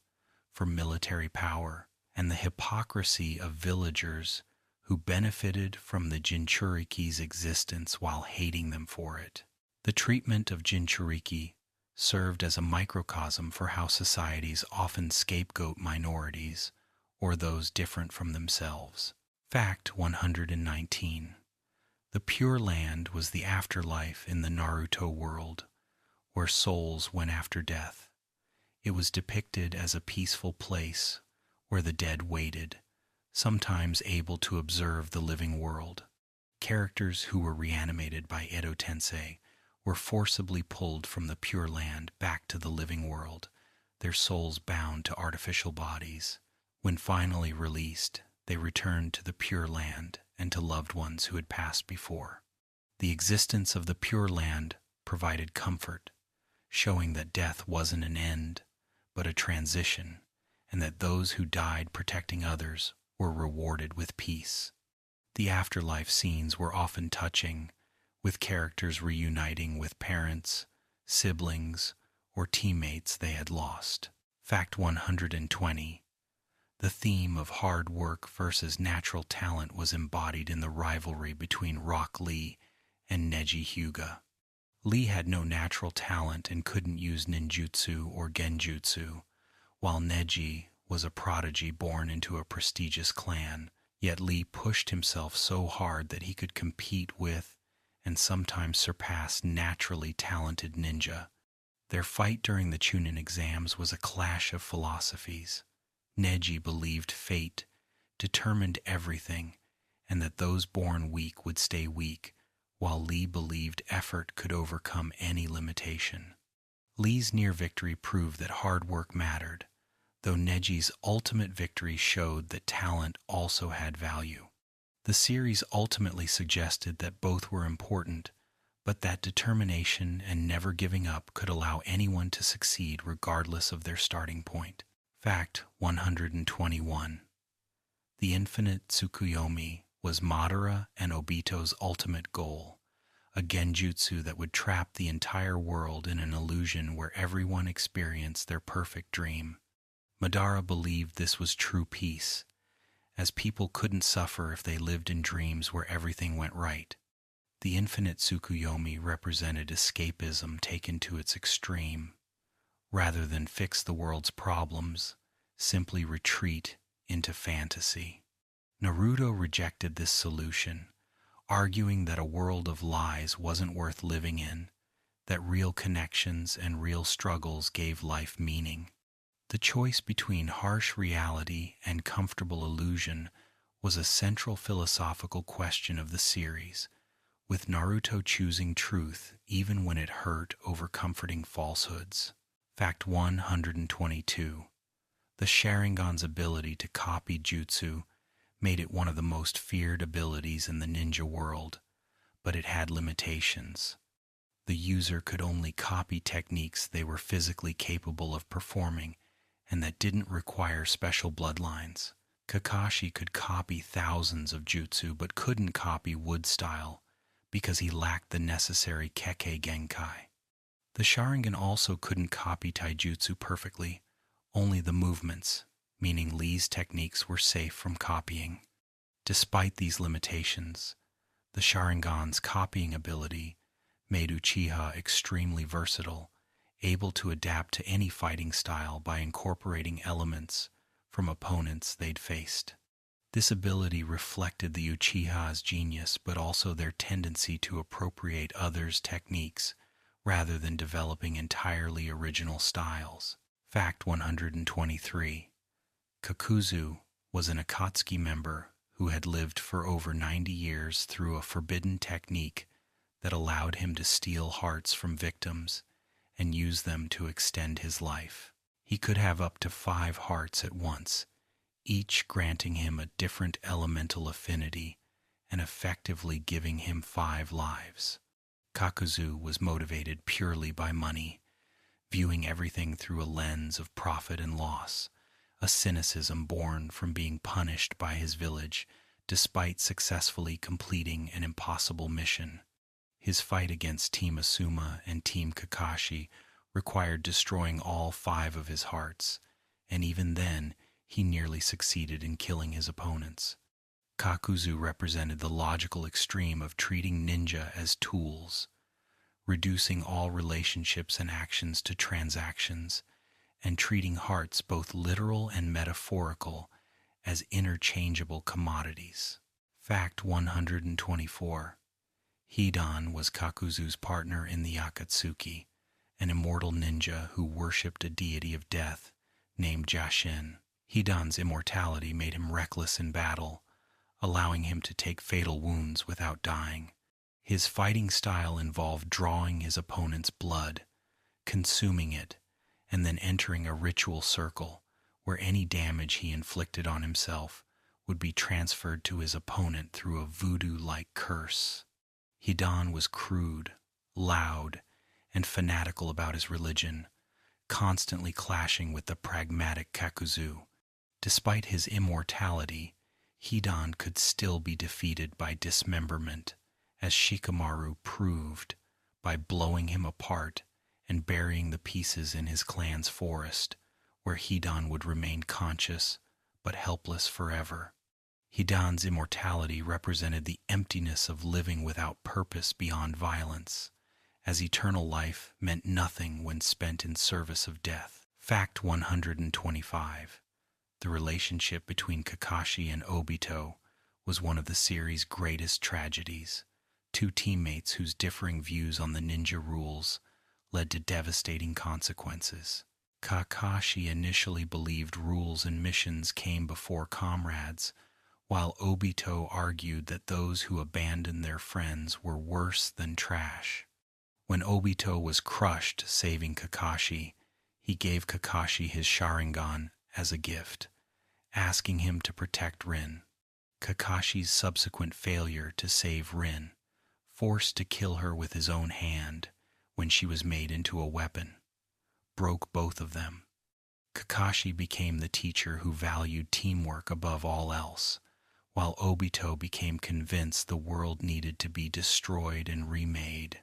A: for military power, and the hypocrisy of villagers who benefited from the Jinchuriki's existence while hating them for it. The treatment of Jinchuriki served as a microcosm for how societies often scapegoat minorities or those different from themselves. Fact 119. The Pure Land was the afterlife in the Naruto world, where souls went after death. It was depicted as a peaceful place where the dead waited, sometimes able to observe the living world. Characters who were reanimated by Edo Tensei were forcibly pulled from the Pure Land back to the living world, their souls bound to artificial bodies. When finally released, they returned to the Pure Land and to loved ones who had passed before. The existence of the Pure Land provided comfort, showing that death wasn't an end, but a transition, and that those who died protecting others were rewarded with peace. The afterlife scenes were often touching, with characters reuniting with parents, siblings, or teammates they had lost. Fact 120. The theme of hard work versus natural talent was embodied in the rivalry between Rock Lee and Neji Hyuga. Lee had no natural talent and couldn't use ninjutsu or genjutsu, while Neji was a prodigy born into a prestigious clan. Yet Lee pushed himself so hard that he could compete with and sometimes surpass naturally talented ninja. Their fight during the Chunin exams was a clash of philosophies. Neji believed fate determined everything and that those born weak would stay weak, while Lee believed effort could overcome any limitation. Lee's near victory proved that hard work mattered, though Neji's ultimate victory showed that talent also had value. The series ultimately suggested that both were important, but that determination and never giving up could allow anyone to succeed regardless of their starting point. Fact 121. The infinite Tsukuyomi was Madara and Obito's ultimate goal, a genjutsu that would trap the entire world in an illusion where everyone experienced their perfect dream. Madara believed this was true peace, as people couldn't suffer if they lived in dreams where everything went right. The infinite Tsukuyomi represented escapism taken to its extreme, rather than fix the world's problems, simply retreat into fantasy. Naruto rejected this solution, arguing that a world of lies wasn't worth living in, that real connections and real struggles gave life meaning. The choice between harsh reality and comfortable illusion was a central philosophical question of the series, with Naruto choosing truth even when it hurt over comforting falsehoods. Fact 122. The Sharingan's ability to copy jutsu made it one of the most feared abilities in the ninja world, but it had limitations. The user could only copy techniques they were physically capable of performing and that didn't require special bloodlines. Kakashi could copy thousands of jutsu but couldn't copy wood style because he lacked the necessary Kekkei Genkai. The Sharingan also couldn't copy taijutsu perfectly, only the movements, meaning Lee's techniques were safe from copying. Despite these limitations, the Sharingan's copying ability made Uchiha extremely versatile, able to adapt to any fighting style by incorporating elements from opponents they'd faced. This ability reflected the Uchiha's genius but also their tendency to appropriate others' techniques rather than developing entirely original styles. Fact 123. Kakuzu was an Akatsuki member who had lived for over 90 years through a forbidden technique that allowed him to steal hearts from victims and use them to extend his life. He could have up to 5 hearts at once, each granting him a different elemental affinity and effectively giving him 5 lives. Kakuzu was motivated purely by money, viewing everything through a lens of profit and loss, a cynicism born from being punished by his village despite successfully completing an impossible mission. His fight against Team Asuma and Team Kakashi required destroying all 5 of his hearts, and even then, he nearly succeeded in killing his opponents. Kakuzu represented the logical extreme of treating ninja as tools, reducing all relationships and actions to transactions, and treating hearts, both literal and metaphorical, as interchangeable commodities. Fact 124. Hidan was Kakuzu's partner in the Akatsuki, an immortal ninja who worshipped a deity of death named Jashin. Hidan's immortality made him reckless in battle, allowing him to take fatal wounds without dying. His fighting style involved drawing his opponent's blood, consuming it, and then entering a ritual circle where any damage he inflicted on himself would be transferred to his opponent through a voodoo-like curse. Hidan was crude, loud, and fanatical about his religion, constantly clashing with the pragmatic Kakuzu. Despite his immortality, Hidan could still be defeated by dismemberment, as Shikamaru proved by blowing him apart and burying the pieces in his clan's forest, where Hidan would remain conscious but helpless forever. Hidan's immortality represented the emptiness of living without purpose beyond violence, as eternal life meant nothing when spent in service of death. Fact 125. The relationship between Kakashi and Obito was one of the series' greatest tragedies. 2 teammates whose differing views on the ninja rules led to devastating consequences. Kakashi initially believed rules and missions came before comrades, while Obito argued that those who abandoned their friends were worse than trash. When Obito was crushed saving Kakashi, he gave Kakashi his Sharingan as a gift, asking him to protect Rin. Kakashi's subsequent failure to save Rin, forced to kill her with his own hand when she was made into a weapon, broke both of them. Kakashi became the teacher who valued teamwork above all else, while Obito became convinced the world needed to be destroyed and remade.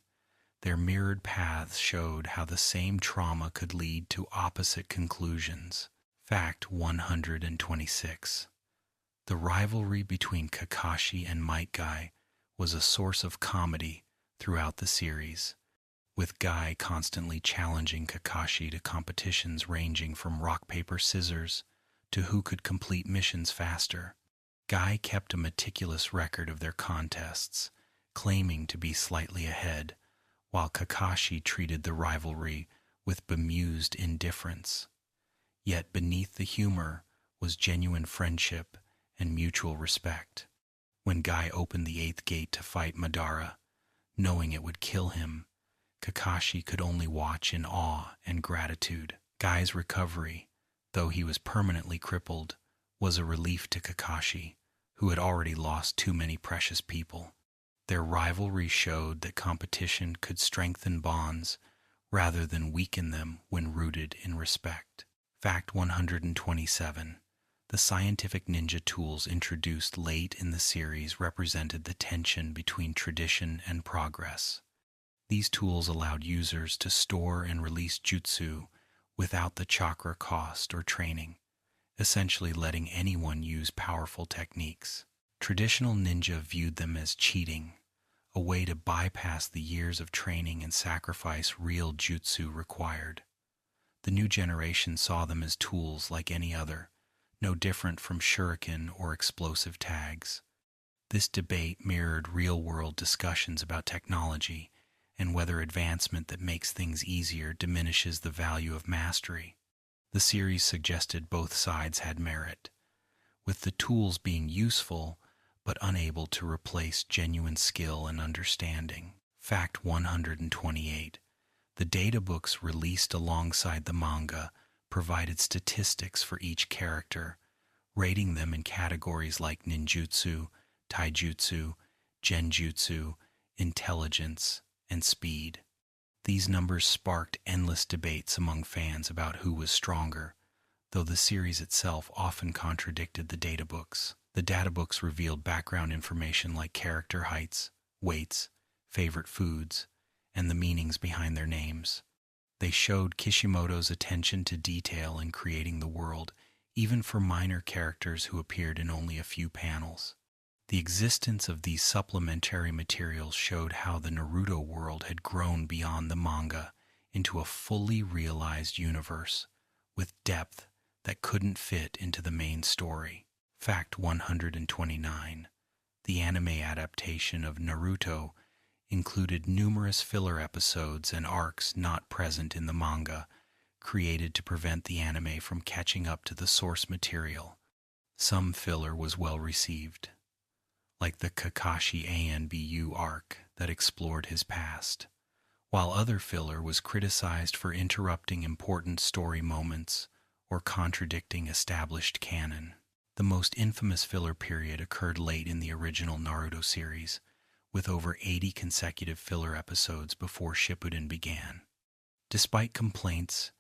A: Their mirrored paths showed how the same trauma could lead to opposite conclusions. Fact 126. The rivalry between Kakashi and Might Guy was a source of comedy throughout the series. with Guy constantly challenging Kakashi to competitions ranging from rock, paper, scissors to who could complete missions faster. Guy kept a meticulous record of their contests, claiming to be slightly ahead, while Kakashi treated the rivalry with bemused indifference. Yet beneath the humor was genuine friendship and mutual respect. When Guy opened the eighth gate to fight Madara, knowing it would kill him, Kakashi could only watch in awe and gratitude. Guy's recovery, though he was permanently crippled, was a relief to Kakashi, who had already lost too many precious people. Their rivalry showed that competition could strengthen bonds rather than weaken them when rooted in respect. Fact 127. The scientific ninja tools introduced late in the series represented the tension between tradition and progress. These tools allowed users to store and release jutsu without the chakra cost or training, essentially letting anyone use powerful techniques. Traditional ninja viewed them as cheating, a way to bypass the years of training and sacrifice real jutsu required. The new generation saw them as tools like any other, no different from shuriken or explosive tags. This debate mirrored real-world discussions about technology and whether advancement that makes things easier diminishes the value of mastery. The series suggested both sides had merit, with the tools being useful but unable to replace genuine skill and understanding. Fact 128. The databooks released alongside the manga provided statistics for each character, rating them in categories like ninjutsu, taijutsu, genjutsu, intelligence, and speed. These numbers sparked endless debates among fans about who was stronger, though the series itself often contradicted the databooks. The databooks revealed background information like character heights, weights, favorite foods, and the meanings behind their names. They showed Kishimoto's attention to detail in creating the world, even for minor characters who appeared in only a few panels. The existence of these supplementary materials showed how the Naruto world had grown beyond the manga into a fully realized universe, with depth that couldn't fit into the main story. Fact 129. The anime adaptation of Naruto included numerous filler episodes and arcs not present in the manga, created to prevent the anime from catching up to the source material. Some filler was well received, like the Kakashi ANBU arc that explored his past, while other filler was criticized for interrupting important story moments or contradicting established canon. The most infamous filler period occurred late in the original Naruto series, with over 80 consecutive filler episodes before Shippuden began. Despite complaints,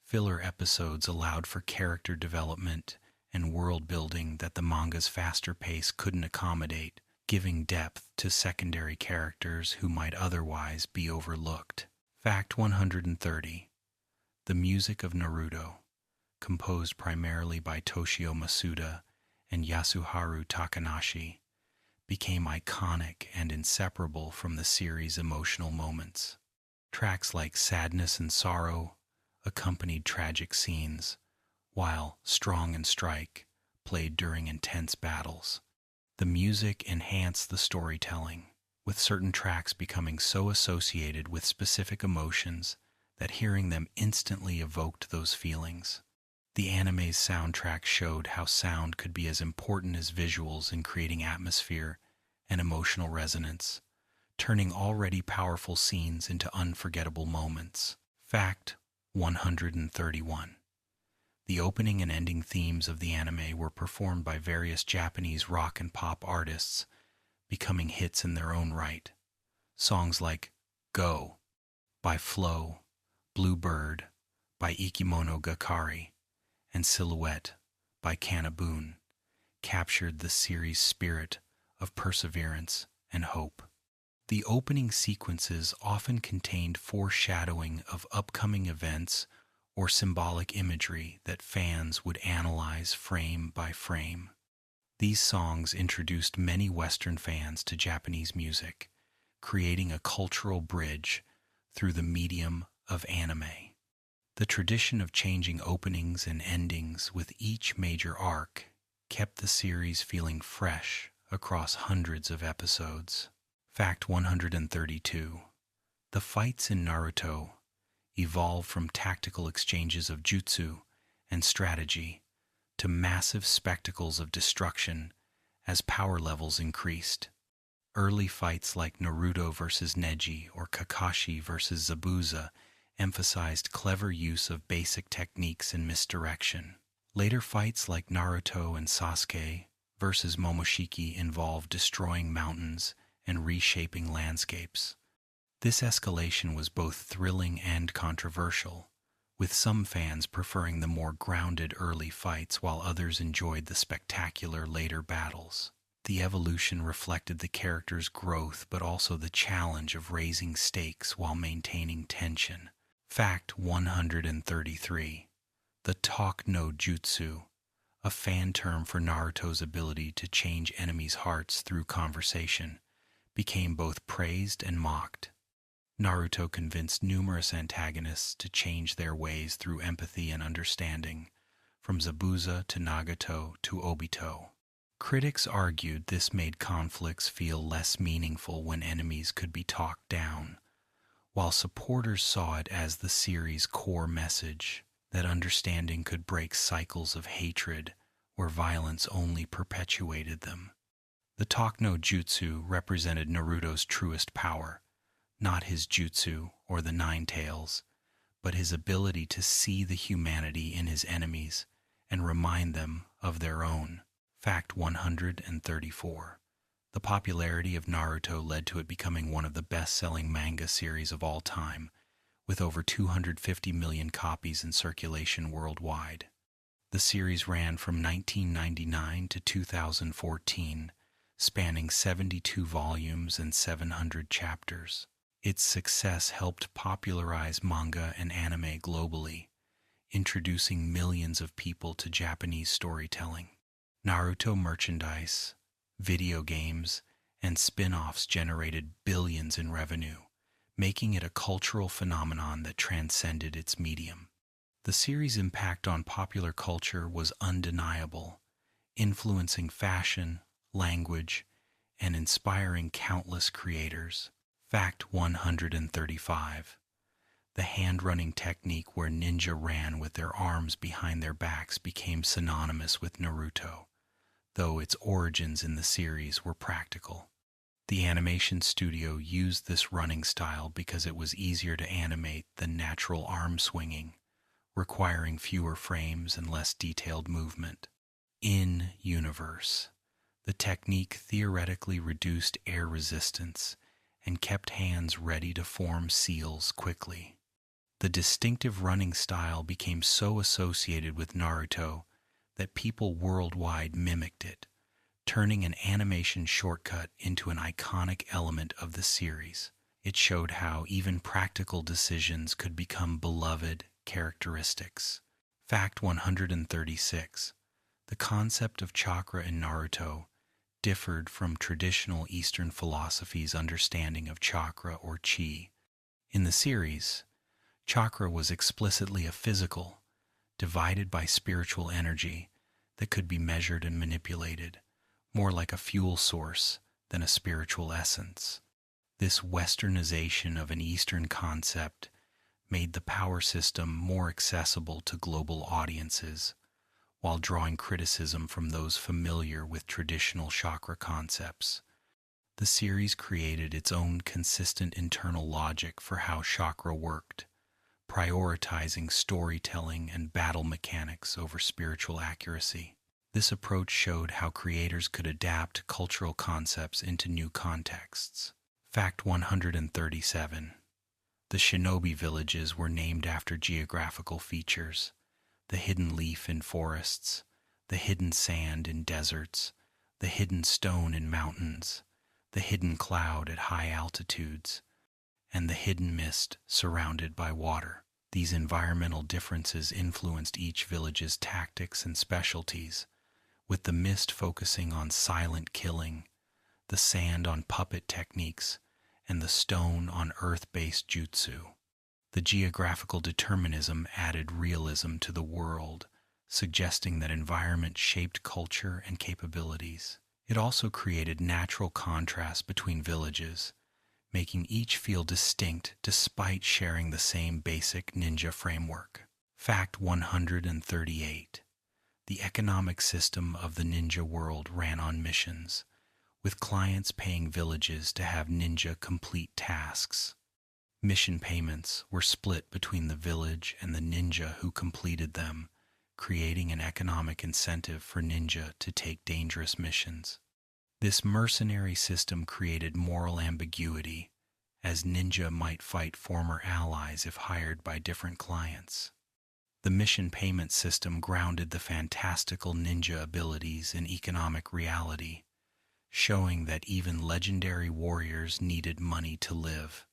A: filler episodes allowed for character development and world building that the manga's faster pace couldn't accommodate, giving depth to secondary characters who might otherwise be overlooked. Fact 130. The music of Naruto, composed primarily by Toshio Masuda and Yasuharu Takanashi, became iconic and inseparable from the series' emotional moments. Tracks like Sadness and Sorrow accompanied tragic scenes, while Strong and Strike played during intense battles. The music enhanced the storytelling, with certain tracks becoming so associated with specific emotions that hearing them instantly evoked those feelings. The anime's soundtrack showed how sound could be as important as visuals in creating atmosphere and emotional resonance, turning already powerful scenes into unforgettable moments. Fact 131. The opening and ending themes of the anime were performed by various Japanese rock and pop artists, becoming hits in their own right. Songs like Go by Flo, Bluebird by Ikimono Gakari, and Silhouette by Kanabun captured the series' spirit of perseverance and hope. The opening sequences often contained foreshadowing of upcoming events or symbolic imagery that fans would analyze frame by frame. These songs introduced many Western fans to Japanese music, creating a cultural bridge through the medium of anime. The tradition of changing openings and endings with each major arc kept the series feeling fresh across hundreds of episodes. Fact 132. The fights in Naruto evolved from tactical exchanges of jutsu and strategy to massive spectacles of destruction as power levels increased. Early fights like Naruto versus Neji or Kakashi versus Zabuza emphasized clever use of basic techniques and misdirection. Later fights like Naruto and Sasuke versus Momoshiki involved destroying mountains and reshaping landscapes. This escalation was both thrilling and controversial, with some fans preferring the more grounded early fights while others enjoyed the spectacular later battles. The evolution reflected the character's growth but also the challenge of raising stakes while maintaining tension. Fact 133. The Talk no Jutsu, a fan term for Naruto's ability to change enemies' hearts through conversation, became both praised and mocked. Naruto convinced numerous antagonists to change their ways through empathy and understanding, from Zabuza to Nagato to Obito. Critics argued this made conflicts feel less meaningful when enemies could be talked down, while supporters saw it as the series' core message that understanding could break cycles of hatred where violence only perpetuated them. The Talk no Jutsu represented Naruto's truest power, not his jutsu or the Nine Tails, but his ability to see the humanity in his enemies and remind them of their own. Fact 134. The popularity of Naruto led to it becoming one of the best-selling manga series of all time, with over 250 million copies in circulation worldwide. The series ran from 1999 to 2014, spanning 72 volumes and 700 chapters. Its success helped popularize manga and anime globally, introducing millions of people to Japanese storytelling. Naruto merchandise, video games, and spin-offs generated billions in revenue, making it a cultural phenomenon that transcended its medium. The series' impact on popular culture was undeniable, influencing fashion, language, and inspiring countless creators. Fact 135. The hand-running technique where ninja ran with their arms behind their backs became synonymous with Naruto, though its origins in the series were practical. The animation studio used this running style because it was easier to animate than natural arm swinging, requiring fewer frames and less detailed movement. In-universe, the technique theoretically reduced air resistance and kept hands ready to form seals quickly. The distinctive running style became so associated with Naruto that people worldwide mimicked it, turning an animation shortcut into an iconic element of the series. It showed how even practical decisions could become beloved characteristics. Fact 136. The concept of chakra in Naruto differed from traditional Eastern philosophy's understanding of chakra or chi. In the series, chakra was explicitly a physical, divided by spiritual energy that could be measured and manipulated, more like a fuel source than a spiritual essence. This westernization of an Eastern concept made the power system more accessible to global audiences, while drawing criticism from those familiar with traditional chakra concepts. The series created its own consistent internal logic for how chakra worked, prioritizing storytelling and battle mechanics over spiritual accuracy. This approach showed how creators could adapt cultural concepts into new contexts. Fact 137. The shinobi villages were named after geographical features: the hidden leaf in forests, the hidden sand in deserts, the hidden stone in mountains, the hidden cloud at high altitudes, and the hidden mist surrounded by water. These environmental differences influenced each village's tactics and specialties, with the mist focusing on silent killing, the sand on puppet techniques, and the stone on earth-based jutsu. The geographical determinism added realism to the world, suggesting that environment shaped culture and capabilities. It also created natural contrast between villages, making each feel distinct despite sharing the same basic ninja framework. Fact 138. The economic system of the ninja world ran on missions, with clients paying villages to have ninja complete tasks. Mission payments were split between the village and the ninja who completed them, creating an economic incentive for ninja to take dangerous missions. This mercenary system created moral ambiguity, as ninja might fight former allies if hired by different clients. The mission payment system grounded the fantastical ninja abilities in economic reality, showing that even legendary warriors needed money to live.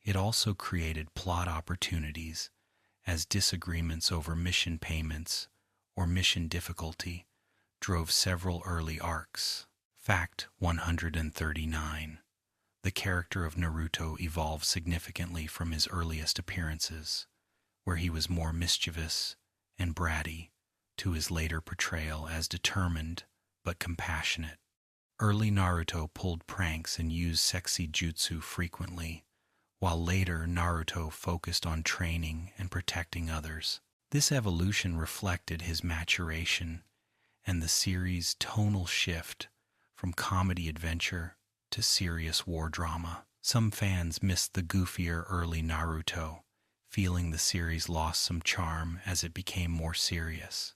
A: It also created plot opportunities, as disagreements over mission payments or mission difficulty drove several early arcs. Fact 139. The character of Naruto evolved significantly from his earliest appearances, where he was more mischievous and bratty, to his later portrayal as determined but compassionate. Early Naruto pulled pranks and used sexy jutsu frequently, while later Naruto focused on training and protecting others. This evolution reflected his maturation and the series' tonal shift from comedy adventure to serious war drama. Some fans missed the goofier early Naruto, feeling the series lost some charm as it became more serious.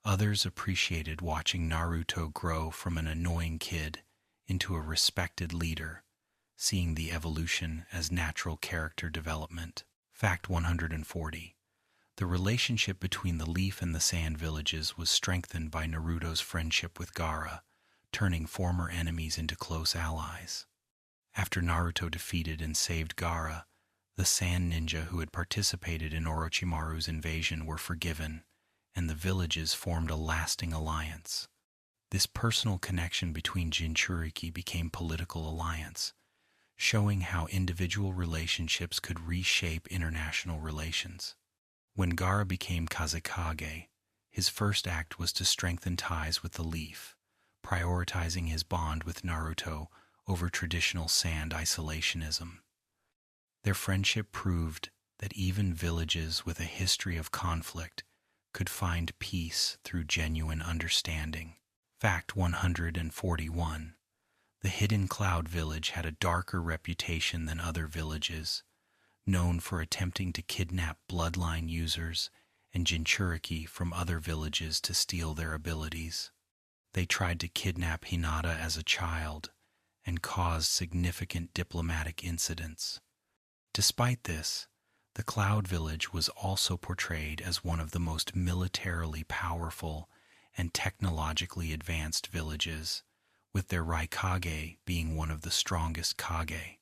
A: Others appreciated watching Naruto grow from an annoying kid into a respected leader, seeing the evolution as natural character development. Fact 140. The relationship between the Leaf and the Sand villages was strengthened by Naruto's friendship with Gaara, turning former enemies into close allies. After Naruto defeated and saved Gaara, the Sand Ninja who had participated in Orochimaru's invasion were forgiven, and the villages formed a lasting alliance. This personal connection between Jinchuriki became political alliance, showing how individual relationships could reshape international relations. When Gaara became Kazekage, his first act was to strengthen ties with the Leaf, prioritizing his bond with Naruto over traditional Sand isolationism. Their friendship proved that even villages with a history of conflict could find peace through genuine understanding. Fact 141. The Hidden Cloud Village had a darker reputation than other villages, known for attempting to kidnap bloodline users and Jinchuriki from other villages to steal their abilities. They tried to kidnap Hinata as a child and caused significant diplomatic incidents. Despite this, the Cloud Village was also portrayed as one of the most militarily powerful and technologically advanced villages, with their Raikage being one of the strongest Kage.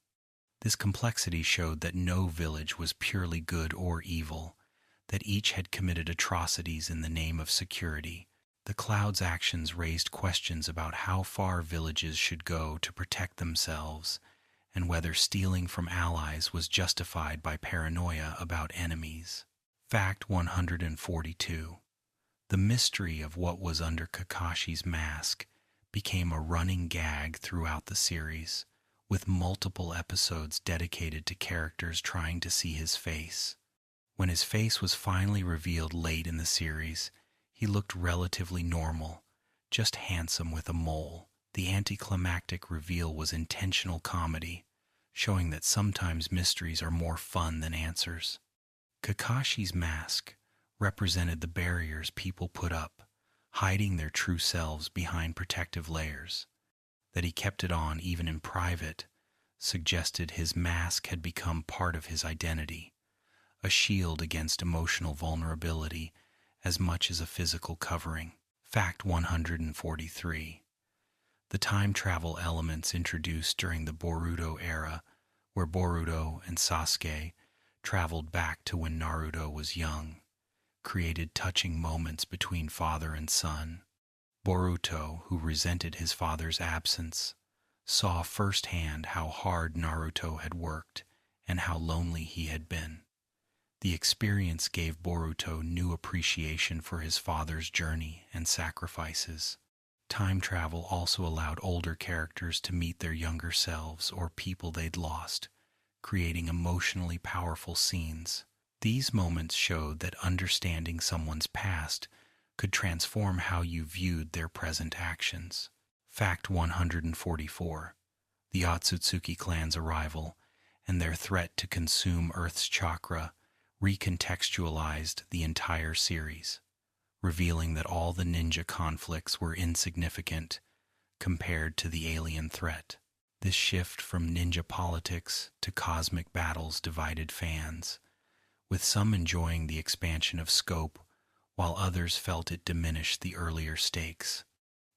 A: This complexity showed that no village was purely good or evil, that each had committed atrocities in the name of security. The Cloud's actions raised questions about how far villages should go to protect themselves and whether stealing from allies was justified by paranoia about enemies. Fact 142. The mystery of what was under Kakashi's mask became a running gag throughout the series, with multiple episodes dedicated to characters trying to see his face. When his face was finally revealed late in the series, he looked relatively normal, just handsome with a mole. The anticlimactic reveal was intentional comedy, showing that sometimes mysteries are more fun than answers. Kakashi's mask represented the barriers people put up, hiding their true selves behind protective layers. That he kept it on even in private suggested his mask had become part of his identity, a shield against emotional vulnerability as much as a physical covering. Fact 143. The time travel elements introduced during the Boruto era, where Boruto and Sasuke traveled back to when Naruto was young, created touching moments between father and son. Boruto, who resented his father's absence, saw firsthand how hard Naruto had worked and how lonely he had been. The experience gave Boruto new appreciation for his father's journey and sacrifices. Time travel also allowed older characters to meet their younger selves or people they'd lost, creating emotionally powerful scenes. These moments showed that understanding someone's past could transform how you viewed their present actions. Fact 144. The Otsutsuki clan's arrival and their threat to consume Earth's chakra recontextualized the entire series, revealing that all the ninja conflicts were insignificant compared to the alien threat. This shift from ninja politics to cosmic battles divided fans, with some enjoying the expansion of scope while others felt it diminished the earlier stakes.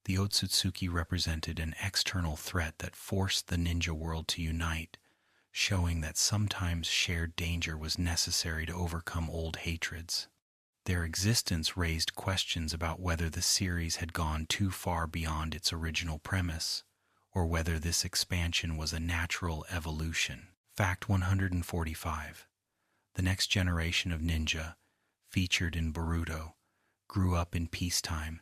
A: The Otsutsuki represented an external threat that forced the ninja world to unite, showing that sometimes shared danger was necessary to overcome old hatreds. Their existence raised questions about whether the series had gone too far beyond its original premise, or whether this expansion was a natural evolution. Fact 145. The next generation of ninja, featured in Boruto, grew up in peacetime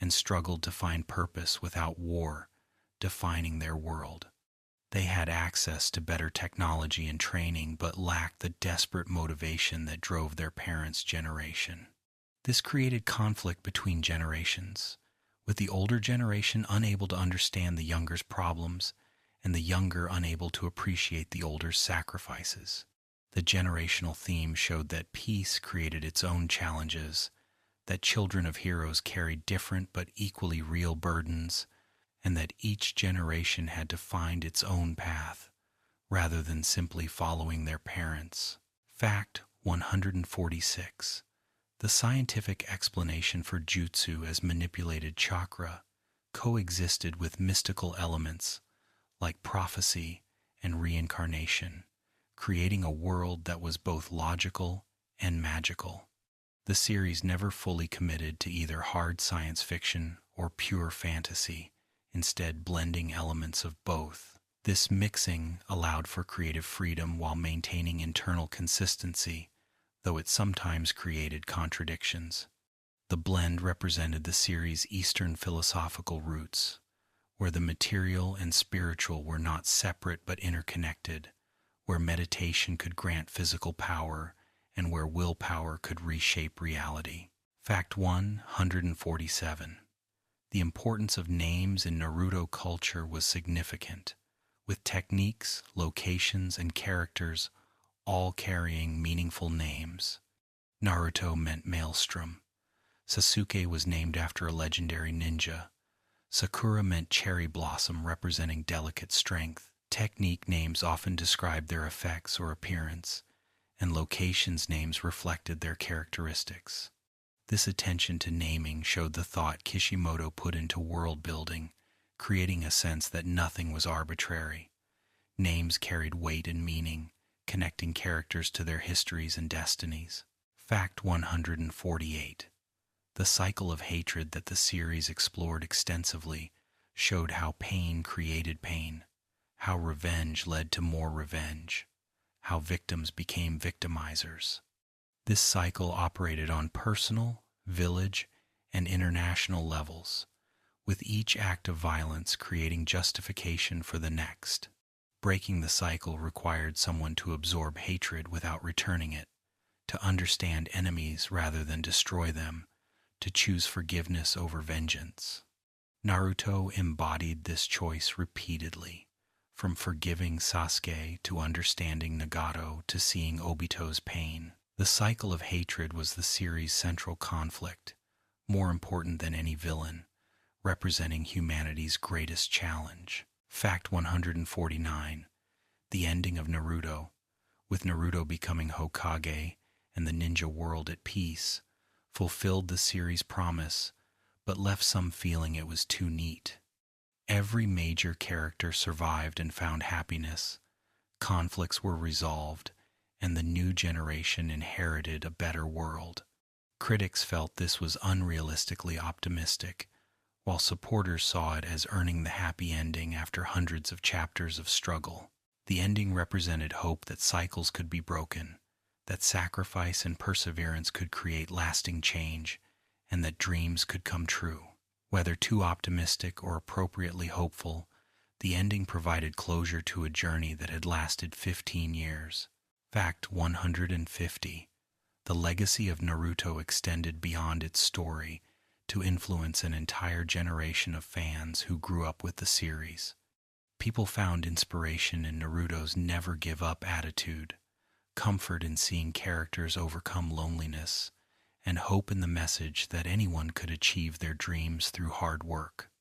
A: and struggled to find purpose without war defining their world. They had access to better technology and training, but lacked the desperate motivation that drove their parents' generation. This created conflict between generations, with the older generation unable to understand the younger's problems and the younger unable to appreciate the older's sacrifices. The generational theme showed that peace created its own challenges, that children of heroes carried different but equally real burdens, and that each generation had to find its own path, rather than simply following their parents. Fact 146. The scientific explanation for jutsu as manipulated chakra coexisted with mystical elements like prophecy and reincarnation, creating a world that was both logical and magical. The series never fully committed to either hard science fiction or pure fantasy, instead blending elements of both. This mixing allowed for creative freedom while maintaining internal consistency, though it sometimes created contradictions. The blend represented the series' Eastern philosophical roots, where the material and spiritual were not separate but interconnected, where meditation could grant physical power, and where willpower could reshape reality. Fact 147. The importance of names in Naruto culture was significant, with techniques, locations, and characters all carrying meaningful names. Naruto meant maelstrom. Sasuke was named after a legendary ninja. Sakura meant cherry blossom, representing delicate strength. Technique names often described their effects or appearance, and locations names reflected their characteristics. This attention to naming showed the thought Kishimoto put into world building, creating a sense that nothing was arbitrary. Names carried weight and meaning, connecting characters to their histories and destinies. Fact 148. The cycle of hatred that the series explored extensively showed how pain created pain, how revenge led to more revenge, how victims became victimizers. This cycle operated on personal, village, and international levels, with each act of violence creating justification for the next. Breaking the cycle required someone to absorb hatred without returning it, to understand enemies rather than destroy them, to choose forgiveness over vengeance. Naruto embodied this choice repeatedly, from forgiving Sasuke to understanding Nagato to seeing Obito's pain. The cycle of hatred was the series' central conflict, more important than any villain, representing humanity's greatest challenge. Fact 149. The ending of Naruto, with Naruto becoming Hokage and the ninja world at peace, fulfilled the series' promise, but left some feeling it was too neat. Every major character survived and found happiness, conflicts were resolved, and the new generation inherited a better world. Critics felt this was unrealistically optimistic, while supporters saw it as earning the happy ending after hundreds of chapters of struggle. The ending represented hope that cycles could be broken, that sacrifice and perseverance could create lasting change, and that dreams could come true. Whether too optimistic or appropriately hopeful, the ending provided closure to a journey that had lasted 15 years. Fact 150. The legacy of Naruto extended beyond its story to influence an entire generation of fans who grew up with the series. People found inspiration in Naruto's never-give-up attitude, comfort in seeing characters overcome loneliness, and hope in the message that anyone could achieve their dreams through hard work.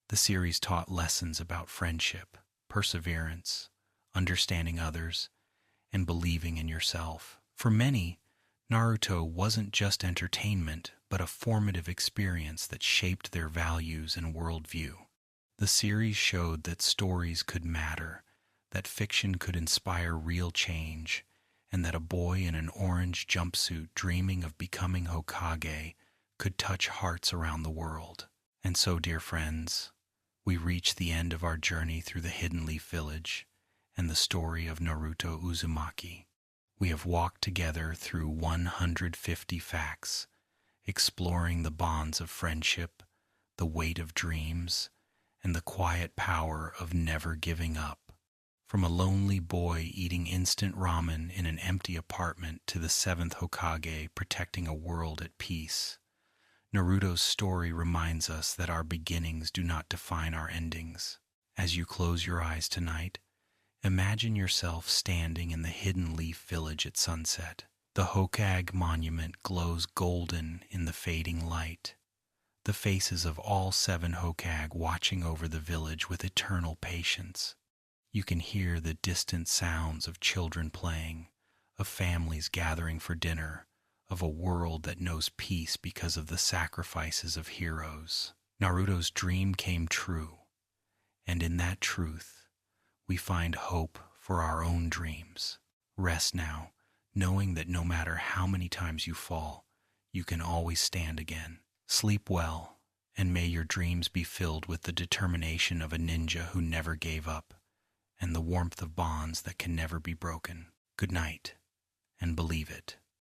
A: The series taught lessons about friendship, perseverance, understanding others, and believing in yourself. For many, Naruto wasn't just entertainment, but a formative experience that shaped their values and worldview. The series showed that stories could matter, that fiction could inspire real change, and that a boy in an orange jumpsuit dreaming of becoming Hokage could touch hearts around the world. And so, dear friends, we reach the end of our journey through the Hidden Leaf Village and the story of Naruto Uzumaki. We have walked together through 150 facts, exploring the bonds of friendship, the weight of dreams, and the quiet power of never giving up. From a lonely boy eating instant ramen in an empty apartment to the seventh Hokage protecting a world at peace, Naruto's story reminds us that our beginnings do not define our endings. As you close your eyes tonight, imagine yourself standing in the Hidden Leaf Village at sunset. The Hokage monument glows golden in the fading light, the faces of all 7 Hokage watching over the village with eternal patience. You can hear the distant sounds of children playing, of families gathering for dinner, of a world that knows peace because of the sacrifices of heroes. Naruto's dream came true, and in that truth, we find hope for our own dreams. Rest now, knowing that no matter how many times you fall, you can always stand again. Sleep well, and may your dreams be filled with the determination of a ninja who never gave up, and the warmth of bonds that can never be broken. Good night, and believe it.